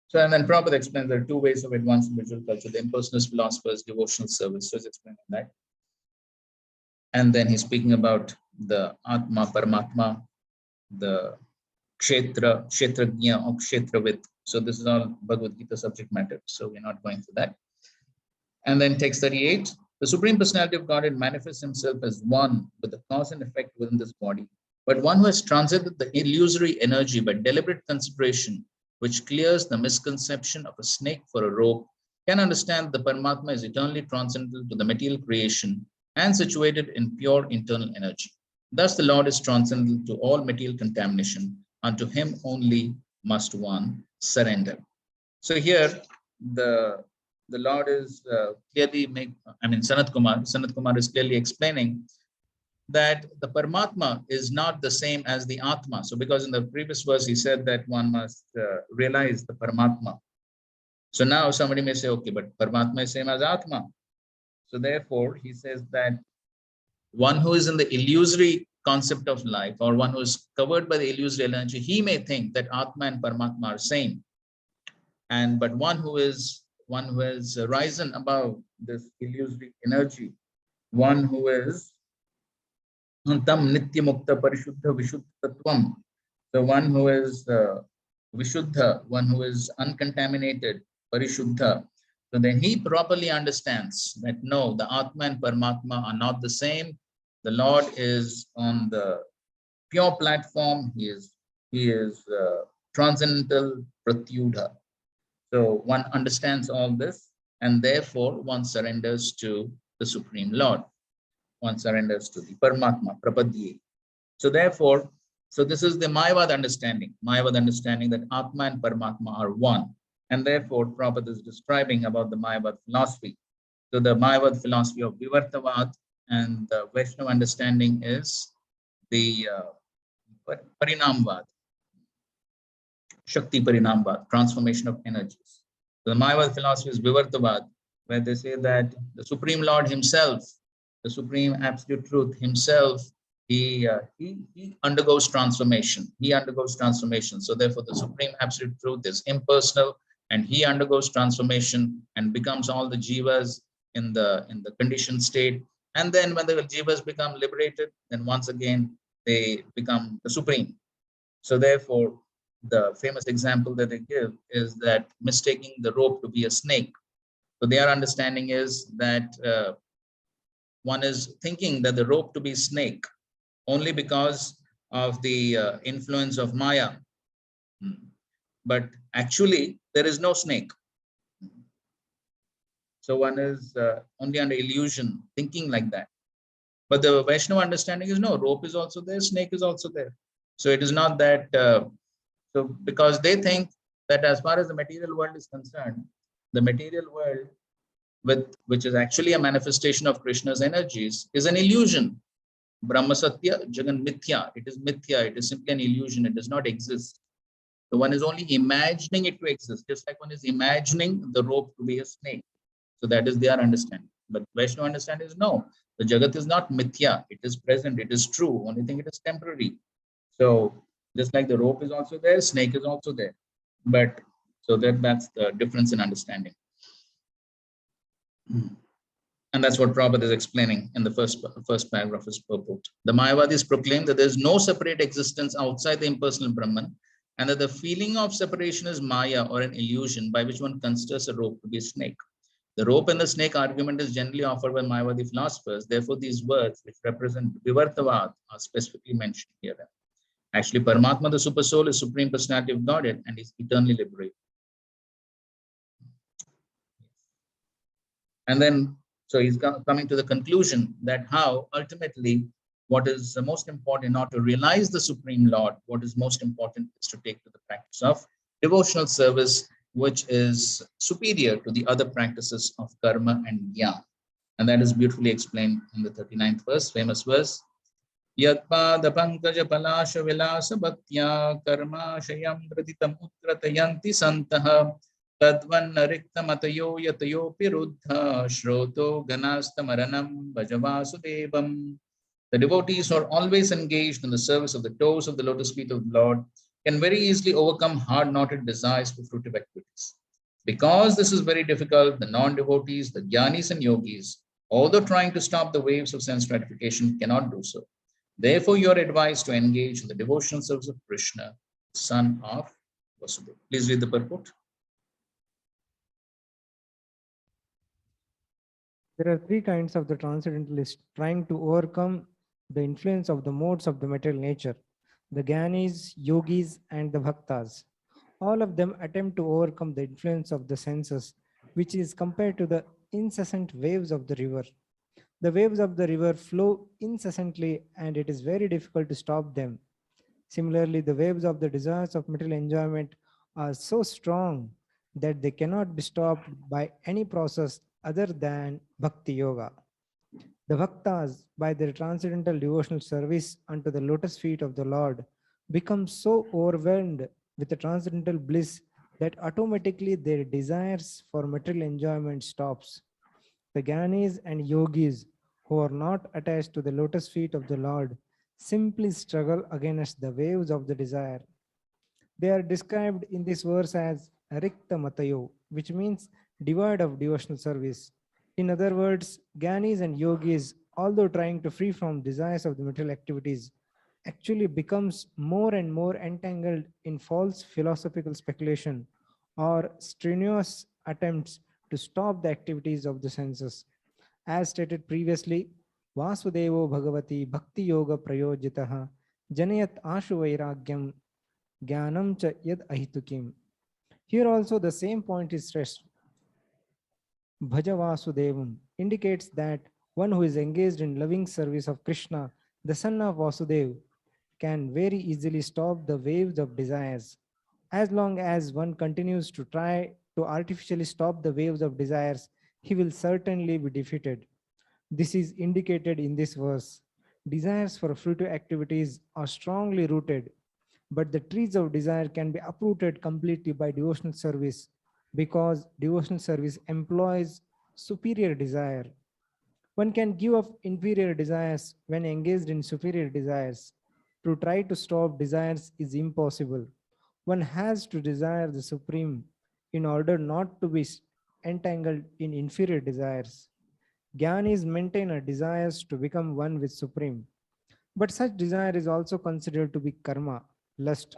A: So, and then Prabhupada explains there are two ways of advancing visual culture, the impersonalist philosophers, devotional service. So he's explaining that. And then he's speaking about the Atma, Paramatma, the Kshetra, Kshetrajna, or Kshetravid. So this is all Bhagavad Gita subject matter. So we're not going through that. And then text 38, the Supreme Personality of Godhead manifests himself as one with the cause and effect within this body, but one who has transcended the illusory energy by deliberate consideration, which clears the misconception of a snake for a rope, can understand the Paramatma is eternally transcendental to the material creation and situated in pure internal energy. Thus, the Lord is transcendental to all material contamination. Unto him only must one surrender. So here, the Lord is clearly Sanat Kumar is clearly explaining that the Paramatma is not the same as the Atma. So because in the previous verse, he said that one must realize the Paramatma. So now somebody may say, okay, but Paramatma is same as Atma. So therefore, he says that one who is in the illusory concept of life, or one who is covered by the illusory energy, he may think that Atma and Paramatma are same. But one who has risen above this illusory energy, one who is Tam Nitya Mukta Parishuddha Vishuddhatvam. So one who is Vishuddha, one who is uncontaminated, Parishuddha. So then he properly understands that no, the Atma and Paramatma are not the same. The Lord is on the pure platform. He is transcendental Pratyudha. So one understands all this, and therefore one surrenders to the Supreme Lord. One surrenders to the Paramatma, Prapadye. So therefore, this is the Mayavad understanding that Atma and Paramatma are one. And therefore, Prabhupada is describing about the Mayavad philosophy. So the Mayavad philosophy of Vivartavad and the Vaishnava understanding is the Parinamvad, Shakti Parinamvad, transformation of energies. So the Mayavad philosophy is Vivartavad, where they say that the Supreme Lord himself, the Supreme Absolute Truth himself, he undergoes transformation. He undergoes transformation. So therefore, the Supreme Absolute Truth is impersonal, and he undergoes transformation and becomes all the jivas in the conditioned state. And then when the jivas become liberated, then once again they become the Supreme. So therefore, the famous example that they give is that mistaking the rope to be a snake. So their understanding is that one is thinking that the rope to be snake only because of the influence of Maya. But actually, there is no snake. So one is only under illusion, thinking like that. But the Vaishnava understanding is no, rope is also there, snake is also there. So it is not that, so because they think that as far as the material world is concerned, the material world, which is actually a manifestation of Krishna's energies, is an illusion. Brahma Satya, Jagan Mithya. It is Mithya. It is simply an illusion. It does not exist. So one is only imagining it to exist, just like one is imagining the rope to be a snake. So that is their understanding. But Vaishnava understanding is no, the Jagat is not mithya, it is present, it is true, only thing it is temporary. So just like the rope is also there, snake is also there. But so that's the difference in understanding. And that's what Prabhupada is explaining in the first paragraph of his purport. The Mayavadis proclaim that there is no separate existence outside the impersonal Brahman, and that the feeling of separation is Maya, or an illusion by which one considers a rope to be a snake. The rope and the snake argument is generally offered by Mayavadi philosophers. Therefore, these words, which represent Vivartavad, are specifically mentioned here. Actually, Paramatma, the Super Soul, is Supreme Personality of Godhead and is eternally liberated. And then, so he's coming to the conclusion that how ultimately what is the most important, not to realize the Supreme Lord, what is most important is to take to the practice of devotional service, which is superior to the other practices of karma and jnana. And that is beautifully explained in the 39th verse, famous verse. Yatpada pankaja palasha vilasa bhaktya karma shayam praditam utratayanti santaha tadvanna riktamatayo yatayo piruddha shroto ganastamaranam bhajavasudevam. The devotees who are always engaged in the service of the toes of the lotus feet of the Lord can very easily overcome hard-knotted desires for fruitive activities. Because this is very difficult, the non-devotees, the jnanis and yogis, although trying to stop the waves of sense gratification, cannot do so. Therefore, you are advised to engage in the devotional service of Krishna, son of Vasudeva. Please read the purport.
P: There are three kinds of the transcendentalists trying to overcome the influence of the modes of the material nature: the Gyanis, Yogis, and the Bhaktas. All of them attempt to overcome the influence of the senses, which is compared to the incessant waves of the river. The waves of the river flow incessantly, and it is very difficult to stop them. Similarly, the waves of the desires of material enjoyment are so strong that they cannot be stopped by any process other than Bhakti Yoga. The Bhaktas, by their transcendental devotional service unto the lotus feet of the Lord, become so overwhelmed with the transcendental bliss that automatically their desires for material enjoyment stops. The Gyanis and Yogis who are not attached to the lotus feet of the Lord simply struggle against the waves of the desire. They are described in this verse as Rikta Matayo, which means devoid of devotional service. In other words, Gyanis and Yogis, although trying to free from desires of the material activities, actually becomes more and more entangled in false philosophical speculation or strenuous attempts to stop the activities of the senses. As stated previously, Vasudevo Bhagavati Bhakti Yoga Prayojitaha Janayat Ashu Vairagyam Jnanam Cha Yad Ahitukim. Here also the same point is stressed. Bhaja Vasudevam indicates that one who is engaged in loving service of Krishna, the son of Vasudev, can very easily stop the waves of desires. As long as one continues to try to artificially stop the waves of desires, he will certainly be defeated. This is indicated in this verse. Desires for fruitive activities are strongly rooted, but the trees of desire can be uprooted completely by devotional service, because devotional service employs superior desire. One can give up inferior desires when engaged in superior desires. To try to stop desires is impossible. One has to desire the supreme in order not to be entangled in inferior desires. Gyanis maintain a desires to become one with supreme. But such desire is also considered to be karma, lust.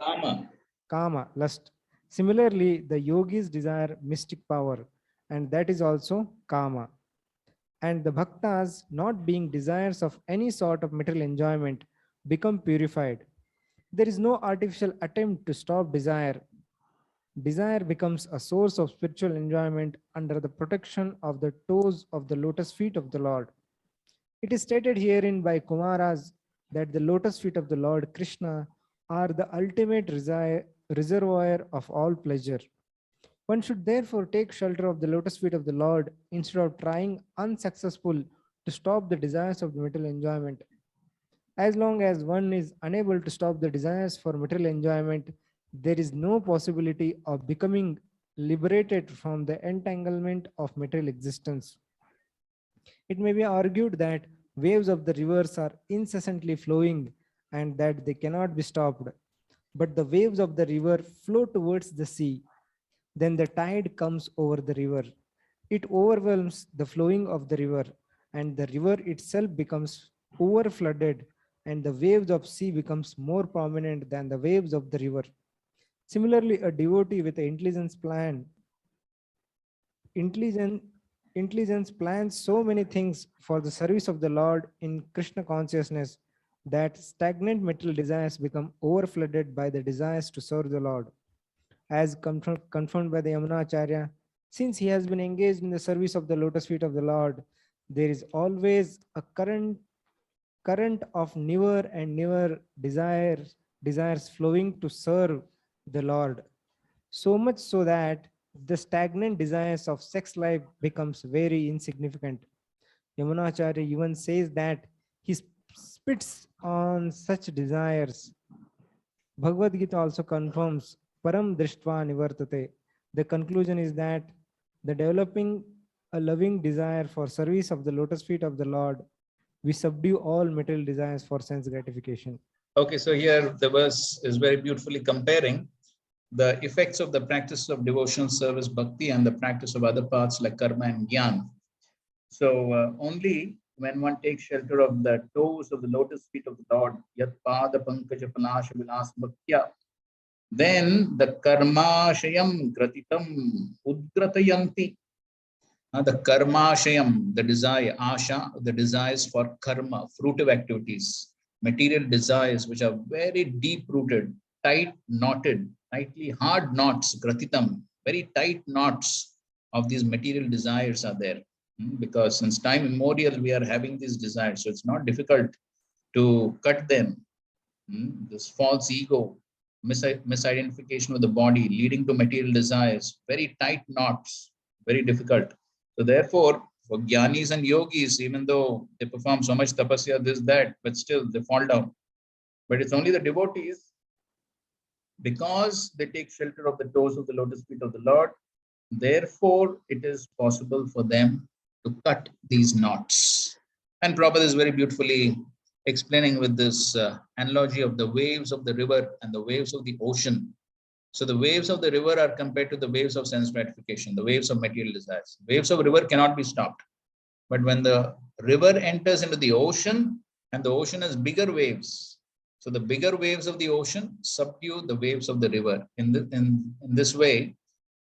P: Kama, lust. Similarly, the yogis desire mystic power, and that is also kama. And the bhaktas, not being desires of any sort of material enjoyment, become purified. There is no artificial attempt to stop desire. Desire becomes a source of spiritual enjoyment under the protection of the toes of the lotus feet of the Lord. It is stated herein by Kumaras that the lotus feet of the Lord Krishna are the ultimate reservoir of all pleasure. One should therefore take shelter of the lotus feet of the Lord instead of trying unsuccessful to stop the desires of the material enjoyment. As long as one is unable to stop the desires for material enjoyment,
Q: there is no possibility of becoming liberated from the entanglement of material existence. It may be argued that waves of the rivers are incessantly flowing and that they cannot be stopped. But the waves of the river flow towards the sea. Then the tide comes over the river. It overwhelms the flowing of the river, and the river itself becomes overflooded, and the waves of sea becomes more prominent than the waves of the river. Similarly, a devotee with an intelligence plans so many things for the service of the Lord in Krishna consciousness that stagnant material desires become overflooded by the desires to serve the Lord. As confirmed by the Yamunacharya, since he has been engaged in the service of the lotus feet of the Lord, there is always a current of newer and newer desires flowing to serve the Lord. So much so that the stagnant desires of sex life becomes very insignificant. Yamunacharya even says that he spits on such desires. Bhagavad Gita also confirms param drishtva nivartate. The conclusion is that the developing a loving desire for service of the lotus feet of the Lord, we subdue all material desires for sense gratification.
A: Okay, so here the verse is very beautifully comparing the effects of the practice of devotional service, bhakti, and the practice of other paths like karma and jnana. So only when one takes shelter of the toes of the lotus feet of the Lord, yat pada pankaja panasha vilas bhaktya, then the karmashayam gratitam udgratayanti. The karmashayam, the desire, asha, the desires for karma, fruitive activities, material desires which are very deep rooted, tight knotted, tightly hard knots, gratitam, very tight knots of these material desires are there. Because since time immemorial, we are having these desires. So it's not difficult to cut them. This false ego, misidentification of the body leading to material desires, very tight knots, very difficult. So therefore, for jnanis and yogis, even though they perform so much tapasya, this, that, but still they fall down. But it's only the devotees, because they take shelter of the toes of the lotus feet of the Lord, therefore it is possible for them to cut these knots. And Prabhupada is very beautifully explaining with this analogy of the waves of the river and the waves of the ocean. So the waves of the river are compared to the waves of sense gratification, the waves of material desires. Waves of river cannot be stopped. But when the river enters into the ocean, and the ocean has bigger waves, so the bigger waves of the ocean subdue the waves of the river. In this way,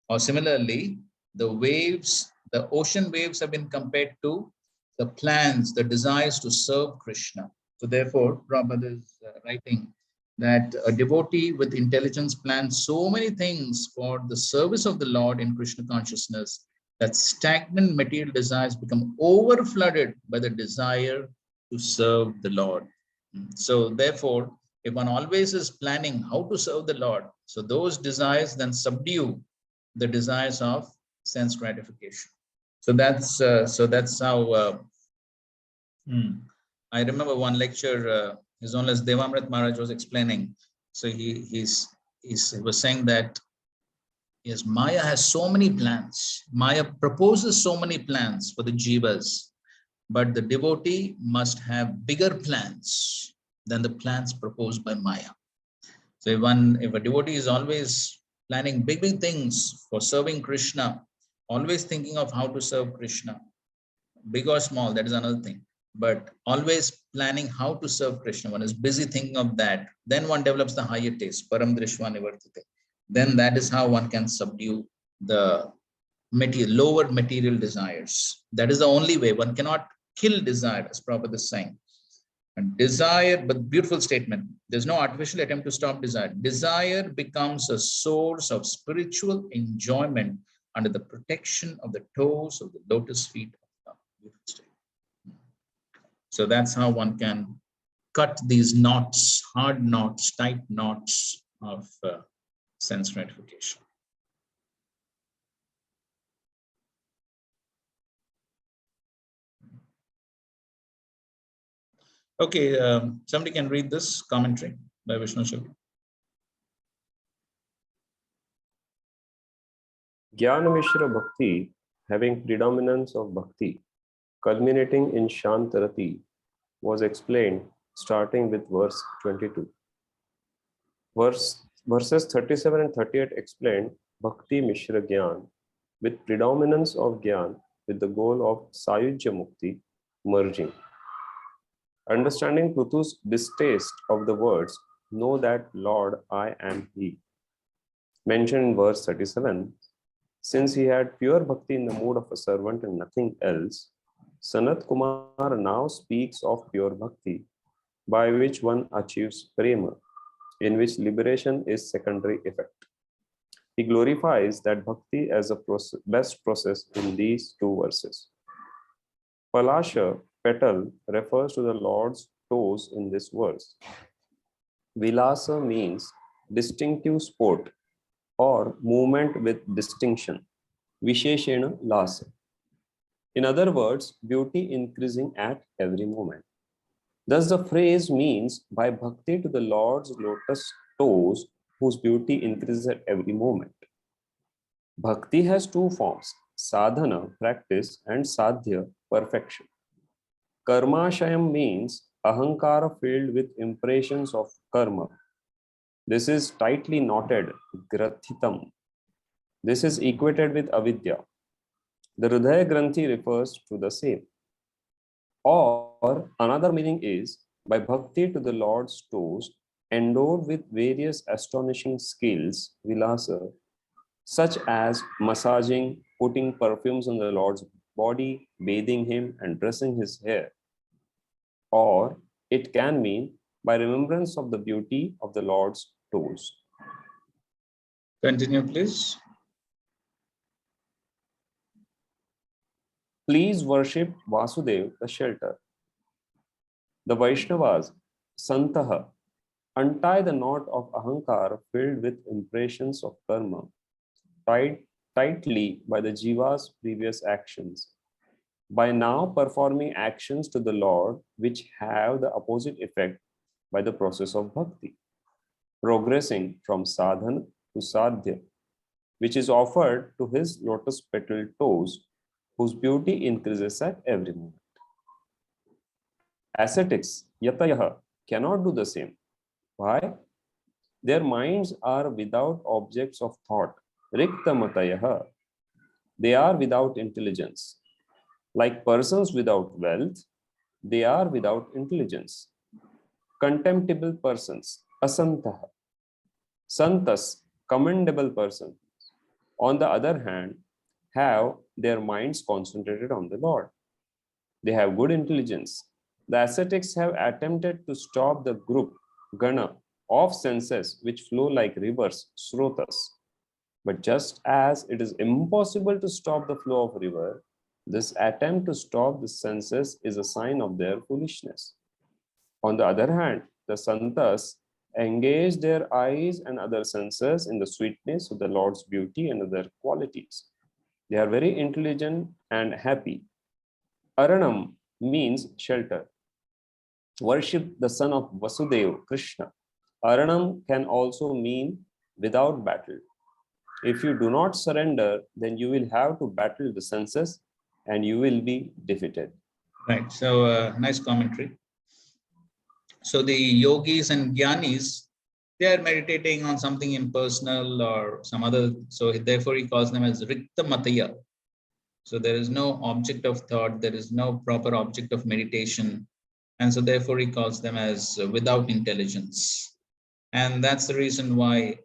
A: or similarly, the waves, the ocean waves have been compared to the plans, the desires to serve Krishna. So therefore, Prabhupada is writing that a devotee with intelligence plans so many things for the service of the Lord in Krishna consciousness that stagnant material desires become overflooded by the desire to serve the Lord. So therefore, if one always is planning how to serve the Lord, so those desires then subdue the desires of sense gratification. So that's how. I remember one lecture. His Holiness Devamrit Maharaj was explaining. So he was saying that yes, Maya has so many plans. Maya proposes so many plans for the jivas, but the devotee must have bigger plans than the plans proposed by Maya. So if a devotee is always planning big things for serving Krishna, always thinking of how to serve Krishna, big or small, that is another thing. But always planning how to serve Krishna, one is busy thinking of that. Then one develops the higher taste, param drishva nivartate. Then that is how one can subdue the lower material desires. That is the only way. One cannot kill desire, as Prabhupada is saying. And desire, but beautiful statement. There's no artificial attempt to stop desire. Desire becomes a source of spiritual enjoyment under the protection of the toes of the lotus feet of the beautiful. So that's how one can cut these knots, hard knots, tight knots of sense gratification. Okay, somebody can read this commentary by Vishnu Shukla.
K: Jnana Mishra Bhakti, having predominance of Bhakti, culminating in Shantarati, was explained starting with verse 22. Verses 37 and 38 explained Bhakti Mishra Gyan, with predominance of Gyan with the goal of Sayujya Mukti, merging. Understanding Prutu's distaste of the words, know that Lord, I am He, mentioned in verse 37, since he had pure bhakti in the mood of a servant and nothing else, Sanat Kumar now speaks of pure bhakti, by which one achieves prema, in which liberation is secondary effect. He glorifies that bhakti as a best process in these two verses. Palasha, petal, refers to the Lord's toes in this verse. Vilasa means distinctive sport or movement with distinction. Visheshena lasa. In other words, beauty increasing at every moment. Thus, the phrase means by bhakti to the Lord's lotus toes, whose beauty increases at every moment. Bhakti has two forms, sadhana, practice, and sadhya, perfection. Karmashayam means ahankara filled with impressions of karma. This is tightly knotted, grathitam. This is equated with avidya. The Hridaya Granthi refers to the same. Or another meaning is, by bhakti to the Lord's toes, endowed with various astonishing skills, vilasa, such as massaging, putting perfumes on the Lord's body, bathing him, and dressing his hair. Or it can mean by remembrance of the beauty of the Lord's toes.
A: Continue, please.
K: Please worship Vasudev, the shelter. The Vaishnavas, Santaha, untie the knot of ahankar filled with impressions of karma, tied tightly by the jiva's previous actions. By now performing actions to the Lord which have the opposite effect by the process of bhakti, progressing from sadhana to sadhya, which is offered to his lotus petal toes, whose beauty increases at every moment. Ascetics, yatayaha, cannot do the same. Why? Their minds are without objects of thought. Rikta matayaha. They are without intelligence. Like persons without wealth, they are without intelligence. Contemptible persons, asantaha. Santas, commendable persons, on the other hand, have their minds concentrated on the Lord. They have good intelligence. The ascetics have attempted to stop the group, gana, of senses which flow like rivers, srotas. But just as it is impossible to stop the flow of river, this attempt to stop the senses is a sign of their foolishness. On the other hand, the santas engage their eyes and other senses in the sweetness of the Lord's beauty and other qualities. They are very intelligent and happy. Aranam means shelter. Worship the son of Vasudeva, Krishna. Aranam can also mean without battle. If you do not surrender, then you will have to battle the senses and you will be defeated.
A: Right. So nice commentary. So the yogis and jnanis, they are meditating on something impersonal or some other. So therefore he calls them as Rikta Mataya. So there is no object of thought. There is no proper object of meditation. And so therefore he calls them as without intelligence. And that's the reason why,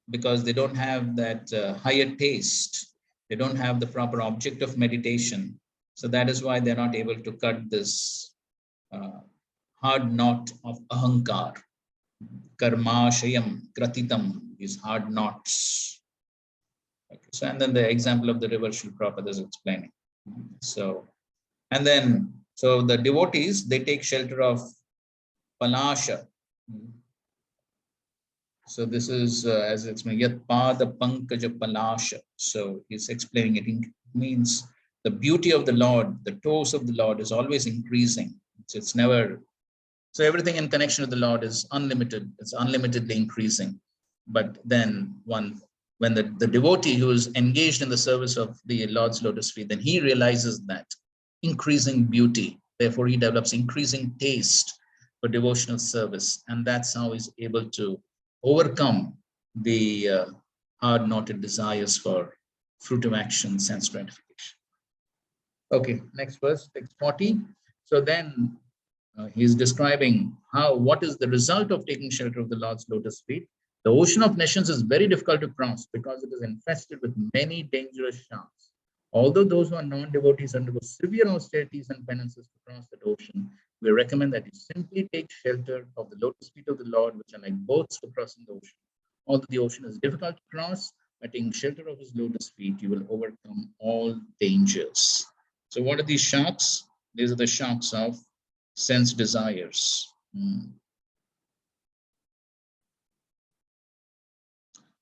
A: because they don't have that higher taste. They don't have the proper object of meditation. So that is why they're not able to cut this hard knot of ahankar. Karmashayam, kratitam, these hard knots. Okay, so, and then the example of the river Srila Prabhupada is explaining. So, and then, so the devotees, they take shelter of palasha. So this is, as it's yat pada pankaja palasha. So he's explaining it means the beauty of the Lord, the toes of the Lord is always increasing. It's never, so everything in connection with the Lord is unlimited. It's unlimitedly increasing. But then one when the devotee who is engaged in the service of the Lord's lotus feet, then he realizes that increasing beauty. Therefore, he develops increasing taste for devotional service. And that's how he's able to overcome the hard-knotted desires for fruitive action, sense gratification. Okay, next verse, text 40. So then he's describing what is the result of taking shelter of the Lord's lotus feet. The ocean of nations is very difficult to cross because it is infested with many dangerous sharks. Although those who are non-devotees undergo severe austerities and penances to cross that ocean, we recommend that you simply take shelter of the lotus feet of the Lord, which are like boats for crossing the ocean. Although the ocean is difficult to cross, by taking shelter of his lotus feet, you will overcome all dangers. So what are these sharks? These are the sharks of sense desires.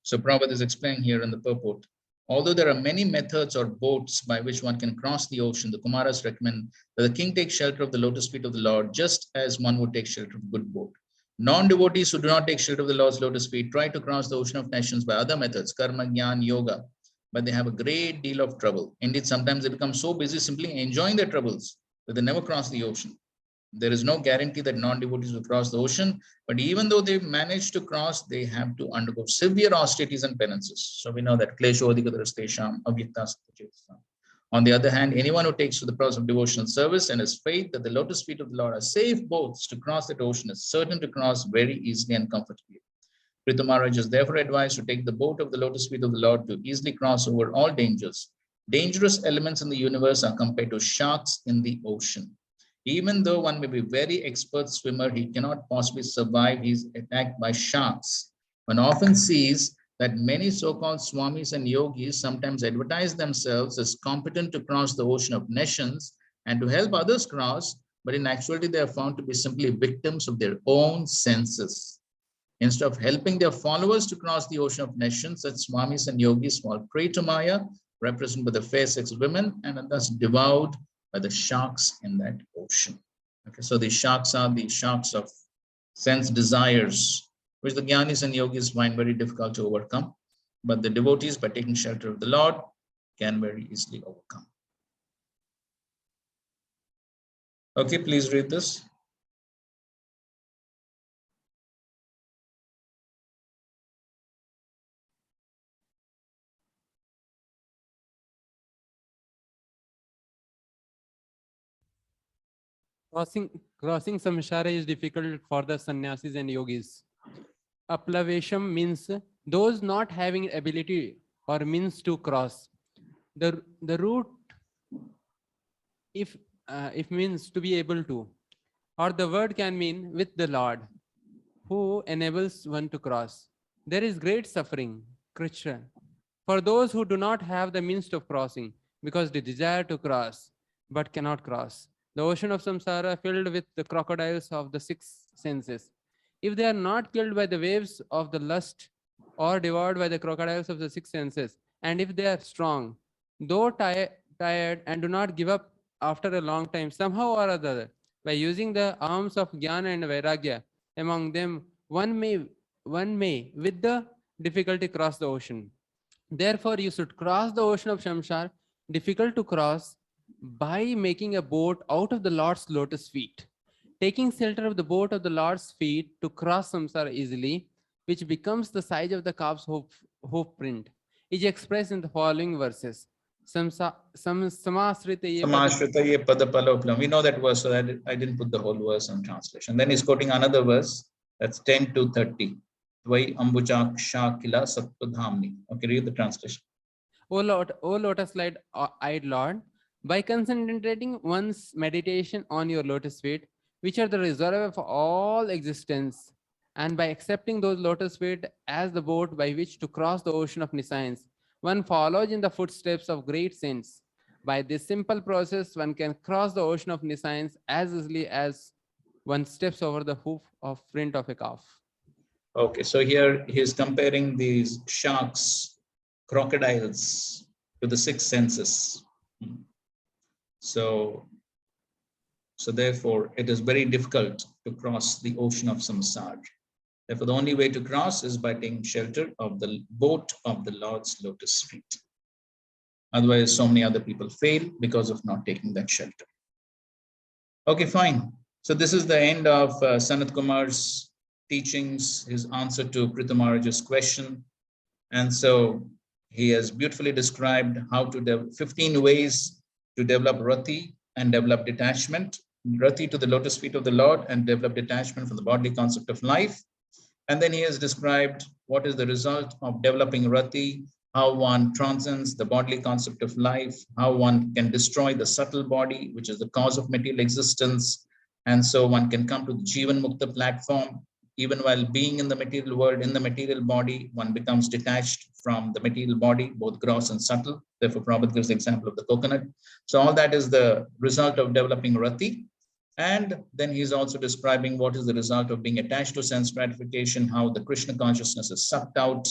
A: So Prabhupada is explaining here in the purport. Although there are many methods or boats by which one can cross the ocean, the Kumaras recommend that the king take shelter of the lotus feet of the Lord, just as one would take shelter of a good boat. Non-devotees who do not take shelter of the Lord's lotus feet try to cross the ocean of nations by other methods, karma, jnana, yoga, but they have a great deal of trouble. Indeed, sometimes they become so busy simply enjoying their troubles that they never cross the ocean. There is no guarantee that non-devotees will cross the ocean, but even though they manage to cross, they have to undergo severe austerities and penances. So we know that kleshodikadrastesham avyaktas. On the other hand, anyone who takes to the process of devotional service and has faith that the lotus feet of the Lord are safe boats to cross that ocean is certain to cross very easily and comfortably. Prithu Maharaj is therefore advised to take the boat of the lotus feet of the Lord to easily cross over all dangers. Dangerous elements in the universe are compared to sharks in the ocean. Even though one may be very expert swimmer, he cannot possibly survive. He's attacked by sharks. One often sees that many so-called swamis and yogis sometimes advertise themselves as competent to cross the ocean of nations and to help others cross, but in actuality, they are found to be simply victims of their own senses. Instead of helping their followers to cross the ocean of nations, such swamis and yogis fall prey to Maya, represented by the fair sex women, and are thus devoured by the sharks in that ocean. Okay, so the sharks are the sharks of sense desires, which the jnanis and yogis find very difficult to overcome, but the devotees, by taking shelter of the Lord, can very easily overcome. Okay, please read this.
B: Crossing samsara is difficult for the sannyasis and yogis. Aplavesham means those not having ability or means to cross. The route, if means to be able to, or the word can mean with the Lord, who enables one to cross. There is great suffering, Krishna, for those who do not have the means of crossing, because they desire to cross, but cannot cross. The ocean of samsara filled with the crocodiles of the six senses. If they are not killed by the waves of the lust or devoured by the crocodiles of the six senses, and if they are strong, though tired and do not give up after a long time, somehow or other, by using the arms of jnana and vairagya, among them one may with the difficulty cross the ocean. Therefore, you should cross the ocean of samsara, difficult to cross, by making a boat out of the Lord's lotus feet. Taking shelter of the boat of the Lord's feet to cross samsara easily, which becomes the size of the calf's hoof print, is expressed in the following verses. We know
A: that verse, so I didn't put the whole verse on translation. Then he's quoting another verse, that's 10 to 30. Okay, read the translation.
B: O lotus-eyed Lord, by concentrating one's meditation on your lotus feet, which are the reservoir of all existence, and by accepting those lotus feet as the boat by which to cross the ocean of nescience, one follows in the footsteps of great saints. By this simple process, one can cross the ocean of nescience as easily as one steps over the hoof of print of a calf.
A: Okay, so here he's comparing these sharks, crocodiles to the six senses. So therefore, it is very difficult to cross the ocean of samsara. Therefore, the only way to cross is by taking shelter of the boat of the Lord's lotus feet. Otherwise, so many other people fail because of not taking that shelter. Okay, fine. So this is the end of Sanat Kumar's teachings, his answer to Prithu Maharaj's question. And so he has beautifully described how to develop 15 ways to develop rati and develop detachment, rati to the lotus feet of the Lord, and develop detachment from the bodily concept of life. And then he has described what is the result of developing rati, how one transcends the bodily concept of life, how one can destroy the subtle body, which is the cause of material existence. And so one can come to the Jivan Mukta platform. Even while being in the material world, in the material body, one becomes detached from the material body, both gross and subtle. Therefore, Prabhupada gives the example of the coconut. So all that is the result of developing rati. And then he's also describing what is the result of being attached to sense gratification, how the Krishna consciousness is sucked out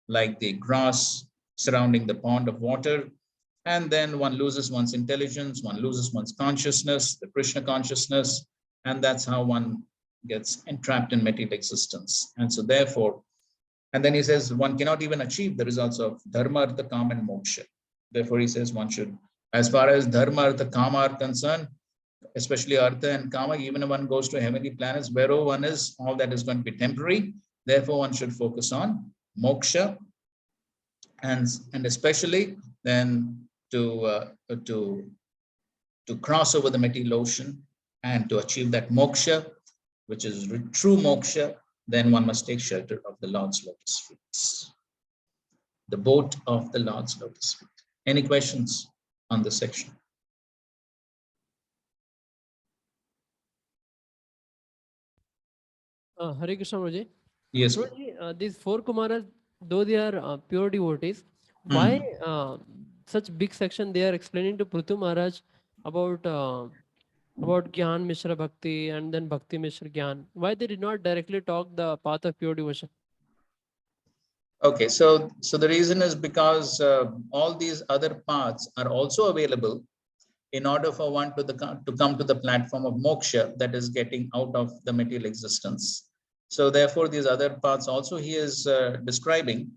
A: like the grass surrounding the pond of water. And then one loses one's intelligence, one loses one's consciousness, the Krishna consciousness, and that's how one gets entrapped in material existence. And so therefore, and then he says one cannot even achieve the results of dharma, artha, kama, and moksha. Therefore, he says one should, as far as dharma, artha, kama are concerned, especially artha and kama, even if one goes to heavenly planets, wherever one is, all that is going to be temporary. Therefore, one should focus on moksha, and especially then to cross over the material ocean and to achieve that moksha, which is true moksha, then one must take shelter of the Lord's lotus feet, the boat of the Lord's lotus feet. Any questions on this section?
D: Hare Krishna, Prabhuji.
A: Yes.
D: Prabhuji, these four Kumaras, though they are pure devotees, why such big section they are explaining to Prithu Maharaj about Gyan Mishra Bhakti and then Bhakti Mishra Gyan? Why they did not directly talk the path of pure devotion?
A: Okay, so the reason is because all these other paths are also available in order for one to come to the platform of moksha, that is getting out of the material existence. So therefore, these other paths also he is describing,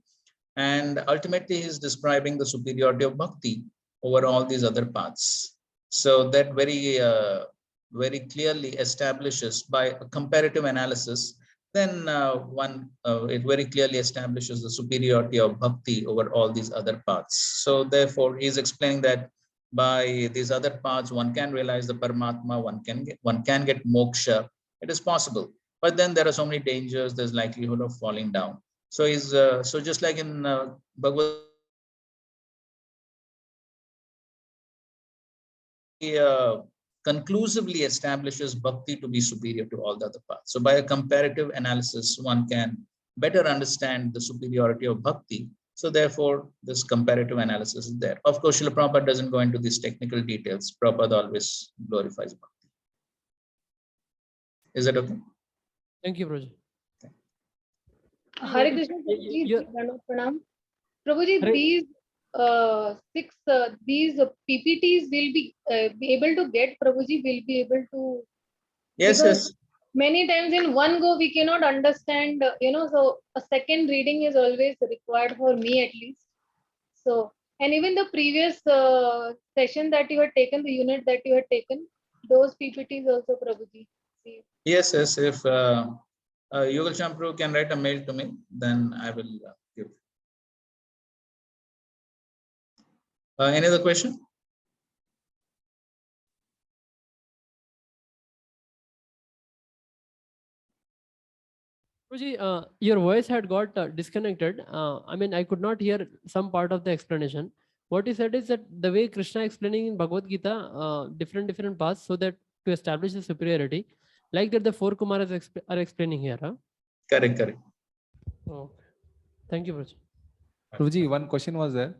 A: and ultimately he is describing the superiority of bhakti over all these other paths. So that very clearly establishes by a comparative analysis, then it very clearly establishes the superiority of bhakti over all these other paths. So therefore, he is explaining that by these other paths, one can realize the Paramatma, one can get moksha. It is possible, but then there are so many dangers. There's likelihood of falling down. So so just like in Bhagavad conclusively establishes bhakti to be superior to all the other paths. So by a comparative analysis, one can better understand the superiority of bhakti. So therefore, this comparative analysis is there. Of course, Srila Prabhupada doesn't go into these technical details. Prabhupada always glorifies bhakti. Is that okay?
D: Thank you, Prabhuji.
E: Hare Krishna, please, Pranam. Prabhuji, these these PPTs will be able to get, Prabhuji will be able to.
A: Yes, yes.
E: Many times in one go we cannot understand, so a second reading is always required for me at least. So, and even the previous session that you had taken, the unit that you had taken, those PPTs also, Prabhuji. See.
A: Yes, yes. If Yugal Champru can write a mail to me, then I will give. Any other question?
D: Prabhuji, your voice had got disconnected. I mean, I could not hear some part of the explanation. What he said is that the way Krishna explaining in Bhagavad Gita, different paths, so that to establish the superiority, like that the four Kumaras are explaining here. Huh?
A: Correct, correct.
D: Oh, thank you, Prabhuji.
I: Prabhuji, one question was there.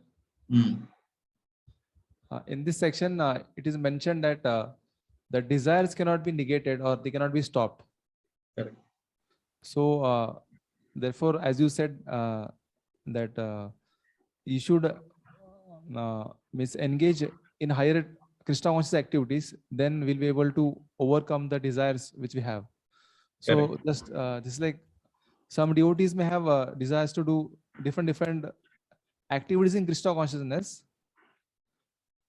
I: In this section, it is mentioned that the desires cannot be negated or they cannot be stopped.
A: Correct.
I: So, therefore, as you said, that you should engage in higher Krishna conscious activities, then we'll be able to overcome the desires which we have. So, just like some devotees may have desires to do different activities in Krishna consciousness,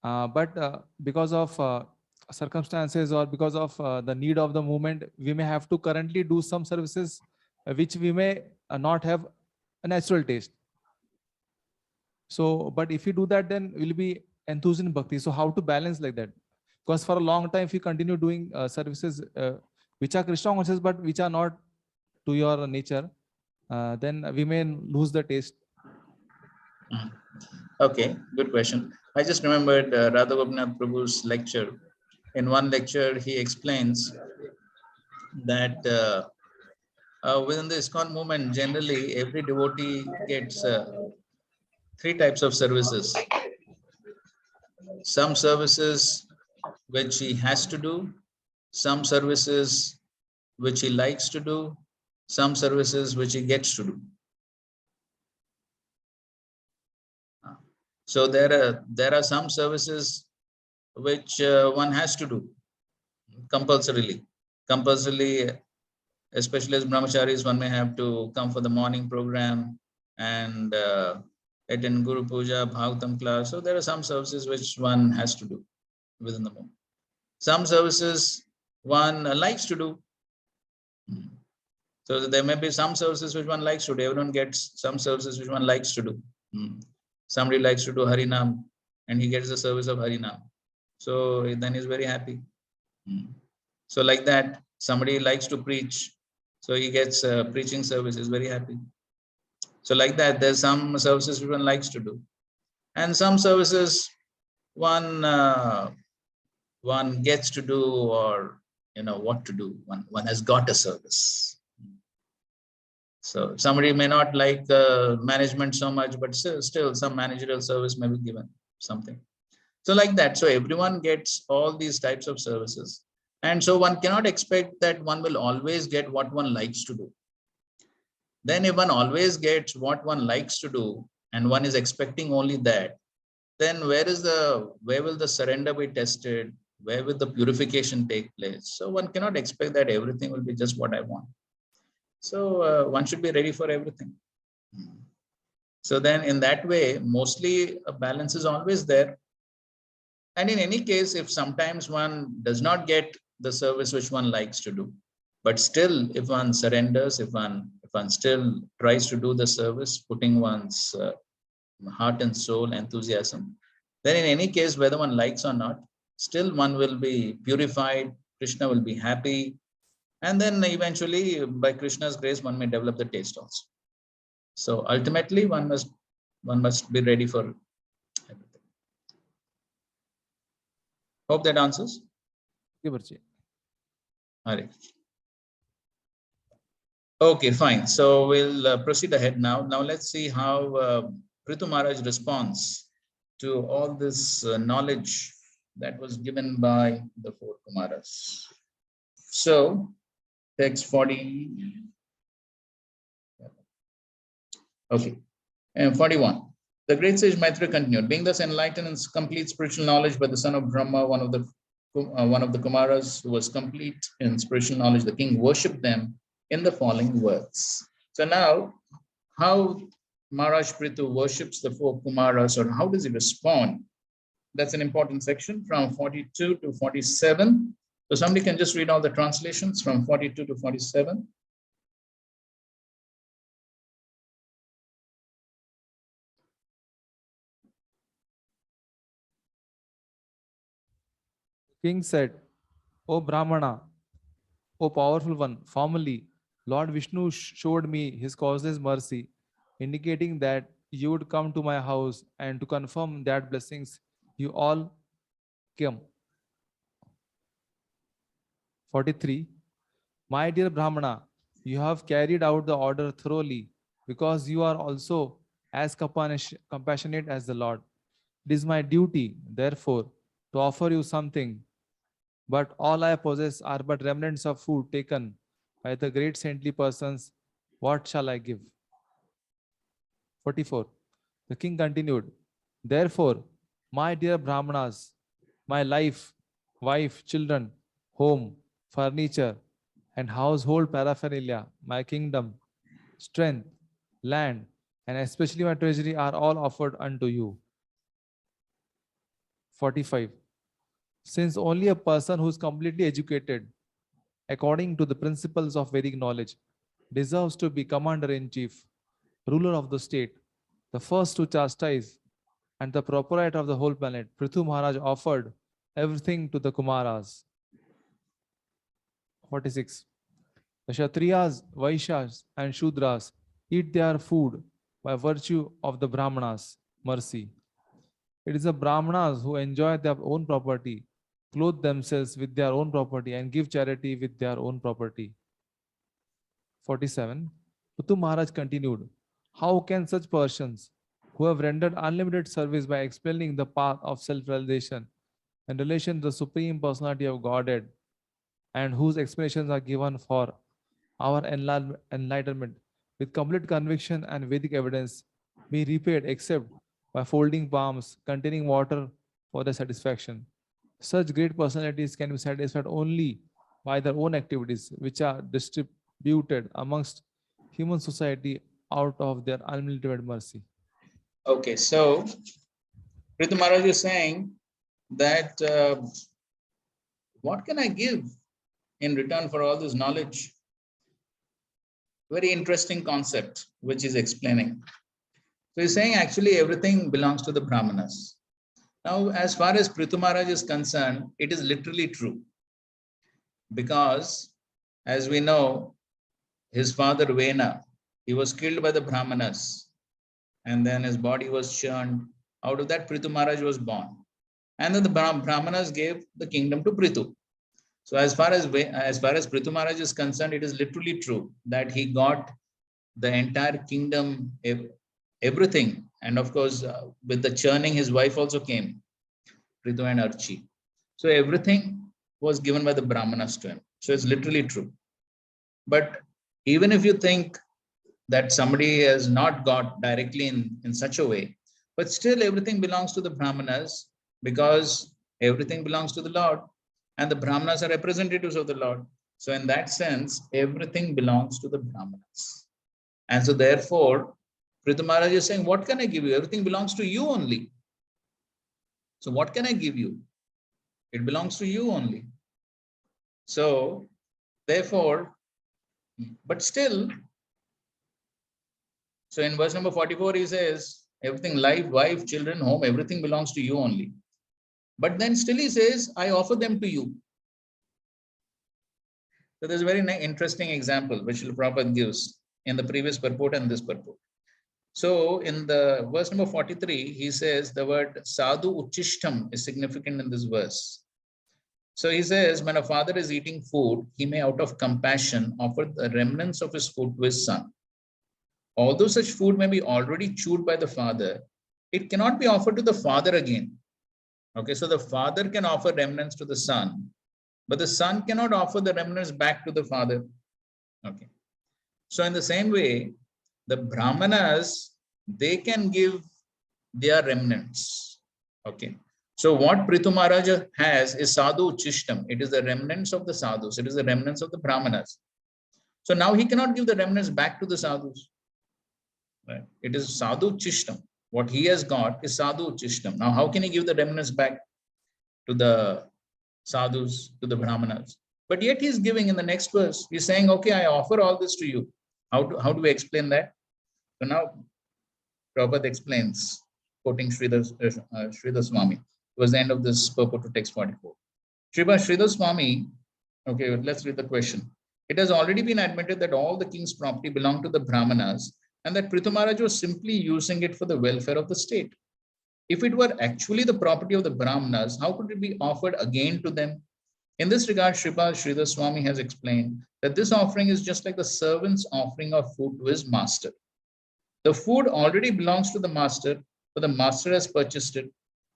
I: but because of circumstances or because of the need of the moment, we may have to currently do some services which we may not have a natural taste. So, but if you do that, then we'll be enthused in bhakti. So how to balance like that? Because for a long time, if you continue doing services which are Krishna conscious but which are not to your nature, then we may lose the taste.
A: Okay, good question. I just remembered Radha Gopinath Prabhu's lecture. In one lecture, he explains that within the ISKCON movement, generally every devotee gets three types of services. Some services which he has to do, some services which he likes to do, some services which he gets to do. So there are some services which one has to do compulsorily. Compulsorily, especially as brahmacharis, one may have to come for the morning program and attend Guru Puja, Bhagavatam class. So there are some services which one has to do within the moment. Some services one likes to do. So there may be some services which one likes to do. Everyone gets some services which one likes to do. Somebody likes to do Harinam and he gets the service of Harinam. So then he's very happy. So like that, somebody likes to preach. So he gets preaching service, is very happy. So like that, there's some services which one likes to do. And some services one gets to do, or what to do. One has got a service. So somebody may not like management so much, but still some managerial service may be given, something. So like that. So everyone gets all these types of services. And so one cannot expect that one will always get what one likes to do. Then if one always gets what one likes to do and one is expecting only that, then where will the surrender be tested? Where will the purification take place? So one cannot expect that everything will be just what I want. So one should be ready for everything. So then in that way, mostly a balance is always there. And in any case, if sometimes one does not get the service which one likes to do, but still if one surrenders, if one still tries to do the service, putting one's heart and soul, enthusiasm, then in any case, whether one likes or not, still one will be purified, Krishna will be happy, and then eventually by Krishna's grace, one may develop the taste also. So ultimately, one must be ready for everything. Hope that answers. Okay, fine. So we'll proceed ahead now. Now let's see how Prithu Maharaj responds to all this knowledge that was given by the four Kumaras. So text 40. Okay, and 41. The great sage Maitreya continued, being thus enlightened in complete spiritual knowledge by the son of Brahma, one of the Kumaras who was complete in spiritual knowledge, the king worshipped them in the following words. So now, how Maharaj Prithu worships the four Kumaras, or how does he respond? That's an important section from 42 to 47. So somebody can just read all the translations from 42 to 47.
I: King said, O Brahmana, O powerful one, formerly Lord Vishnu showed me his causeless mercy, indicating that you would come to my house, and to confirm that blessings you all came. 43. My dear Brahmana, you have carried out the order thoroughly, because you are also as compassionate as the Lord. It is my duty, therefore, to offer you something, but all I possess are but remnants of food taken by the great saintly persons. What shall I give? 44. The king continued, therefore, my dear Brahmanas, my life, wife, children, home, furniture, and household paraphernalia, my kingdom, strength, land, and especially my treasury are all offered unto you. 45. Since only a person who is completely educated according to the principles of Vedic knowledge deserves to be commander-in-chief, ruler of the state, the first to chastise, and the proprietor of the whole planet, Prithu Maharaj offered everything to the Kumaras. 46. The Kshatriyas, Vaishyas, and Shudras eat their food by virtue of the Brahmanas' mercy. It is the Brahmanas who enjoy their own property, clothe themselves with their own property, and give charity with their own property. 47. Prithu Maharaj continued, how can such persons who have rendered unlimited service by explaining the path of self-realization in relation to the Supreme Personality of Godhead, and whose explanations are given for our enlightenment with complete conviction and Vedic evidence, be repaid except by folding palms containing water for their satisfaction? Such great personalities can be satisfied only by their own activities, which are distributed amongst human society out of their unlimited mercy.
A: Okay, so Prithu Maharaj is saying that what can I give in return for all this knowledge? Very interesting concept, which is explaining. So he's saying actually everything belongs to the Brahmanas. Now, as far as Prithu Maharaj is concerned, it is literally true. Because, as we know, his father Vena, he was killed by the Brahmanas. And then his body was churned. Out of that, Prithu Maharaj was born. And then the Brahmanas gave the kingdom to Prithu. So as far as Prithu Maharaj is concerned, it is literally true that he got the entire kingdom, everything. And of course, with the churning, his wife also came, Prithu and Archi. So everything was given by the Brahmanas to him. So it's literally true. But even if you think that somebody has not got directly in such a way, but still everything belongs to the Brahmanas, because everything belongs to the Lord, and the Brahmanas are representatives of the Lord. So in that sense, everything belongs to the Brahmanas. And so therefore, Prithu Maharaj is saying, what can I give you? Everything belongs to you only. So what can I give you? It belongs to you only. So therefore, but still, so in verse number 44, he says, everything, life, wife, children, home, everything belongs to you only. But then still he says, I offer them to you. So there's a very interesting example which Srila Prabhupada gives in the previous purport and this purport. So in the verse number 43, he says the word sadhu uchishtam is significant in this verse. So he says, when a father is eating food, he may out of compassion offer the remnants of his food to his son. Although such food may be already chewed by the father, it cannot be offered to the father again. Okay, so the father can offer remnants to the son, but the son cannot offer the remnants back to the father. Okay. So in the same way, the Brahmanas, they can give their remnants. Okay. So what Prithu Maharaj has is sadhu uchishtam. It is the remnants of the sadhus. It is the remnants of the Brahmanas. So now he cannot give the remnants back to the sadhus. Right? It is sadhu uchishtam. What he has got is sadhu uchishtam. Now how can he give the remnants back to the sadhus, to the Brahmanas? But yet he's giving in the next verse. He's saying, okay, I offer all this to you. How do we explain that? So now Prabhupada explains, quoting Sridhar Swami. It was the end of this purport to text 44. Sridhar Swami, okay, let's read the question. It has already been admitted that all the king's property belonged to the Brahmanas and that Prithu Maharaj was simply using it for the welfare of the state. If it were actually the property of the Brahmanas, how could it be offered again to them? In this regard, Sridhar Swami has explained that this offering is just like the servant's offering of food to his master. The food already belongs to the master, but the master has purchased it.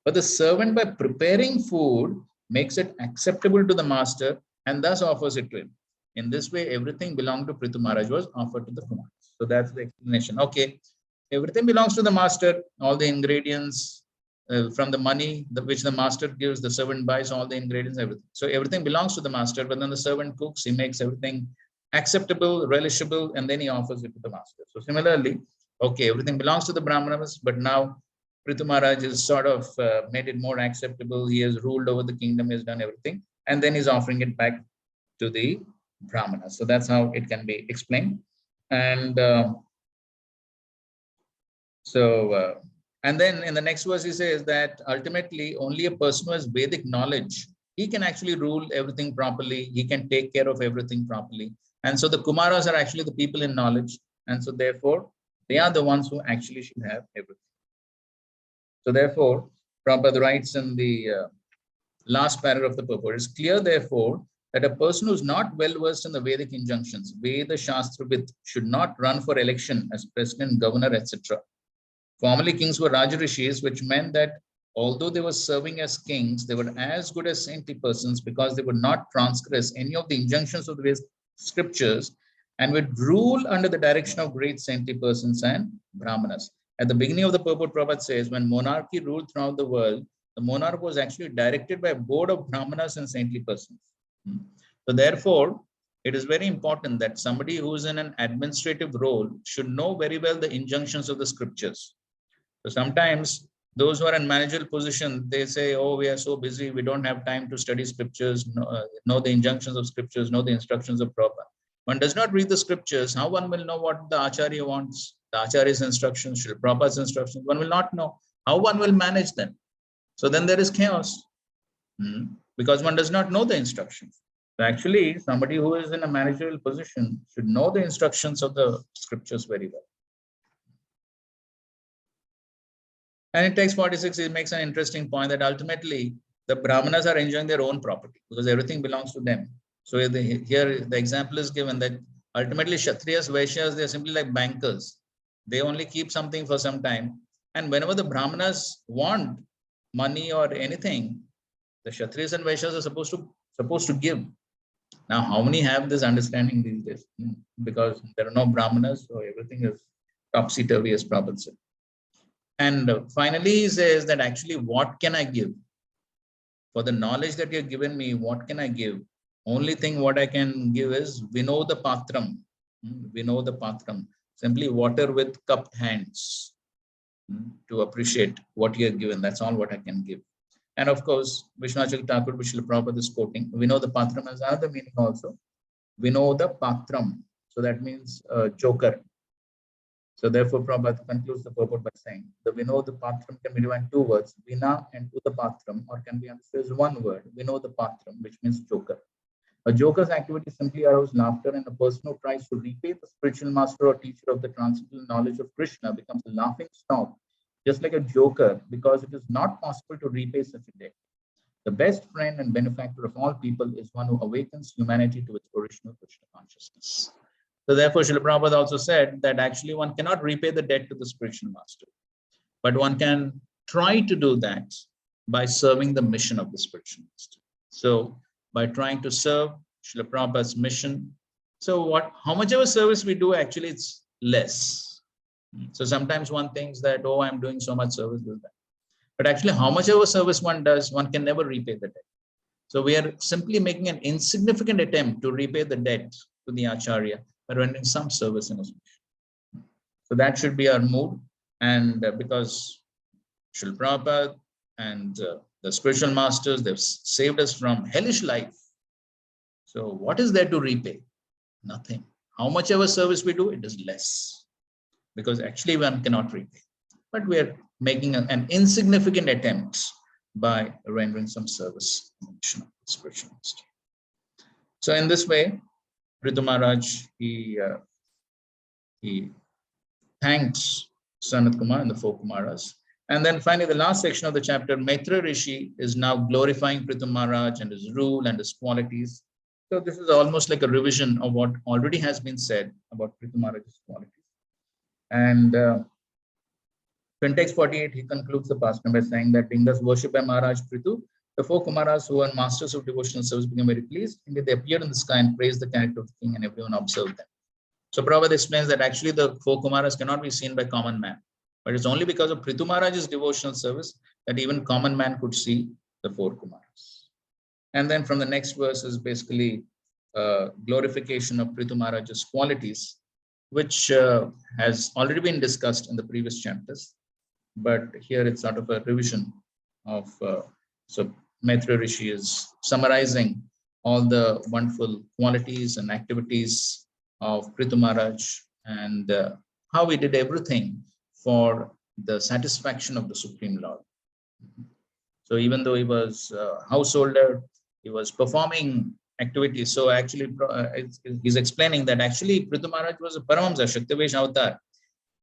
A: But the servant, by preparing food, makes it acceptable to the master and thus offers it to him. In this way, everything belonged to Prithu Maharaj was offered to the Kumaras. So that's the explanation. Okay, everything belongs to the master, all the ingredients from the money which the master gives, the servant buys all the ingredients, everything. So everything belongs to the master, but then the servant cooks, he makes everything acceptable, relishable, and then he offers it to the master. So similarly, okay, everything belongs to the Brahmanas, but now Prithu Maharaj has sort of made it more acceptable. He has ruled over the kingdom, he has done everything, and then he's offering it back to the Brahmanas. So that's how it can be explained. And and then in the next verse, he says that ultimately only a person who has Vedic knowledge, he can actually rule everything properly. He can take care of everything properly. And so the Kumaras are actually the people in knowledge. And so therefore, they are the ones who actually should have everything. So therefore, Prabhupada writes in the last paragraph of the purport, it's clear therefore that a person who is not well versed in the Vedic injunctions, Veda Shastra Vidh, should not run for election as president, governor, etc. Formerly kings were Rajarishis, which meant that although they were serving as kings, they were as good as saintly persons because they would not transgress any of the injunctions of the scriptures and would rule under the direction of great saintly persons and Brahmanas. At the beginning of the purport, Prabhupada says, when monarchy ruled throughout the world, the monarch was actually directed by a board of Brahmanas and saintly persons. So therefore, it is very important that somebody who is in an administrative role should know very well the injunctions of the scriptures. So sometimes those who are in managerial position, they say, oh, we are so busy, we don't have time to study scriptures, know the injunctions of scriptures, know the instructions of Prabhupada. One does not read the scriptures. How one will know what the Acharya wants, the Acharya's instructions, Srila Prabhupada's instructions? One will not know. How one will manage them? So then there is chaos because one does not know the instructions. So actually, somebody who is in a managerial position should know the instructions of the scriptures very well. And in text 46, it makes an interesting point that ultimately the Brahmanas are enjoying their own property because everything belongs to them. So here the example is given that ultimately Kshatriyas, Vaishyas, they are simply like bankers. They only keep something for some time. And whenever the Brahmanas want money or anything, the Kshatriyas and Vaishyas are supposed to give. Now, how many have this understanding these days? Because there are no Brahmanas, so everything is topsy-turvy, as Prabhupada said. And finally, he says that actually, what can I give? For the knowledge that you have given me, what can I give? Only thing what I can give is Vinoda Patram. Vinoda Patram. Simply water with cupped hands to appreciate what you have given. That's all what I can give. And of course, Vishwanath Thakur, Srila Prabhupada is quoting, Vinoda Patram has another meaning also. Vinoda Patram. So that means joker. So therefore, Prabhupada concludes the purport by saying, the Vinoda Patram can be divided in two words, Vina and Udapatram, or can be understood as one word, Vinoda Patram, which means joker. A joker's activity simply arouses laughter, and a person who tries to repay the spiritual master or teacher of the transcendental knowledge of Krishna becomes a laughing stock, just like a joker, because it is not possible to repay such a debt. The best friend and benefactor of all people is one who awakens humanity to its original Krishna consciousness. So therefore, Srila Prabhupada also said that actually one cannot repay the debt to the spiritual master, but one can try to do that by serving the mission of the spiritual master. So by trying to serve Srila Prabhupada's mission, so how much of a service we do, actually it's less. So sometimes one thinks that, oh, I'm doing so much service with that. But actually, how much of a service one does, one can never repay the debt. So we are simply making an insignificant attempt to repay the debt to the Acharya by rendering some service in his mission. So that should be our mood. And because Srila Prabhupada and the spiritual masters, they've saved us from hellish life. So what is there to repay? Nothing. How much of a service we do, it is less. Because actually one cannot repay. But we are making an insignificant attempt by rendering some service in the mission of the spiritual master. So in this way, Prithu Maharaj, he thanks Sanat Kumar and the four Kumaras. And then finally, the last section of the chapter, Maitra Rishi is now glorifying Prithu Maharaj and his rule and his qualities. So this is almost like a revision of what already has been said about Prithu Maharaj's qualities. And in text 48, he concludes the pastime by saying that being thus worshipped by Maharaj Prithu, the four Kumaras who are masters of devotional service became very pleased. Indeed, they appeared in the sky and praised the character of the king, and everyone observed them. So Prabhupada explains that actually the four Kumaras cannot be seen by common man, but it's only because of Prithu Maharaj's devotional service that even common man could see the four Kumaras. And then from the next verse is basically glorification of Prithu Maharaj's qualities, which has already been discussed in the previous chapters. But here it's sort of a revision of, so Maitreya Rishi is summarizing all the wonderful qualities and activities of Prithu Maharaj and how he did everything for the satisfaction of the Supreme Lord. So even though he was a householder, he was performing activities. So actually, he's explaining that actually Prithu Maharaj was a Paramahamsa, Shaktivesh avatar.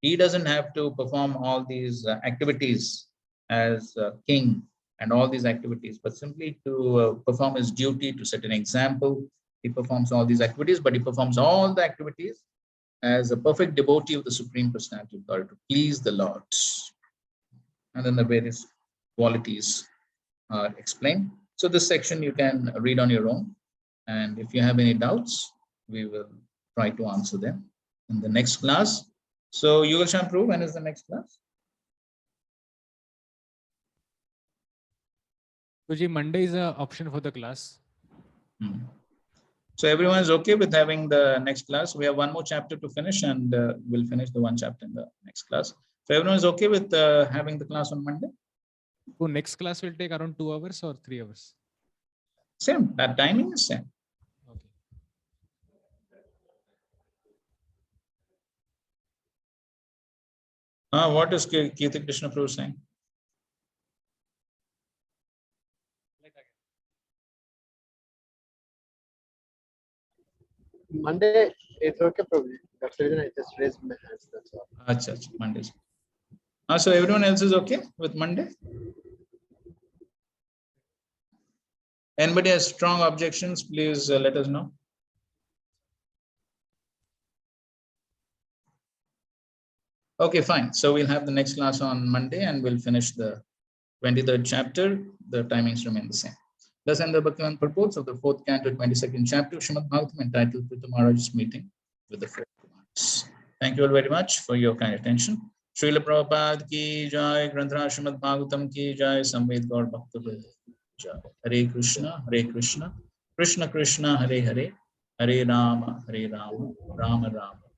A: He doesn't have to perform all these activities as king and all these activities, but simply to perform his duty, to set an example. He performs all these activities, but he performs all the activities as a perfect devotee of the Supreme Personality of God, to please the Lord. And then the various qualities are explained. So this section you can read on your own. And if you have any doubts, we will try to answer them in the next class. So Yugal Shampru, when is the next class?
M: Guruji, Monday is an option for the class.
A: So everyone is okay with having the next class? We have one more chapter to finish, and we'll finish the one chapter in the next class. So everyone is okay with having the class on Monday?
M: So next class will take around 2 hours or 3 hours?
A: Same, that timing is same. What is Kirti Krishna Prabhu saying?
R: Monday, it's okay, probably. That's the reason I just raised my hands. That's all.
A: Achha, Mondays. So everyone else is okay with Monday? Anybody has strong objections, please let us know. Okay, fine. So we'll have the next class on Monday and we'll finish the 23rd chapter. The timings remain the same. Thus end the Bhaktivedanta purports of the 4th canto, 22nd chapter of Srimad Bhagavatam, entitled Prithu Maharaj's Meeting with the Four Kumars. Thank you all very much for your kind attention. Srila Prabhupada ki jai, Granthra Srimad Bhagavatam ki jai, Samved Gaur Bhakta jai. Hare Krishna, Krishna Krishna, Hare Hare, Hare Rama, Rama Rama.